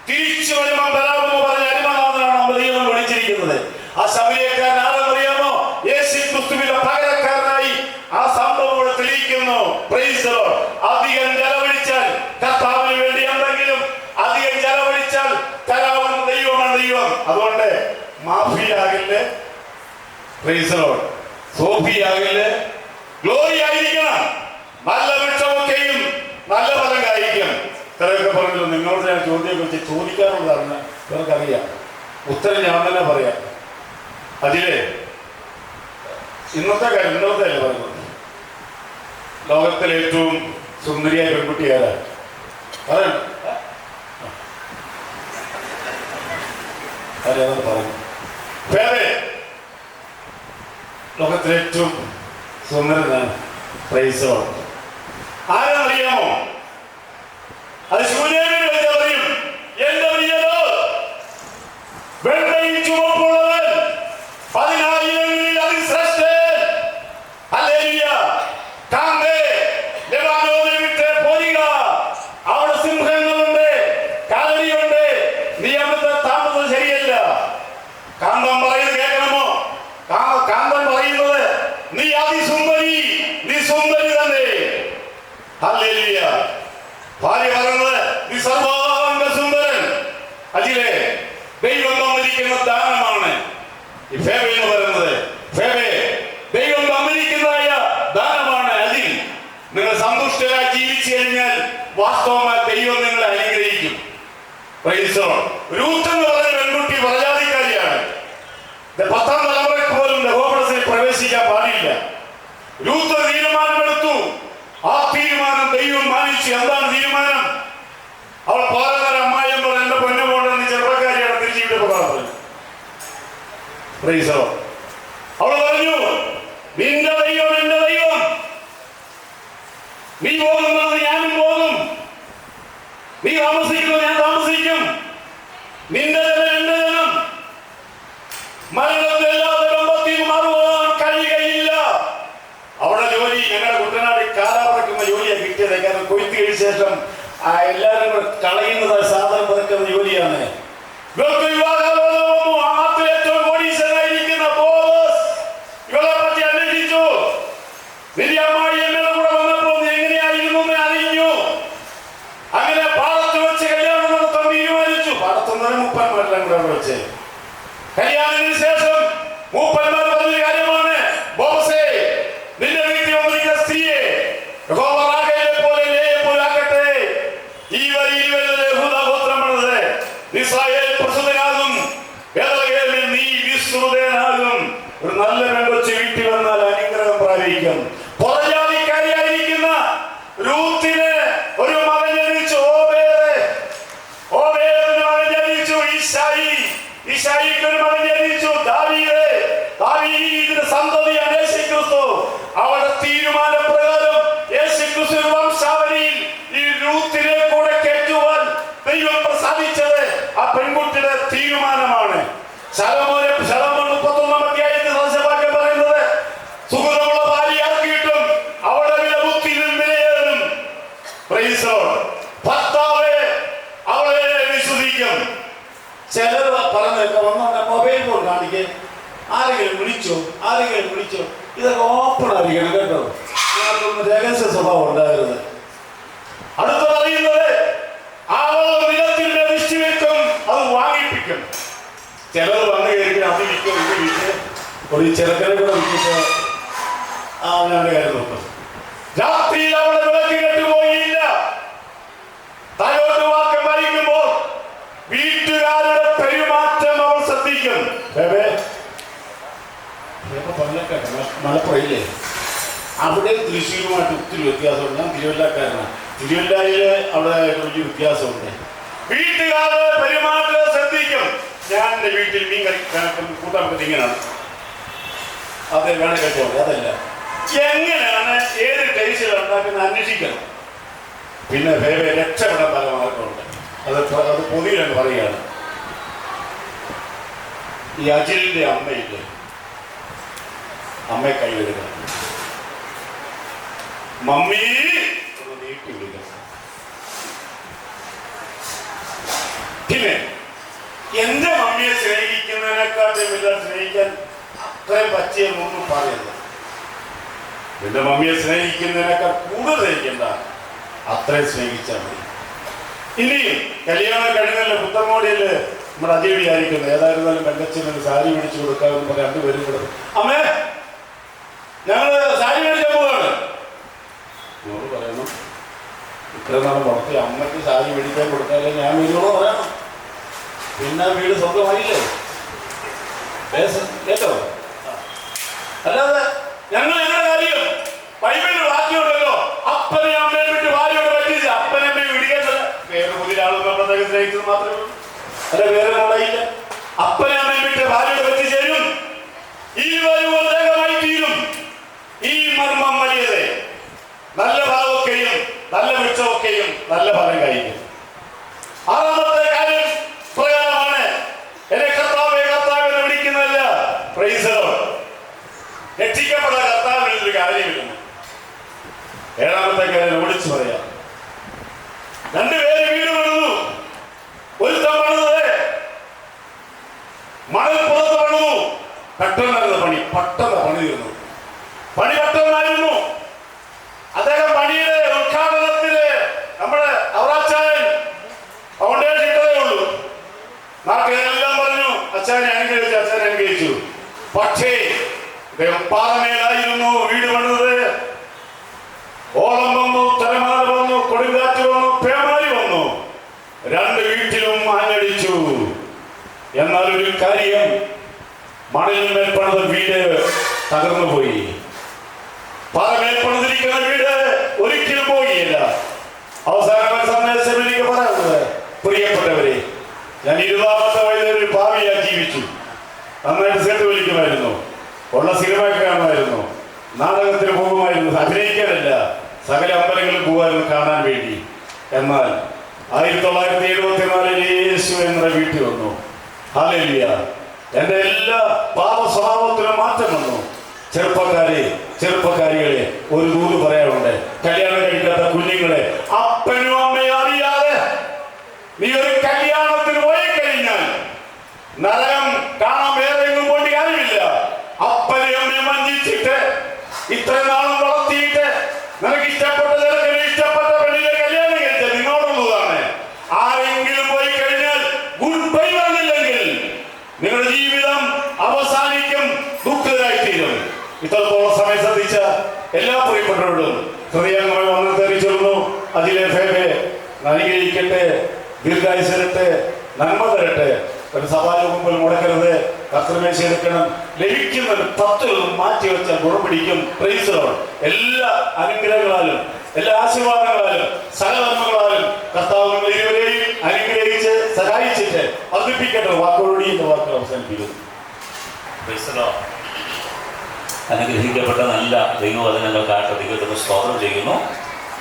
തിരിച്ചു വരുമ്പോൾ തരാമെന്ന് പറഞ്ഞ അരിമനാഥനാണ് ദൈവം വിളിച്ചിരിക്കുന്നത്. ആ ശമരിയക്കാരൻ ആരെന്നറിയാമോ? യേശു ക്രിസ്തുവിന്റെ പകരക്കാരനായി ആ സംഭവം തെളിയിക്കുന്നു. Praise the Lord. അധികം ചെലവഴിച്ചാൽ കർത്താവിന് വേണ്ടി എന്തെങ്കിലും അധികം ചെലവഴിച്ചാൽ തരാവുന്ന ദൈവമാണ് ദൈവം. അതുകൊണ്ട് മാഫിയാകില്ലേ, സോഫിയാകില്ലേ, ഗ്ലോറി ആയിരിക്കണം. നല്ല വൃക്ഷമൊക്കെയും നല്ല ഫലം കായ്ക്കും. ഇത്രയൊക്കെ പറഞ്ഞല്ലോ. നിങ്ങളോട് ഞാൻ ചോദ്യം കുറിച്ച് ചോദിക്കാനുള്ളതാണ്. ഇവർക്കറിയാം, ഉത്തരം ഞാൻ തന്നെ പറയാം. അതിലെ ഇന്നത്തെ കാര്യം ഇന്നത്തെ അല്ലേ പറയുന്നത്, ലോകത്തിലെ ഏറ്റവും സുന്ദരിയായ പെൺകുട്ടി ആരാ പറയണം? ആരാണെന്ന് പറയും. പേരെ ലോകത്തിലെ ഏറ്റവും സുന്ദരനാണ്. പ്രൈസോ ആരാന്നറിയാമോ? അത് ശൂന്യനെ പറയും. എന്റെ പ്രിയനോ, വെള്ളയും ചുവപ്പുള്ളവൻ, 10,000 അതിശ്രേഷ്ഠൻ. ഹല്ലേലൂയ. കാന്തേ, ലെബാനോനിൽ വിട്ട് പോരുക. അവിടെ സിംഹങ്ങളുണ്ട്, കാലടിയുണ്ട്. നീ അവിടുത്തെ താമസം ശരിയല്ല. കാന്തൻ പറയുന്നത് കേൾക്കണമോ? കാന്തൻ പറയുന്നത്, നീ അതിസുന്ദരി, നീ സുന്ദരി തന്നെ. ഹല്ലേലൂയ. ഭാര്യ പറയുന്നത്, നീ സർവാംഗ സുന്ദരൻ. അതിലെ ദൈവം തന്നിരിക്കുന്ന ദാനമാണ് ഈ ഫേവ എന്ന് പറയുന്നത്. ഫേവേ ദൈവം തന്നിരിക്കുന്നതായ ദാനമാണ്. അതിൽ നിങ്ങൾ സന്തുഷ്ടരായി ജീവിച്ചു കഴിഞ്ഞാൽ വാസ്തവമായി ദൈവം നിങ്ങളെ അനുഗ്രഹിക്കും. രൂത്ത് എന്ന് പറയുന്ന പെൺകുട്ടി പ്രജാതിക്കാരിയാണ്. 10ാം തലമുറയ്ക്ക് പോലും യഹോവയിൽ പ്രവേശിക്കാൻ പാടില്ല. രൂത്ത് തീരുമാനമെടുത്തു. ആ തീരുമാനം ദൈവം മാനിച്ചു. എന്താണ് തീരുമാനം? അവൾ പോരാ അമ്മായിയും പറഞ്ഞു, എന്റെ പൊന്നു പോണ്ടെന്ന് ചെറുപ്പക്കാരിയാണ് തിരിച്ചു പറഞ്ഞു. അവൾ പറഞ്ഞു, നിന്റെ ദൈവം എന്റെ ദൈവം, നീ പോകുന്നത് ഞാനും പോകും, നീ താമസിക്കുന്നത് ഞാൻ താമസിക്കും, നിന്റെ ജനം എന്റെ ജനം, മരണത്തില്ലാതെ ബന്ധത്തിൽ മാറുവാൻ കഴിയുകയില്ല. അവിടെ ജോലി ഞങ്ങളുടെ കുട്ടനാട് കാലാപറക്കുന്ന ജോലിയാണ് കിട്ടിയത്. കാരണം കൊയ്ത്ത് കഴിഞ്ഞ ശേഷം എല്ലാവരും കൂടെ കളയുന്നത് സാധനം പറക്കുന്ന ജോലിയാണ്. ഇവർക്ക് വിവാഹബോധമൊന്നും ആദ്യം ഏറ്റവും കോടീശ്വരനായിരിക്കുന്ന ബോബസ് ഇവളെ പറ്റി അന്വേഷിച്ചു. നിന്റെ അമ്മായി എന്നെ കൂടെ വന്നപ്പോൾ എങ്ങനെയായിരുന്നു എന്ന് അറിഞ്ഞു. അങ്ങനെ പാടത്ത് വെച്ച് കല്യാണം നടത്താൻ തീരുമാനിച്ചു. പാടത്തുനിന്ന് മൂപ്പന്മാരെല്ലാം കൂടെ അവിടെ വെച്ച് കല്യാണത്തിന് ശേഷം മൂപ്പന്മാർ പറഞ്ഞൊരു കാര്യമാണ്, ബോബസേ, നിന്റെ വീട്ടിൽ വന്നിരിക്കുന്ന സ്ത്രീയെ പോലാക്കട്ടെ. ഈ വരിയിൽ യഹൂദഗോത്രമാണത്. ഇസ്രായേൽ പ്രസുതനാകും, നീ വിസ്തൃതനാകും. ഒരു നല്ല പെൺകൊച്ച് വീട്ടിൽ വന്നാൽ അനുഗ്രഹം പ്രാപിക്കും. പുറജാതിക്കാരിയായിരിക്കുന്ന രൂത്തിന് ഒരു മകൻ ജനിച്ചു, ഓബേദിന് മകൻ ജനിച്ചു ഈശായിക്ക് ഒരു മകൻ ജനിച്ചു ദാവീദിന്റെ സന്തതിയാണ് യേശുക്രിസ്തു. അവരുടെ തീരുമാനപ്രകാരം യേശുക്രിസ്തു വംശാവലിയിൽ ഈ രൂത്തിനെ കൂടെ കയറ്റുവാൻ ദൈവം പ്രസാദിച്ചത് ആ പെൺകുട്ടിയുടെ തീരുമാനമാണ്. ശലോമോൻ 31-ാം അധ്യായത്തിൽ സദൃശവാക്യം പറയുന്നത്, സുഹൃതമുള്ള ഭാര്യ ആർക്കിയിട്ടും അവളുടെ വില ബുദ്ധിയിലും വിലയേറും. ഭർത്താവ് അവളെ വിശ്വസിക്കും. ചിലർ പറഞ്ഞൊക്കെ വന്നോട്ടെ, മൊബൈൽ ഫോൺ കാണിക്കേ, ആരെങ്കിലും വിളിച്ചോ. ഇതൊക്കെ ഓപ്പൺ ആയിരിക്കണം കേട്ടോ. രഹസ്യ സ്വഭാവം ഉണ്ടാകരുത്. അടുത്ത പറയുന്നത്, അവൾ നിലത്തിന്റെ ദൃഷ്ടി വെക്കും, അത് വാങ്ങിപ്പിക്കും. ചിലർ വന്നു കയറി അത് വിൽക്കും, ഇത് വിൽക്കും, ഒരു ചെറുക്കനെ കൂടെ വിൽക്കിട്ട് അവനവന്റെ കാര്യം നോക്കും. രാത്രിയിൽ അവളെ വിളക്ക് കെട്ടുപോയില്ല. താഴോട്ട് വാക്യം വായിക്കുമ്പോൾ വീട്ടുകാരുടെ പെരുമാറ്റം അവൾ ശ്രദ്ധിക്കും. മലപ്പുറയില്ലേ, അവിടെ തൃശ്ശൂരുമായിട്ട് ഒത്തിരി വ്യത്യാസമുണ്ട്. ഞാൻ തിരുവല്ലക്കാരനാണ്. തിരുവല്ലയില് അവിടെ വലിയ വ്യത്യാസമുണ്ട്. വീട്ടുകാരുടെ പെരുമാറ്റം ശ്രദ്ധിക്കും. ഞാൻ എൻ്റെ വീട്ടിൽ മീൻ കൂട്ടാൻ പറ്റുന്നത് ഇങ്ങനെയാണ്, അത് വേണം കഴിച്ചോ. അതല്ല, എങ്ങനെയാണ് ഏത് ടേസ്റ്റിലാണ് ഉണ്ടാക്കുന്നത് അന്വേഷിക്കണം. പിന്നെ വേറെ രക്ഷപ്പെടാൻ പല മാർഗമുണ്ട്. അത് പൊതുവിലെന്ന് പറയുകയാണ്. ഈ അജിലിന്റെ അമ്മയില്ലേ, അമ്മയെ കൈ എടുക്കണം, മമ്മി ഒന്ന് നീട്ടി വിളിക്കണം. പിന്നെ എന്റെ മമ്മിയെ സ്നേഹിക്കുന്നതിനെക്കാട്ടും വലിയ സ്നേഹിക്കാൻ അത്രയും പച്ചയൊന്നും പറയരുത്. എന്റെ മമ്മിയെ സ്നേഹിക്കുന്നതിനേക്കാൾ കൂടുതൽ സ്നേഹിക്കണ്ട. അത്രയും സ്നേഹിച്ചാൽ മതി. ഇനിയും കല്യാണം കഴിഞ്ഞല്ലേ പുത്തൻകോടിയല്ലേ നമ്മുടെ അജയ് വിചാരിക്കുന്നത് ഏതായിരുന്നാലും പെങ്കച്ചനൊരു സാരി മേടിച്ചു കൊടുക്കാമെന്ന് പറഞ്ഞ് രണ്ടുപേരും കൂടെ അമ്മേ ഞങ്ങള് സാരി മേടിക്കാൻ പോവാണ്. മോള് പറയണം ഇത്ര നാൾ മുടക്കി അമ്മയ്ക്ക് സാരി മേടിക്കാൻ കൊടുക്കാല്ലേ ഞാൻ വീടിനോട് പറയണം. പിന്നെ വീട് സ്വന്തമായില്ലേ കേട്ടോ. അല്ലാതെ ഞങ്ങൾ ഞങ്ങളുടെ കാര്യം ബൈബിളിൽ വാക്യമുണ്ടല്ലോ, അപ്പനെ അമ്മയെ വിട്ട് ഭാര്യയോട് പറ്റിയില്ല. അപ്പനെ അമ്മയെ വിടിക്കേണ്ടത് വേറെ പുതിയ ആളുകളെ സ്നേഹിച്ചത് മാത്രമേ ഉള്ളൂ, അല്ല വേറെ മുളയില്ല. അപ്പനെ അമ്മയെ വിട്ട് ഭാര്യയോട് പറ്റിച്ചേരും, ഈ ദേഹമായി തീരും. ഈ മർമ്മം വലിയത് നല്ല ഭാവമൊക്കെയും നല്ല വൃക്ഷമൊക്കെയും നല്ല ഫലം കഴിക്കും. ആറാമത്തെ കാര്യം പ്രകാരമാണ് എന്നെ കർത്താവേ കർത്താവ് എന്ന് വിളിക്കുന്നതല്ല. Praise the Lord. രക്ഷിക്കപ്പെട്ട കർത്താവിനൊരു കാര്യമില്ല. ഏഴാമത്തെ കാര്യം വിളിച്ചു പറയാം. രണ്ടുപേര് വീട് പണിതു. ഒരുത്തം പണിത് മണൽ പുറത്ത് പണിതു. പെട്ടെന്നായിരുന്നു പെട്ടെന്ന് പണി തീർന്നു. പണി പെട്ടെന്നായിരുന്നു. അദ്ദേഹം പണിയുടെ ഉദ്ഘാടനത്തില് നമ്മുടെ അവറാച്ചായൻ ഫൗണ്ടേഷൻ ഇട്ടതേ ഉള്ളൂ. നാട്ടുകാരെല്ലാം പറഞ്ഞു അച്ഛനെ അനുഗ്രഹിച്ചു. പക്ഷേ അദ്ദേഹം പാറമേലായിരുന്നു വീട് പണിതത്. ഓളം വന്നു, തിരമാല വന്നു, കൊടുങ്കാറ്റ് വന്നു, പേമാരി വന്നു, രണ്ട് വീട്ടിലും ആഞ്ഞടിച്ചു. എന്നാൽ ഒരു കാര്യം, മണലിന്മേൽ പണിത വീട് തകർന്നുപോയി. പാറമേൽ പണിതിരിക്കുന്ന വീട് ഒരിക്കലും പോയില്ല. അവസാന സന്ദേശം എനിക്ക് പറയാനുള്ളത്, പ്രിയപ്പെട്ടവരെ, ഞാൻ 20-ാമത്തെ വയസ്സിൽ ഒരു ഭാവിയായി ജീവിച്ചു. നന്നായിട്ട് സേട്ട് വിളിക്കുമായിരുന്നു, ഉള്ള സിനിമയൊക്കെ കാണുമായിരുന്നു, നാടകത്തിന് പോകുമായിരുന്നു, അഭിനയിക്കാനല്ല, സകല അമ്പലങ്ങളിൽ പോകുമായിരുന്നു കാണാൻ വേണ്ടി. എന്നാൽ 1974 യേശു എന്ന വീട്ടിൽ വന്നു. ഹല്ലേലൂയ. എൻ്റെ എല്ലാ പാപ സ്വഭാവത്തിനും മാറ്റം വന്നു. ചെറുപ്പക്കാരികളെ ഒരു ദൂത് പറയാറുണ്ട്. കല്യാണം കഴിക്കാത്ത കുഞ്ഞുങ്ങളെ, അപ്പനും അമ്മയും അറിയാതെ നീ ഒരു കല്യാണത്തിന് പോയി കഴിഞ്ഞാൽ നരകം കാണാൻ വേറെ എങ്ങും പോയി കാര്യമില്ല. അപ്പനെ അമ്മയെ വഞ്ചിച്ചിട്ട് ഇത്രയും നാളും വളർത്തിയിട്ട് നിനക്ക് ഇഷ്ടപ്പെട്ട ചെറുക്കനെ ഇഷ്ടപ്പെട്ട പെണ്ണിനെ കല്യാണം കഴിച്ച നിന്നോടുള്ളതാണ്. ആരെങ്കിലും പോയി കഴിഞ്ഞാൽ ഗുഡ് ബൈ പറഞ്ഞില്ലെങ്കിൽ നിങ്ങളുടെ ജീവിതം അവസാനിക്കും, ദുഃഖിതരായിത്തീരും. ഇത്രത്തോളം സമയം ശ്രദ്ധിച്ച എല്ലാ പ്രിയപ്പെട്ടവരോടും ഹൃദയമായി വന്ന് തെറിച്ചൊല്ലുന്നു. അതിലെ ഫേബെ അനുഗ്രഹിക്കട്ടെ, ദീർഘായുസ് തരട്ടെ, നന്മ തരട്ടെ. ഒരു സഭായോഗം പോലും മുടക്കരുത്. കർത്തൃമേശ എടുക്കണം. ലഭിക്കുന്ന 10 മാറ്റിവെച്ചാൽ ഗുണം പിടിക്കും. Praise the Lord. എല്ലാ അനുഗ്രഹങ്ങളാലും എല്ലാ ആശീർവാദങ്ങളാലും സകലനന്മകളാലും കർത്താവ് നമ്മൾ ഇരുവരെയും അനുഗ്രഹിച്ച് സഹായിച്ചിട്ട് വർദ്ധിപ്പിക്കട്ടെ. വാക്കോടി എന്ന വാക്കുകൾ അവസാനിപ്പിക്കുന്നു. Praise the Lord. അനുഗ്രഹിക്കപ്പെട്ട നല്ല ദൈവവചനങ്ങൾക്കായിട്ട് ദൈവത്തിന് സ്തോത്രം ചെയ്യുന്നു.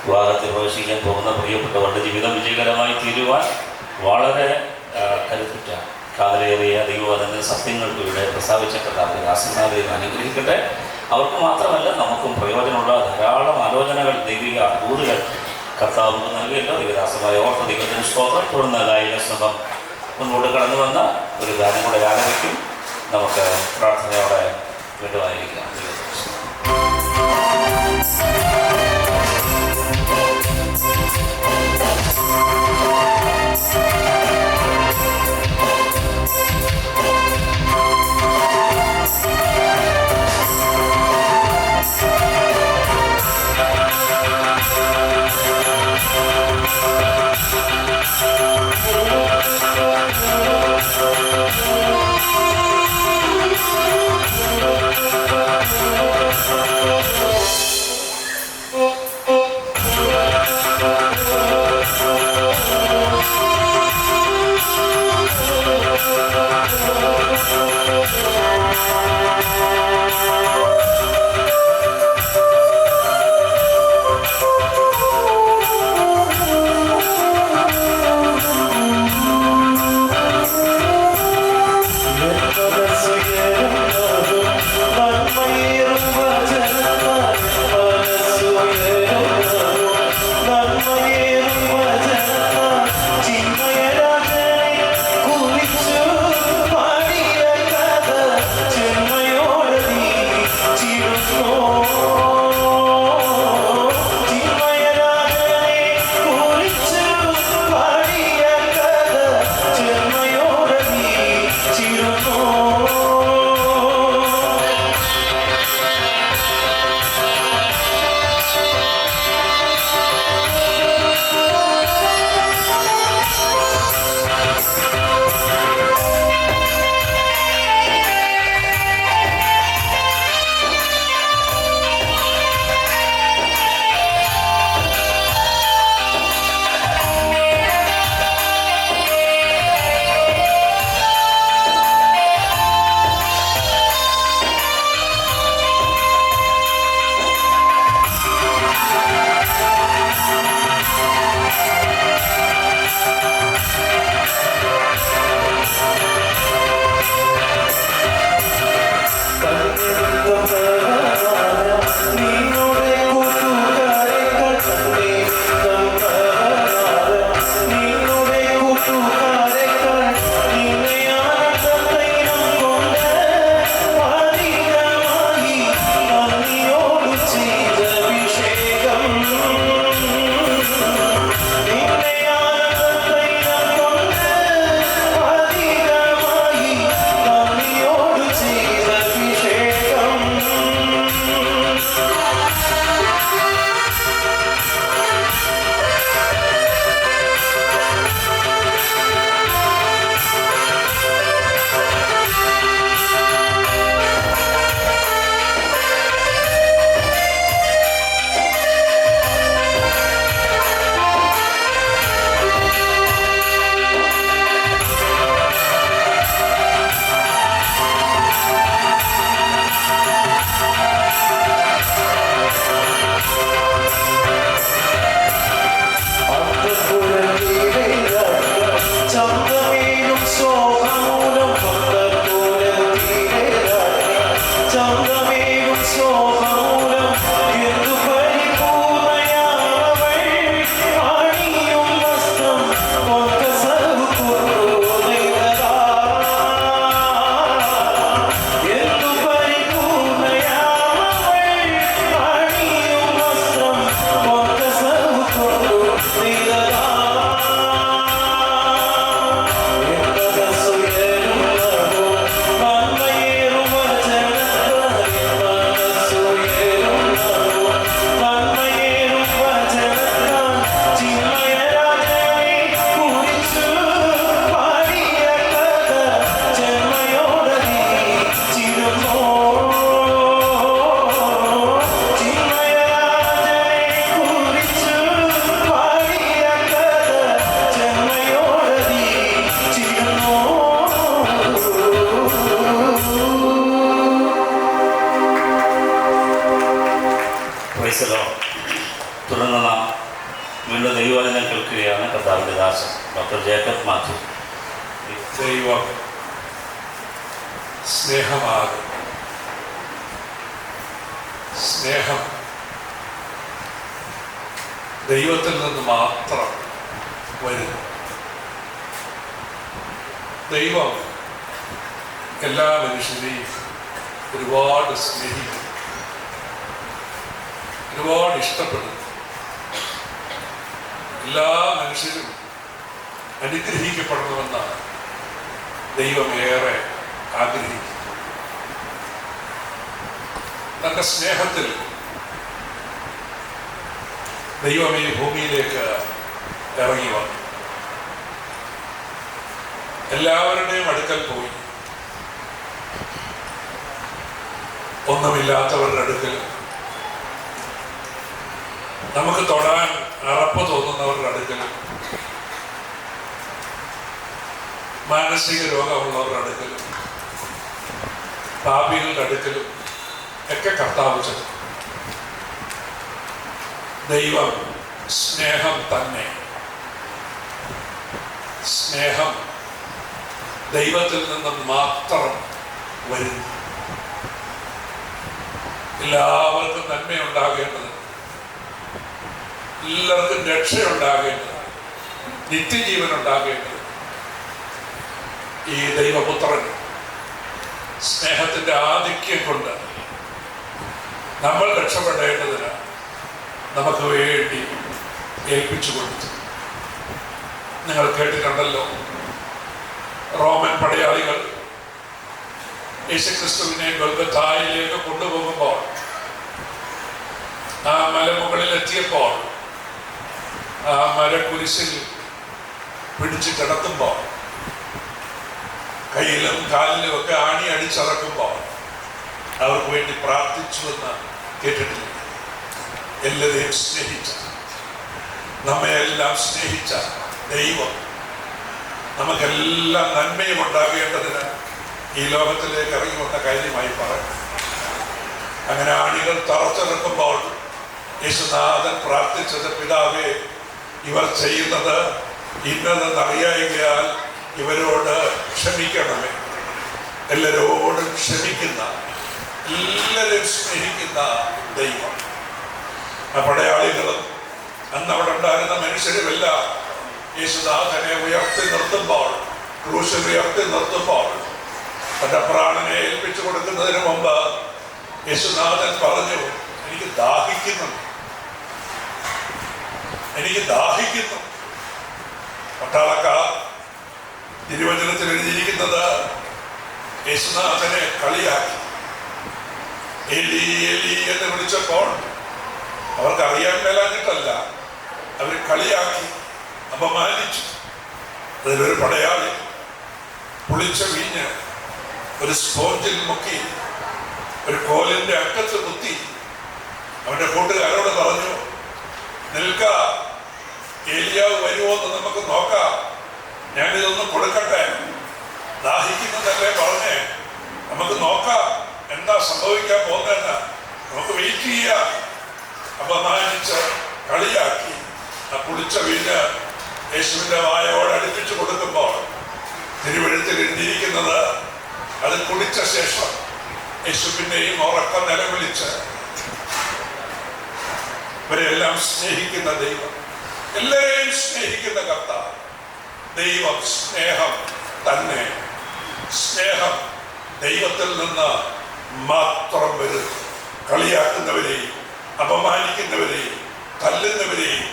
വിവാഹത്തിൽ പ്രവേശിക്കാൻ പോകുന്ന പ്രിയപ്പെട്ടവരുടെ ജീവിതം വിജയകരമായി തീരുവാൻ വളരെ കരുത്തുറ്റ കാതലേറിയ ദൈവവചന സത്യങ്ങൾക്ക് ഇവിടെ പ്രസ്താവിച്ച കർത്താവിന്റെ ദാസന്മാരെയും അനുഗ്രഹിക്കട്ടെ. അവർക്ക് മാത്രമല്ല നമുക്കും പ്രയോജനമുള്ള ധാരാളം ആലോചനകൾ, ദൈവിക ദൂതുകൾ കർത്താവ് നമുക്ക് നൽകിയല്ലോ. ദൈവദാസമായ ഓർത്ത ദൈവത്തിന് സ്തോത്രം. തുടർന്ന് ഗായിക സംഘം മുന്നോട്ട് കടന്നു വന്ന ഒരു ഗാനം കൂടെ ആലപിക്കും. നമുക്ക് പ്രാർത്ഥനയോടെ വീണ്ടുമായിരിക്കാം. Thank you. ഇന്ന് ദൈവവചനം കേൾക്കുകയാണ് കർത്താവിൻ്റെ ദാസൻ ഡോക്ടർ ജേക്കബ് മാത്യു. ദൈവം സ്നേഹമാകും. സ്നേഹം ദൈവത്തിൽ നിന്ന് മാത്രം വരുന്നു. ദൈവം എല്ലാ മനുഷ്യരെയും ഒരുപാട് സ്നേഹിക്കുന്നു, ഒരുപാട് ഇഷ്ടപ്പെടുന്നു. എല്ലാ മനുഷ്യരും അനുഗ്രഹിക്കപ്പെടണമെന്നാണ് ദൈവം ഏറെ ആഗ്രഹിക്കുന്നു. തന്റെ സ്നേഹത്തിൽ ദൈവം ഈ ഭൂമിയിലേക്ക് ഇറങ്ങി വന്നു. എല്ലാവരുടെയും അടുക്കൽ പോയി. ഒന്നുമില്ലാത്തവരുടെ അടുക്കൽ, നമുക്ക് തൊടാൻ അറപ്പ് തോന്നുന്നവരുടെ അടുക്കലും, മാനസിക രോഗമുള്ളവരുടെ അടുക്കലും, പാപികളുടെ അടുക്കലും ഒക്കെ കർത്താവ് ചെന്നു. ദൈവം സ്നേഹം തന്നെ. സ്നേഹം ദൈവത്തിൽ നിന്ന് മാത്രം വരുന്നു. എല്ലാവർക്കും നന്മയുണ്ടാകേണ്ടത്, എല്ലാവർക്കും രക്ഷയുണ്ടാകേണ്ടത്, നിത്യജീവൻ ഉണ്ടാകേണ്ടത് ഈ ദൈവപുത്രൻ സ്നേഹത്തിന്റെ ആധിക്യം കൊണ്ട് നമ്മൾ രക്ഷപ്പെടേണ്ടതിന് നമുക്ക് വേണ്ടി ഏൽപ്പിച്ചു കൊടുത്തു. നിങ്ങൾ കേട്ടിട്ടുണ്ടല്ലോ, റോമൻ പടയാളികൾ യേശുക്രിസ്തുവിനെ ഗൊൽഗഥായിലേക്ക് കൊണ്ടുപോകുമ്പോൾ, ആ മലമുകളിൽ എത്തിയപ്പോൾ, ആ മരക്കുരിശിൽ പിടിച്ചു കിടത്തുമ്പോൾ, കയ്യിലും കാലിലും ഒക്കെ ആണി അടിച്ചറക്കുമ്പോൾ അവർക്ക് വേണ്ടി പ്രാർത്ഥിച്ചു എന്ന് കേട്ടിട്ടില്ല. എല്ലാവരെയും സ്നേഹിച്ച, നമ്മയെല്ലാം സ്നേഹിച്ച ദൈവം നമുക്കെല്ലാം നന്മയും ഉണ്ടാകേണ്ടതിന് ഈ ലോകത്തിലേക്ക് ഇറങ്ങി വന്ന കാര്യമായി പറയും. അങ്ങനെ ആണികൾ തറച്ചിറക്കുമ്പോൾ യേശുനാഥൻ പ്രാർത്ഥിച്ചത്, പിതാവേ, ഇവർ ചെയ്യുന്നത് ഇന്നതെന്നറിയായികയാൽ ഇവരോട് ക്ഷമിക്കണമേ. എല്ലാവരോടും ക്ഷമിക്കുന്ന, എല്ലാവരും സ്നേഹിക്കുന്ന ദൈവം. ആ പടയാളികളും അന്ന് അവിടെ ഉണ്ടായിരുന്ന മനുഷ്യരുമെല്ലാം യേശുനാഥനെ ഉയർത്തി നിർത്തുമ്പോൾ, ക്രൂശിൽ ഉയർത്തി നിർത്തുമ്പോൾ, തന്റെ പ്രാണനെ ഏൽപ്പിച്ചു കൊടുക്കുന്നതിന് മുമ്പ് യേശുനാഥൻ പറഞ്ഞു, എനിക്ക് ദാഹിക്കുന്നു, എനിക്ക് ദാഹിക്കുന്നു. പട്ടാളക്കാർ തിരുവചനത്തിൽ എഴുതിയിരിക്കുന്നത് യേശുനാഥനെ കളിയാക്കി. എലി എലി എന്ന് വിളിച്ചപ്പോൾ അവർക്ക് അറിയാൻ മേലാഞ്ഞിട്ടല്ല, അവർ കളിയാക്കി, അപമാനിച്ചു. അതിലൊരു പടയാളി പുളിച്ച വീഞ്ഞ് ഒരു സ്പോഞ്ചിൽ മുക്കി ഒരു കോലിന്റെ അറ്റത്ത് കുത്തി അവന്റെ കൂട്ടുകാരോട് പറഞ്ഞു, നിൽക്ക, ഏലിയാവ് വരുമോ എന്ന് നമുക്ക് നോക്കാം, ഞാനിതൊന്നും കൊടുക്കട്ടെ, ദാഹിക്കുന്നതല്ലേ പറഞ്ഞേ, നമുക്ക് നോക്കാം എന്താ സംഭവിക്കാൻ പോകുന്നതെന്ന്, നമുക്ക് വെയിറ്റ് ചെയ്യാം. അപമാനിച്ച് കളിയാക്കി ആ പുളിച്ച വീഞ്ഞ് യേശുവിന്റെ വായോട് അടുപ്പിച്ചു കൊടുക്കുമ്പോൾ തിരുവഴുത്തിൽ എഴുതിയിരിക്കുന്നത്, അത് കുടിച്ച ശേഷം യേശു പിന്നെയും ഉറക്കം നിലവിളിച്ച്, ഇവരെല്ലാം സ്നേഹിക്കുന്ന ദൈവം, എല്ലാവരെയും സ്നേഹിക്കുന്ന കർത്താവ് ദൈവം സ്നേഹം തന്നെ. സ്നേഹം ദൈവത്തിൽ നിന്ന് മാത്രം വരും. കളിയാക്കുന്നവരെയും അപമാനിക്കുന്നവരെയും തല്ലുന്നവരെയും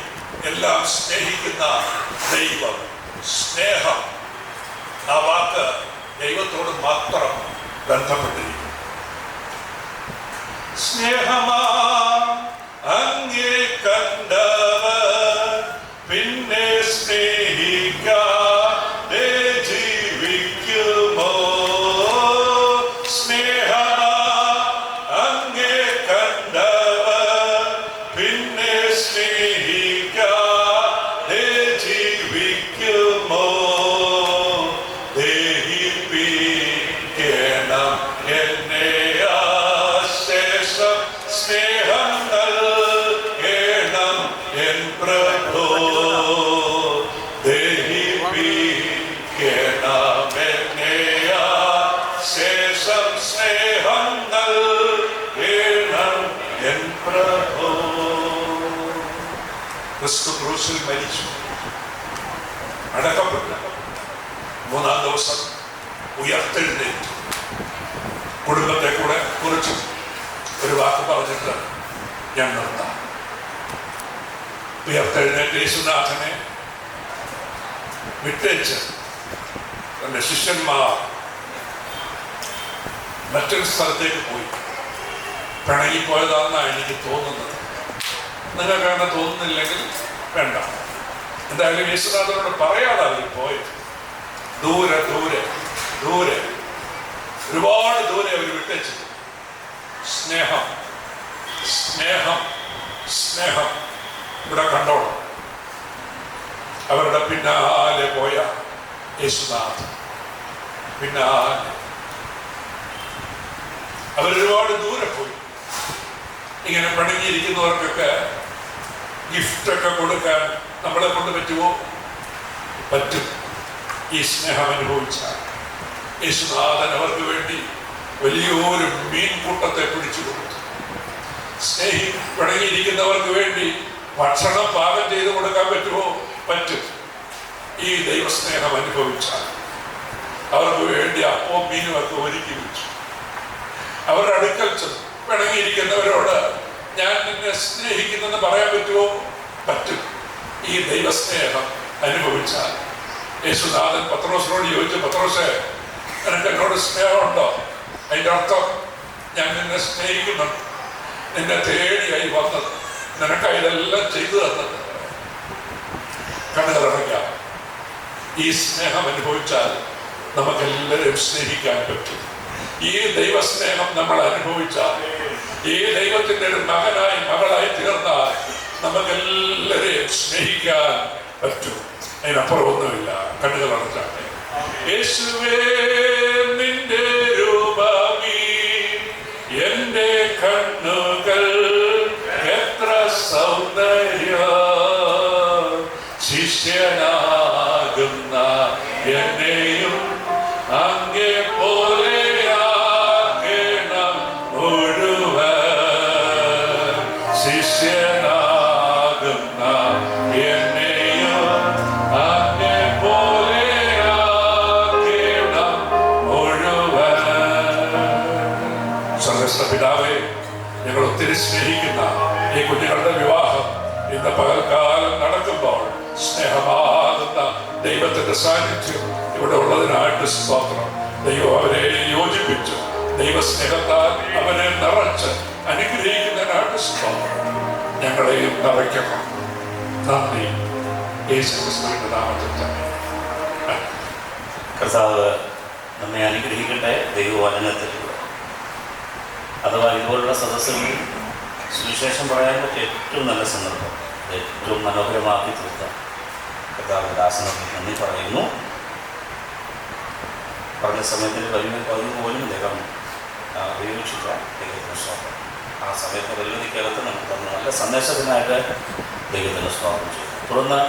എല്ലാം സ്നേഹിക്കുന്ന ദൈവം. സ്നേഹം, ആ വാക്ക് ദൈവത്തോട് മാത്രം ബന്ധപ്പെട്ടിരിക്കും. സ്നേഹമാ അങ്ങേ കണ്ടവർ പിന്നെ സ്നേഹിക്കാതെ ജീവിക്കുമോ? സ്നേഹമാ അങ്ങേ കണ്ടവർ പിന്നെ സ്നേഹിക്കാതെ ജീവിക്കുമോ? ദഹിപ്പിക്കണം എന്നെ ആശേഷം സ്നേഹം നൽകണം എൻ പ്രഭു. ക്രൂശിൽ മരിച്ചു, അടക്കപ്പെട്ടു, മൂന്നാം ദിവസം ഉയർത്തെഴുന്നേറ്റു. കുടുംബത്തെ കൂടെ കുറിച്ച് ഒരു വാക്ക് പറഞ്ഞിട്ട് ഞാൻ നിർത്താം. ഉയർത്തെഴുന്നേറ്റ യേശുനാഥനെ വിട്ടേച്ച് തന്റെ ശിഷ്യന്മാർ മറ്റൊരു സ്ഥലത്തേക്ക് പോയി. പിണങ്ങിപ്പോയതാണെന്നാണ് എനിക്ക് തോന്നുന്നത്. നിങ്ങൾക്ക് അങ്ങനെ തോന്നുന്നില്ലെങ്കിൽ വേണ്ട. എന്തായാലും യേശുനാഥനോട് പറയാതെ അവർ പോയത്. ദൂരെ ദൂരെ ദൂരെ ഒരുപാട് ദൂരെ അവർ വിട്ടേച്ചു. സ്നേഹം സ്നേഹം സ്നേഹം ഇവിടെ കണ്ടോണം. അവരുടെ പിന്നാലെ പോയ യേശുനാഥൻ പിന്നാലെ അവരൊരുപാട് ദൂരെ പോയി. ഇങ്ങനെ പണിഞ്ഞിരിക്കുന്നവർക്കൊക്കെ ഗിഫ്റ്റൊക്കെ കൊടുക്കാൻ നമ്മളെ കൊണ്ട് പറ്റുമോ? പറ്റും. ഈ സ്നേഹം അനുഭവിച്ചാൽ യേശുനാഥൻ അവർക്ക് വേണ്ടി വലിയൊരു മീൻകൂട്ടത്തെ പിടിച്ചു കൊടുത്തു. പിണങ്ങിയിരിക്കുന്നവർക്ക് വേണ്ടി ഭക്ഷണം പാകം ചെയ്ത് കൊടുക്കാൻ പറ്റുമോ? പറ്റും. ഈ ദൈവസ്നേഹം അനുഭവിച്ചാൽ അവർക്ക് വേണ്ടി അപ്പവും മീനും ഒക്കെ ഒരുക്കി വെച്ചു. അവരുടെ അടുക്കൽ ചെന്നു പിണങ്ങിയിരിക്കുന്നവരോട് ഞാൻ നിന്നെ സ്നേഹിക്കുന്നെന്ന് പറയാൻ പറ്റുമോ? പറ്റും. ഈ ദൈവസ്നേഹം അനുഭവിച്ചാൽ യേശുനാഥൻ പത്രോസിനോട് ചോദിച്ചു, പത്രോസേ, നിനക്ക് എന്നോട് സ്നേഹമുണ്ടോ? അതിൻ്റെ അർത്ഥം ഞാൻ നിന്നെ സ്നേഹിക്കുന്നുണ്ട്, നിന്നെ തേടിയായി വന്നത്, നിനക്കായി ഇതെല്ലാം ചെയ്തു തന്നത്. കണ്ണുകളടയ്ക്കാം. ഈ സ്നേഹം അനുഭവിച്ചാൽ നമുക്കെല്ലാവരും സ്നേഹിക്കാൻ പറ്റും. ഈ ദൈവസ്നേഹം നമ്മൾ അനുഭവിച്ചാൽ, ഈ ദൈവത്തിൻ്റെ ഒരു മകനായി മകളായി തീർന്നാൽ നമുക്കെല്ലാവരെയും സ്നേഹിക്കാൻ പറ്റും. അതിനപ്പുറം ഒന്നുമില്ല. കണ്ണുകൾ അടച്ചാട്ടെ. യേശുവേ നിന്റെ രൂപമീ എന്റെ കണ്ണുകൾ എത്ര സൗന്ദര്യ ശിഷ്യനാകുന്ന എന്നെയും അങ്ങേ പോലെ മുഴുവൻ ശിഷ്യനാകുന്ന എന്നെയും അങ്ങേ പോലെ മുഴുവൻ. സർവ്വസ്വ പിതാവേ, ഞങ്ങൾ ഒത്തിരി സ്നേഹിക്കുന്ന ഈ കുഞ്ഞുങ്ങളുടെ വിവാഹം ഇന്ന് പകൽക്കാലം നടക്കുമ്പോൾ സ്നേഹമാകുന്ന ദൈവത്തിന്റെ സാന്നിധ്യം ഇവിടെ ഉള്ളതിനായിട്ട് സ്തോത്രം. ദൈവം അവരെ യോജിപ്പിച്ചു, ദൈവസ്നേഹത്താൽ അവരെ നിറച്ച് അനുഗ്രഹിക്കുന്നതിനായിട്ട് സ്തോത്രം. ഞങ്ങളെയും നിറയ്ക്കണം. നന്ദി. യേശുക്രിസ്തുവിന്റെ നാമത്തിൽ തന്നെ. കർത്താവ് നമ്മെ അനുഗ്രഹിക്കട്ടെ. ദൈവവചനത്തിലൂടെ അഥവാ ഇതുപോലുള്ള സദസ്സുകളിൽ സുവിശേഷം പറയാൻ പറ്റിയ ഏറ്റവും നല്ല സന്ദർഭം, ഏറ്റവും മനോഹരമാക്കി തീർത്ത കർത്താവിൻ്റെ ദാസനോട് നന്ദി പറയുന്നു. പറഞ്ഞ സമയത്തിൻ്റെ പകുതി പോലും അദ്ദേഹം ഉപയോഗിച്ചില്ല. ദൈവത്തിന് സ്വാഗതം. ആ സമയത്ത് പരിമിതിക്കകത്ത് നമുക്ക് തന്ന നല്ല സന്ദേശത്തിനായിട്ട് ദൈവത്തിന് സ്വാഗതം ചെയ്തു. തുടർന്ന്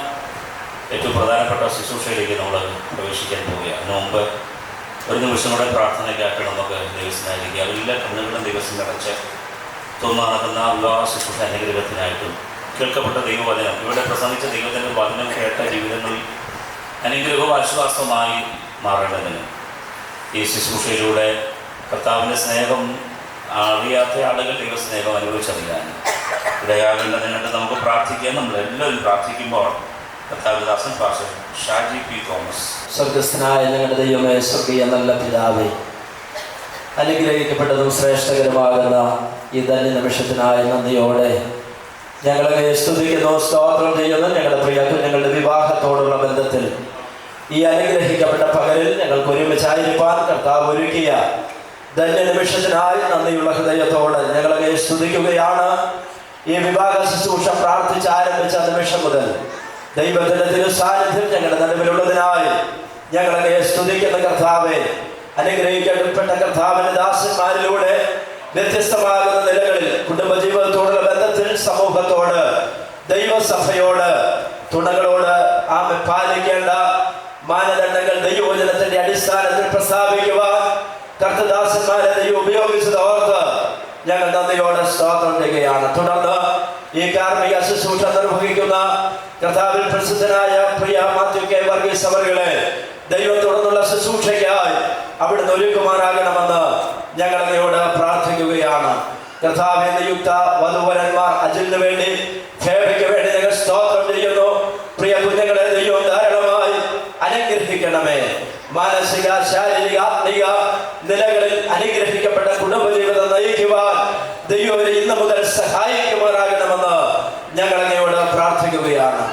ഏറ്റവും പ്രധാനപ്പെട്ട ശുശ്രൂഷയിലേക്ക് നമ്മൾ പ്രവേശിക്കാൻ പോവുകയാണ്. അതിനു മുമ്പ് ഒരു നിമിഷം കൂടെ പ്രാർത്ഥനയ്ക്കായിട്ട് നമുക്ക് ദൈവസ്നായിരിക്കുക. എല്ലാ കണ്ണുകളും ദൈവസം നിറച്ച് തുറന്നു നടക്കുന്ന എല്ലാ ശുശ്രൂഷ അനുഗ്രഹത്തിനായിട്ടും കേൾക്കപ്പെട്ട ദൈവവചനം, ഇവിടെ പ്രസംഗിച്ച ദൈവത്തിൻ്റെ വചനം കേട്ട ജീവിതങ്ങളിൽ അനുഗ്രഹവും ആശ്വാസമായി മാറേണ്ടതിന് ഈ ശുശ്രൂഷയിലൂടെ കർത്താവിൻ്റെ സ്നേഹം അറിയാത്ത ആളുകൾ ദൈവസ്നേഹം അനുഭവിച്ചറിയാൻ ഇടയാകേണ്ടതിനായിട്ട് നമുക്ക് പ്രാർത്ഥിക്കാം. നമ്മളെല്ലാവരും പ്രാർത്ഥിക്കുമ്പോൾ കർത്താവിദാസൻ പാസ്റ്റർ ഷാജി പി തോമസ്. സ്വർഗസ്ഥനായ ഞങ്ങളുടെ ദൈവമേ, സ്വർഗീയ നല്ല പിതാവേ, അനുഗ്രഹിക്കപ്പെട്ടതും ശ്രേഷ്ഠകരമാകുന്ന ഈ ധന്യ നിമിഷത്തിനായി നന്ദിയോടെ ഞങ്ങളെ സ്തുതിക്കുന്നു, സ്തോത്രം ചെയ്യുന്നു. ഞങ്ങളുടെ പ്രിയ കുഞ്ഞുങ്ങളുടെ വിവാഹത്തോടുള്ള ബന്ധത്തിൽ ഈ അനുഗ്രഹിക്കപ്പെട്ട പകലിൽ ഞങ്ങൾക്ക് ഒരുമിച്ചായിരിക്കാൻ കർത്താവ് ഒരുക്കിയ ധന്യ നിമിഷത്തിനായി നന്ദിയുള്ള ഹൃദയത്തോട് ഞങ്ങളെ സ്തുതിക്കുകയാണ്. ഈ വിവാഹ ശുശ്രൂഷ പ്രാർത്ഥിച്ച് ആരംഭിച്ച നിമിഷം മുതൽ ദൈവത്തിന്റെ തിരുസാന്നിധ്യം ഞങ്ങളുടെ നടുവിലുള്ളതിനായി ഞങ്ങളെ സ്തുതിക്കുന്ന കർത്താവെ, അനുഗ്രഹിക്കപ്പെട്ട കർത്താവിന്റെ ദാസന്മാരിലൂടെ വ്യത്യസ്തമാകുന്ന നിലകളിൽ കുടുംബജീവിതത്തോടുള്ള ബന്ധത്തിൽ സമൂഹത്തോട്, ദൈവസഭയോട്, തുണകളോട് ആമെ പാലിക്കേണ്ട മാനദണ്ഡങ്ങൾ ദൈവവചനത്തിന്റെ അടിസ്ഥാനത്തിൽ പ്രസ്താവിക്കുവാൻ കർത്തദാസന്മാരെ ദൈവം ഉപയോഗിച്ചത് ഓർത്ത് ഞങ്ങൾ നന്ദിയോടെ സ്തോത്രം ചെയ്യുകയാണ്. തുടർന്ന് ഈ ഈ കാർമിക ശുശ്രൂഷ നിർവഹിക്കുന്ന കർത്താവിൽ പ്രസിദ്ധനായ പ്രിയ മാത്യു കെ വർഗീസ് അവരുകളെ ദൈവത്തോടുള്ള ശുശ്രൂഷയ്ക്കായി അവിടുന്ന് ഒരുക്കുമാറാകണമെന്ന് ഞങ്ങൾ അങ്ങയോട് പ്രാർത്ഥിക്കുകയാണ്. കർത്താവേ, നിയുക്ത വധുവരന്മാർ അജിലിന് വേണ്ടി ഫേബയ്ക്ക് വേണ്ടി ഞങ്ങൾ സ്തോത്രം ചെയ്യുന്നു. പ്രിയ കുഞ്ഞുങ്ങളെ ദൈവം ധാരാളമായി അനുഗ്രഹിക്കണമേ. മാനസിക, ശാരീരിക, ആത്മീക നിലകളിൽ അനുഗ്രഹിക്കപ്പെട്ട കുടുംബജീവിതം നയിക്കുവാൻ ദൈവം ഇന്ന് മുതൽ സഹായിക്കുമാറാകണമെന്ന് ഞങ്ങൾ അങ്ങയോട് പ്രാർത്ഥിക്കുകയാണ്.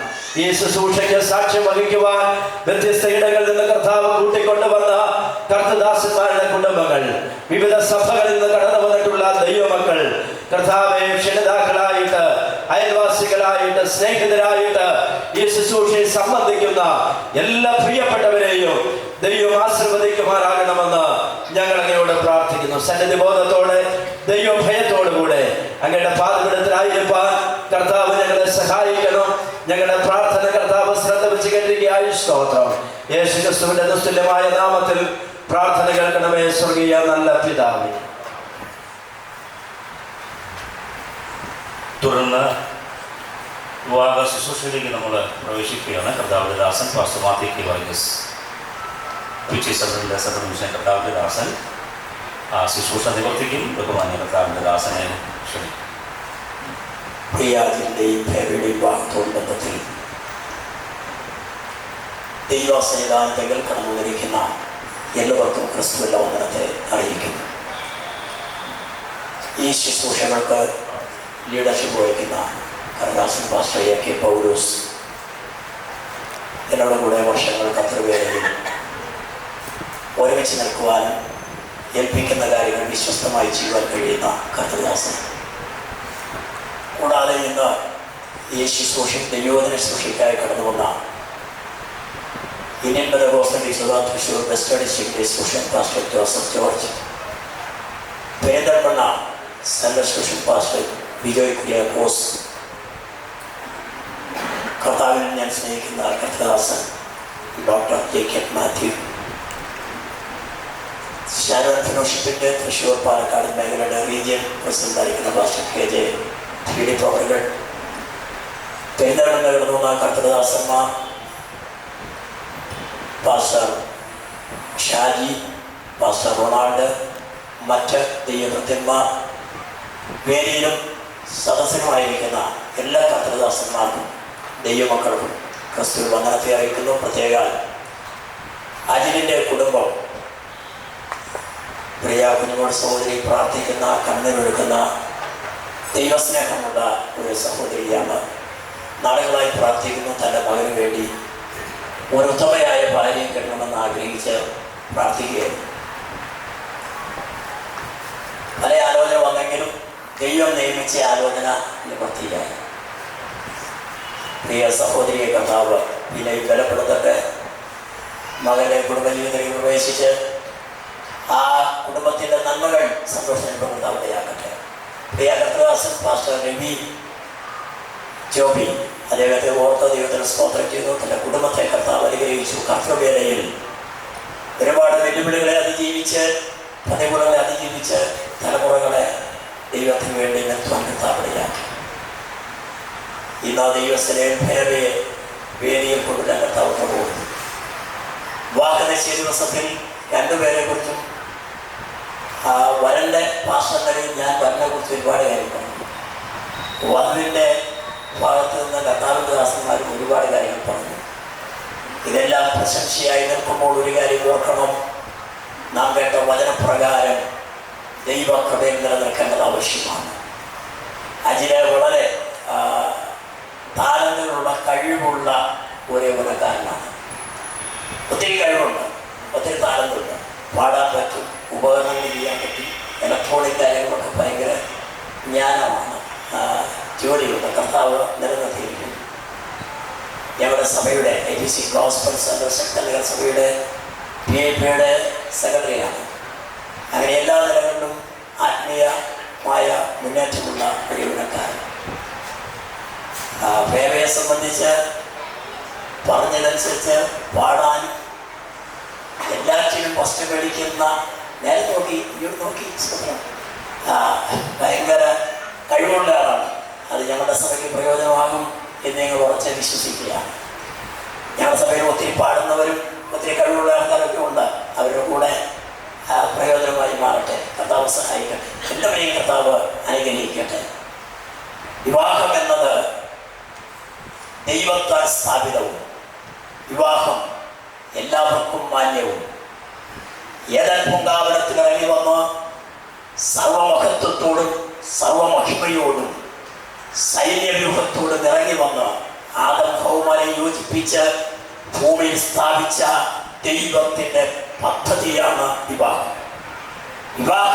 ഈ ശുശ്രൂഷയ്ക്ക് സാക്ഷ്യം വഹിക്കുവാൻ വ്യത്യസ്ത ഇടങ്ങളിൽ നിന്ന് കർത്താവ് കൂട്ടിക്കൊണ്ടുവന്ന കർത്തദാസന്മാരുടെ കുടുംബങ്ങൾ, വിവിധ സഭകളിൽ നിന്ന് കടന്നു വന്നിട്ടുള്ള ദൈവമക്കൾ, കർത്താവെ ക്ഷണിതാക്കളായിട്ട്, അയൽവാസികളായിട്ട്, സ്നേഹിതരായിട്ട് ഈ ശുശ്രൂഷയിൽ സംബന്ധിക്കുന്ന എല്ലാ പ്രിയപ്പെട്ടവരെയും ദൈവം ആശീർവദിക്കുമാറാകണമെന്ന് ഞങ്ങൾ അങ്ങയോട് പ്രാർത്ഥിക്കുന്നു. സന്നിധി ബോധത്തോടെ, ദൈവഭയത്തോടുകൂടെ അങ്ങയുടെ പാദപീഠത്തിലായിരിക്കാൻ കർത്താവ് ഞങ്ങളെ സഹായിക്കണം. ഞങ്ങളുടെ പ്രാർത്ഥന കർത്താവ് ശ്രദ്ധ വെച്ച് കേട്ടിരിക്കുകയായി സ്തോത്രം. യേശു ക്രിസ്തുവിന്റെ നിസ്തുല്യമായ നാമത്തിൽ പ്രാർത്ഥന കേൾക്കണമേ സ്വർഗീയ നല്ല പിതാവേ. തുടർന്ന് വിവാഹ ശുശ്രൂഷയിലേക്ക് നമ്മൾ പ്രവേശിക്കുകയാണ്. കർത്താവിന്റെ ദാസൻ പാസ്റ്റർ മാത്യു കെ വർഗീസ് പിച്ചിസറിന്റെ സദർമിഷൻ കർത്താവിന്റെ ദാസൻ ആ ശുശ്രൂഷ നിവർത്തിക്കും. ബഹുമാന്യ കർത്താവിന്റെ ദാസനെ ക്ഷണിക്കും. പ്രിയാജിൻ്റെയും ഫേബയുടെയും വാർത്തോടത്തിൽ ദൈവസന്നിധാനത്തിൽ കടന്നുവന്നിരിക്കുന്ന എല്ലാവർക്കും ക്രിസ്തുവിൻ്റെ വന്ദനത്തെ അറിയിക്കുന്നു. ഈ ശുശ്രൂഷകൾക്ക് ലീഡർഷിപ്പ് വഹിക്കുന്ന കർദാസൻ പാസ്റ്റർ എ കെ പൗലോസ് എന്നോട് കൂടെ വർഷങ്ങൾക്ക് അത്ര പേരെയും ഒരുമിച്ച് നിൽക്കുവാനും ഏൽപ്പിക്കുന്ന കാര്യങ്ങൾ വിശ്വസ്തമായി ചെയ്യുവാൻ കഴിയുന്ന കർദാസൻ, കൂടാതെ ഇന്ന് ഈ ശുശ്രൂഷ ദൈവോധന ശുശ്രൂഷയ്ക്കായി കടന്നു വന്ന ഇന്ത്യൻ പെന്തക്കോസ്തൽ സഭ Thrissur west district social pastor Joseph George, Perinthalmanna central social pastor Vijay Kuriakose, കർത്താവിൽ ഞാൻ സ്നേഹിക്കുന്ന കർത്തദാസൻ doctor J K Mathew, Sharon ഫെലോഷിപ്പിൻ്റെ തൃശ്ശൂർ പാലക്കാട് മേഖലയുടെ റീജിയൻ പ്രസിഡന്റായിരിക്കുന്ന pastor K J T D പ്രവർത്തകർ, പെരിന്തൽമണ്ണ കടന്നു വന്ന കർത്തദാസന്മാർ പാസ്റ്റർ ഷാജി, പാസ്റ്റർ റൊണാൾഡ്, മറ്റ് ദൈവഭൃത്യന്മാർ, വേദിയിലും സദസ്സിനുമായിരിക്കുന്ന എല്ലാ കർത്തദാസന്മാർക്കും ദൈവമക്കൾക്കും ക്രിസ്തു വന്ദനത്തെ അറിയിക്കുന്നു. പ്രത്യേക അജിലിൻ്റെ കുടുംബം, പ്രിയ കുഞ്ഞുമോട് സഹോദരി പ്രാർത്ഥിക്കുന്ന, കണ്ണീരൊഴുക്കുന്ന, ദൈവസ്നേഹമുള്ള ഒരു സഹോദരിയാണ്. നാളുകളായി പ്രാർത്ഥിക്കുന്നു. തൻ്റെ മകന് വേണ്ടി ഒരു ഉത്തമയായ ഭാര്യയെ കിട്ടണമെന്ന് ആഗ്രഹിച്ച് പ്രാർത്ഥിക്കുകയായിരുന്നു. പല ആലോചന വന്നെങ്കിലും ദൈവം നിയമിച്ച ആലോചന നിവർത്തിയായി. പ്രിയ സഹോദരിയെ കർത്താവ് വിലയിൽ ബലപ്പെടുത്തട്ടെ. മകനെ കുടുംബജീവിതത്തിൽ പ്രവേശിച്ച് ആ കുടുംബത്തിൻ്റെ നന്മകൾ സന്തോഷപ്പെടുന്ന അവിടെയാക്കട്ടെ. പ്രിയ കർത്തദാസൻ പാസ്റ്റർ രവി ജോബി, അദ്ദേഹത്തെ ഓർത്ത ദൈവത്തിന് സ്തോത്രം ചെയ്തു. തൻ്റെ കുടുംബത്തെ കർത്താവ് അനുഗ്രഹിച്ചു. കർത്തവ്യതയിൽ ഒരുപാട് വെല്ലുവിളികളെ അതിജീവിച്ച്, പ്രതികൂലങ്ങളെ അതിജീവിച്ച് തലമുറകളെ ദൈവത്തിന് വേണ്ടി നിർത്തുവാൻ കർത്താവിടയാക്കി. ഇന്ന് ദൈവത്തിലെ ഭേദയെ വേദിയിൽ കൊണ്ടുവരാൻ കർത്താവ് കൊണ്ടുപോകുന്നു. വാഹനശ്ശേരി ദിവസത്തിൽ രണ്ടുപേരെ കുറിച്ചും വരൻ്റെ പാസ്റ്ററിനെയും ഞാൻ വരനെ കുറിച്ച് ഒരുപാട് കാര്യം പറഞ്ഞു. വധുവിൻ്റെ ഭാഗത്ത് നിന്ന് കർത്താവിൻ്റെ ദാസന്മാരും ഒരുപാട് കാര്യങ്ങൾ പറഞ്ഞു. ഇതെല്ലാം പ്രശംസയായി നിൽക്കുമ്പോൾ ഒരു കാര്യം ഓർക്കണം, നാം കേട്ട വചനപ്രകാരം ദൈവകൃപയിൽ നിലനിൽക്കേണ്ടത് ആവശ്യമാണ്. അജിലെ വളരെ താരങ്ങളുള്ള കഴിവുള്ള ഒരു യുവനക്കാരനാണ്. ഒത്തിരി കഴിവുണ്ട്, ഒത്തിരി താരങ്ങളുണ്ട്. പാടാൻ പറ്റും, ഉപകരണങ്ങൾ ചെയ്യാൻ പറ്റും, ഇലക്ട്രോണിക് കാര്യങ്ങളൊക്കെ ഭയങ്കര ജ്ഞാനമാണ്. ജോലിയുണ്ട്. കർത്താവ് നിലനിർത്തിയിരിക്കുന്നു. ഞങ്ങളുടെ സഭയുടെ ABC ഗോസ്പൽ സെൻറ്റർ ശക്തനഗർ സഭയുടെ PIPയുടെ സെക്രട്ടറിയാണ്. അങ്ങനെ എല്ലാ നിലകളിലും ആത്മീയമായ മുന്നേറ്റമുള്ള ഒരു യുവനക്കാരൻ. പേവയെ സംബന്ധിച്ച് പറഞ്ഞതനുസരിച്ച് പാടാനും എല്ലാറ്റിനും ഫസ്റ്റ് മേടിക്കുന്ന, നേരെ നോക്കി ഇങ്ങോട്ട് നോക്കി ഭയങ്കര കഴിവുള്ള ആളാണ്. അത് ഞങ്ങളുടെ സഭയ്ക്ക് പ്രയോജനമാകും എന്ന് ഞങ്ങൾ ഉറച്ച് വിശ്വസിക്കുകയാണ്. ഞങ്ങളുടെ സഭയിൽ ഒത്തിരി പാടുന്നവരും ഒത്തിരി കഴിവുള്ള ആൾക്കാരൊക്കെ ഉണ്ട്. അവരുടെ കൂടെ പ്രയോജനമായി മാറട്ടെ. കർത്താവ് സഹായിക്കട്ടെ. എല്ലാവരെയും കർത്താവ് അനുഗ്രഹിക്കട്ടെ. വിവാഹം എന്നത് ദൈവത്താൽ സ്ഥാപിതവും വിവാഹം എല്ലാവർക്കും മാന്യവും ഏതൻ പൂങ്കാവനത്തിൽ ഇറങ്ങി വന്ന് സർവമഹത്വത്തോടും സർവമഹിമയോടും സൈന്യവ്യൂഹത്തോടും ഇറങ്ങി വന്ന് ആദം ഹൗവയെ യോജിപ്പിച്ച് ഭൂമിയിൽ സ്ഥാപിച്ച ദൈവത്തിൻ്റെ പദ്ധതിയാണ് വിവാഹം. വിവാഹ